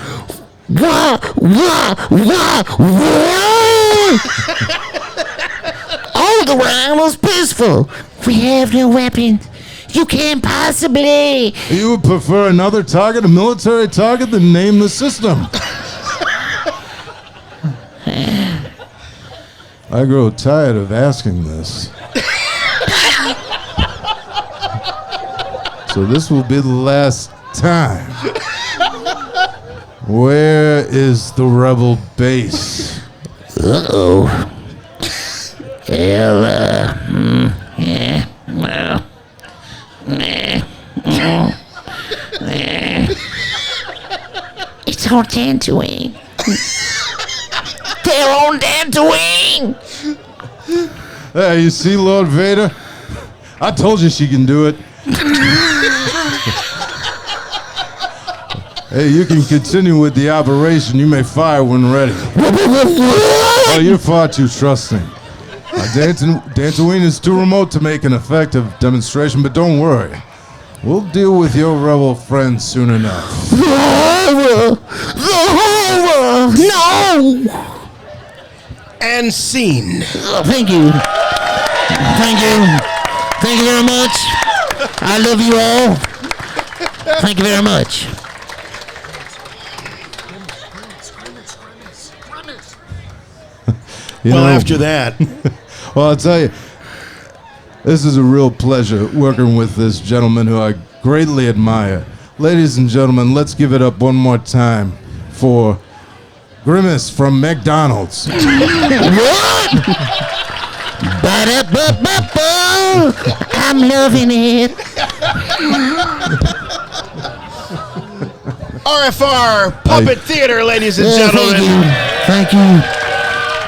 Alderaan was peaceful. We have no weapons. You can't possibly. You would prefer another target, a military target, than name the system. I grow tired of asking this. So this will be the last time. Where is the rebel base? Uh-oh. Well, yeah, well. It's on Tatooine. They're on Tatooine. Hey, you see, Lord Vader? I told you she can do it. Hey, you can continue with the operation. You may fire when ready. Oh, you're far too trusting. Tatooine is too remote to make an effective demonstration, but don't worry. We'll deal with your rebel friends soon enough. The horror! The horror! No! And scene. Thank you. Thank you. Thank you very much. I love you all. Thank you very much. After that. Well, I'll tell you, this is a real pleasure working with this gentleman who I greatly admire. Ladies and gentlemen, let's give it up one more time for Grimace from McDonald's. What? Ba-da-ba-ba-ba. I'm loving it. RFR Puppet Theater, ladies and gentlemen. Thank you.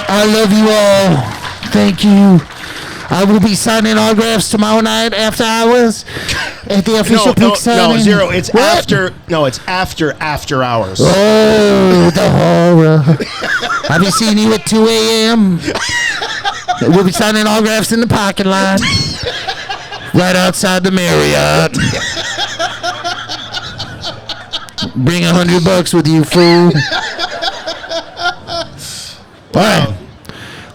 I love you all. Thank you. I will be signing autographs tomorrow night after hours at the official pick signing. No, Zero. It's after. No, it's after hours. Oh, the horror! I'll be seeing you at 2 a.m. We'll be signing autographs in the parking lot, right outside the Marriott. Bring $100 with you, fool. All right.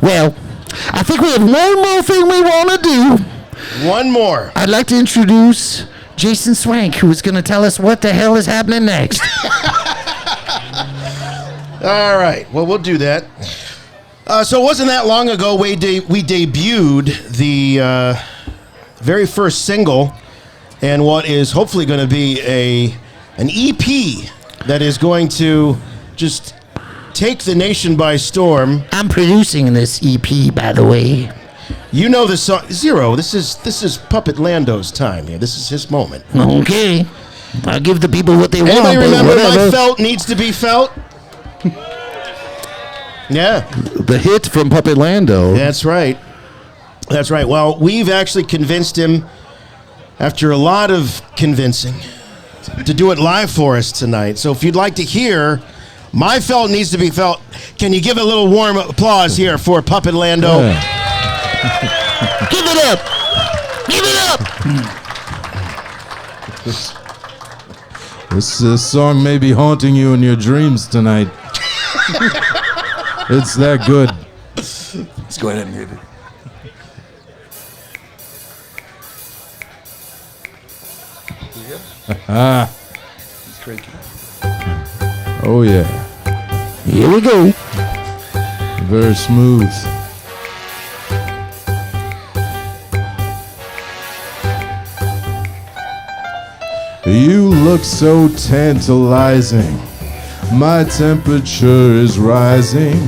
Well, I think we have one more thing we want to do. One more. I'd like to introduce Jason Swank, who is going to tell us what the hell is happening next. All right. Well, we'll do that. So it wasn't that long ago we debuted the very first single and what is hopefully going to be an EP that is going to just take the nation by storm. I'm producing this EP, by the way. You know the song, Zero. This is Puppet Lando's time here. This is his moment. Okay, I'll give the people what they want. Anybody remember My Felt Needs to Be Felt? Yeah, the hit from Puppet Lando. That's right. That's right. Well, we've actually convinced him, after a lot of convincing, to do it live for us tonight. So if you'd like to hear My Felt Needs to Be Felt, can you give a little warm applause here for Puppet Lando? Yeah. Give it up! Give it up! This song may be haunting you in your dreams tonight. It's that good. Let's go ahead and hit it. It's crazy. Oh yeah. Here we go. Very smooth. You look so tantalizing. My temperature is rising,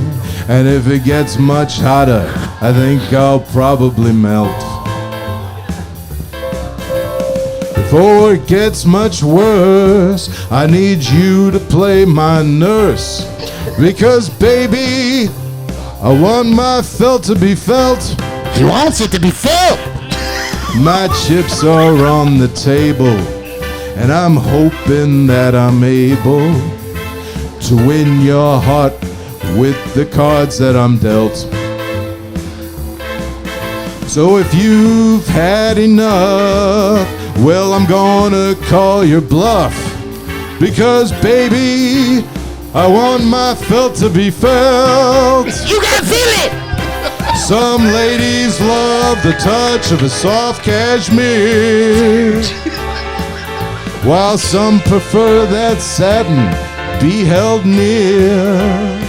and if it gets much hotter, I think I'll probably melt. Before it gets much worse, I need you to play my nurse. Because, baby, I want my felt to be felt. He wants it to be felt. My chips are on the table, and I'm hoping that I'm able to win your heart with the cards that I'm dealt. So if you've had enough, Well, I'm gonna call your bluff, because baby, I want my felt to be felt. You gotta feel it. Some ladies love the touch of a soft cashmere, while some prefer that satin be held near.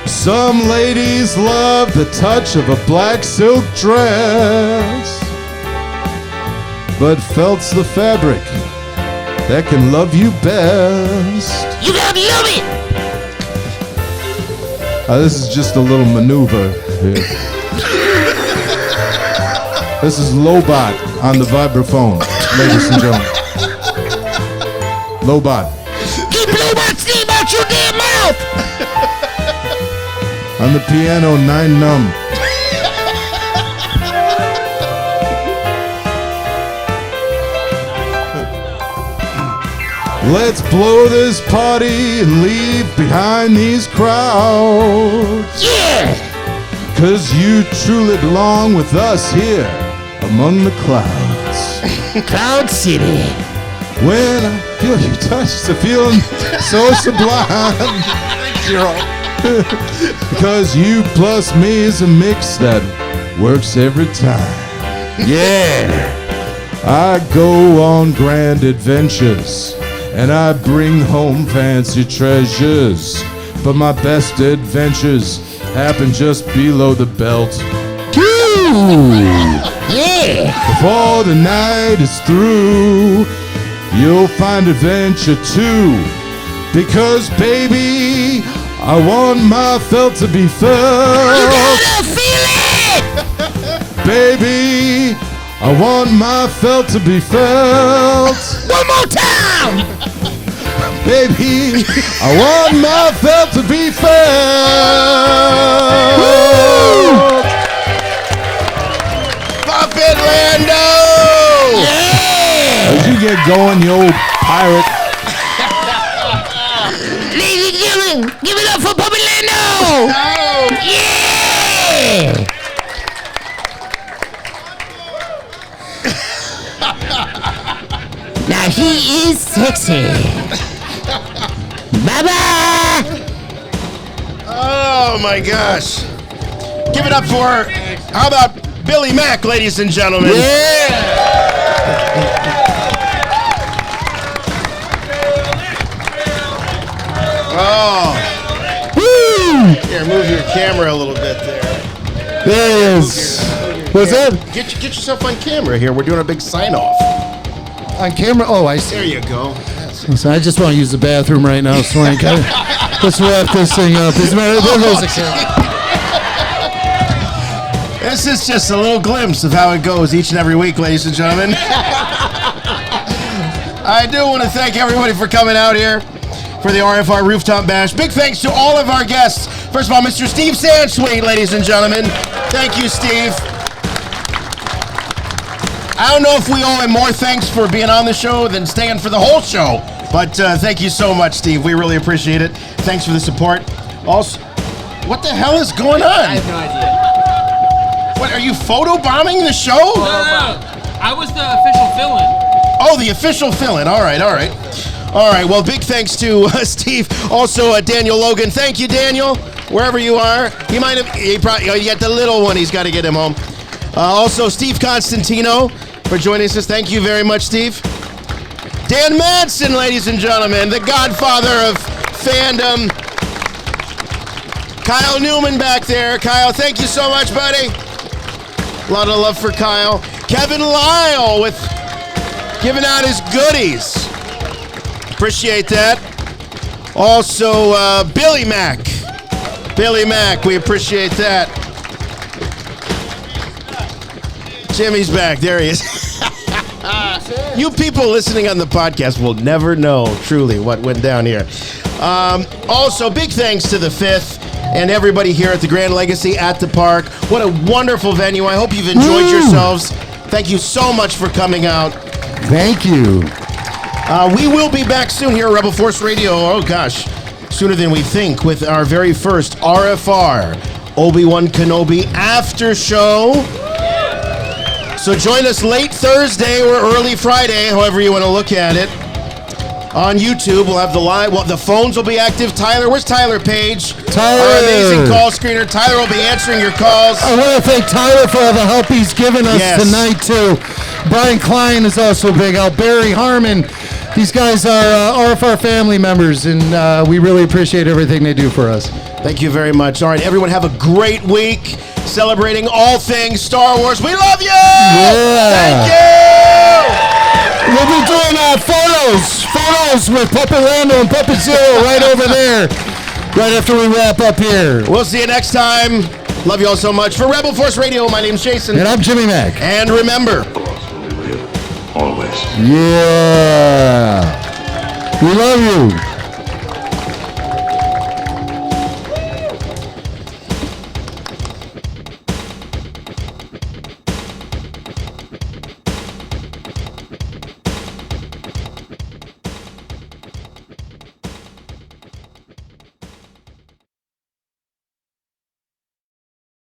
Some ladies love the touch of a black silk dress, but felt's the fabric that can love you best. You gotta love it. This is just a little maneuver here. This is Lobot on the vibraphone, ladies and gentlemen. Lobot. Keep Lobot's name out your damn mouth. On the piano, 9 numb. Let's blow this party and leave behind these crowds. Yeah! 'Cause you truly belong with us here among the clouds. Cloud City. When I feel you touch the feeling so sublime. Because you plus me is a mix that works every time. Yeah! I go on grand adventures, and I bring home fancy treasures, but my best adventures happen just below the belt. Yeah! Before the night is through, you'll find adventure too, because baby, I want my felt to be felt. You gotta feel it! Baby, I want my felt to be felt. One more time! Baby, I want my felt to be felt. Woo! Puppet Lando! Yeah! As you get going, you old pirate. Ladies and gentlemen, give it up for Puppet Lando! Yeah! Now he is sexy. Bye-bye! Oh my gosh. Give it up for, how about Billy Mack, ladies and gentlemen? Oh. Woo! Here, move your camera a little bit there. There it is. What's that? Get yourself on camera here. We're doing a big sign-off. On camera? Oh, I see. There you go. So I just want to use the bathroom right now, Swank. Let's wrap this thing up. There goes the camera. This is just a little glimpse of how it goes each and every week, ladies and gentlemen. I do want to thank everybody for coming out here for the RFR Rooftop Bash. Big thanks to all of our guests. First of all, Mr. Steve Sansweet, ladies and gentlemen. Thank you, Steve. I don't know if we owe him more thanks for being on the show than staying for the whole show, but thank you so much, Steve. We really appreciate it. Thanks for the support. Also, what the hell is going on? I have no idea. What, are you photobombing the show? No. I was the official fill-in. Oh, the official fill-in. All right. Well, big thanks to Steve. Also, Daniel Logan. Thank you, Daniel, wherever you are. He probably got the little one. He's got to get him home. Also, Steve Constantino for joining us. Thank you very much, Steve. Dan Madsen, ladies and gentlemen, the godfather of fandom. Kyle Newman back there. Kyle, thank you so much, buddy. A lot of love for Kyle. Kevin Lyle with giving out his goodies. Appreciate that. Also, Billy Mack. Billy Mack, we appreciate that. Jimmy's back. There he is. You people listening on the podcast will never know truly what went down here. Also, big thanks to the Fifth and everybody here at the Grand Legacy at the park. What a wonderful venue. I hope you've enjoyed yourselves. Thank you so much for coming out. Thank you. We will be back soon here at Rebel Force Radio. Oh, gosh. Sooner than we think with our very first RFR Obi-Wan Kenobi after show. So join us late Thursday or early Friday, however you want to look at it. On YouTube, we'll have the live. Well, the phones will be active. Tyler, where's Tyler Page? Tyler. Our amazing call screener. Tyler will be answering your calls. I want to thank Tyler for all the help he's given us tonight, too. Brian Klein is also a big help. Barry Harmon. These guys are RFR family members, and we really appreciate everything they do for us. Thank you very much. All right, everyone, have a great week celebrating all things Star Wars. We love you! Yeah. Thank you! We'll be doing photos with Puppet Lando and Puppet Zero right over there, right after we wrap up here. We'll see you next time. Love you all so much. For Rebel Force Radio, my name's Jason. And I'm Jimmy Mack. And remember, Always. yeah, we love you.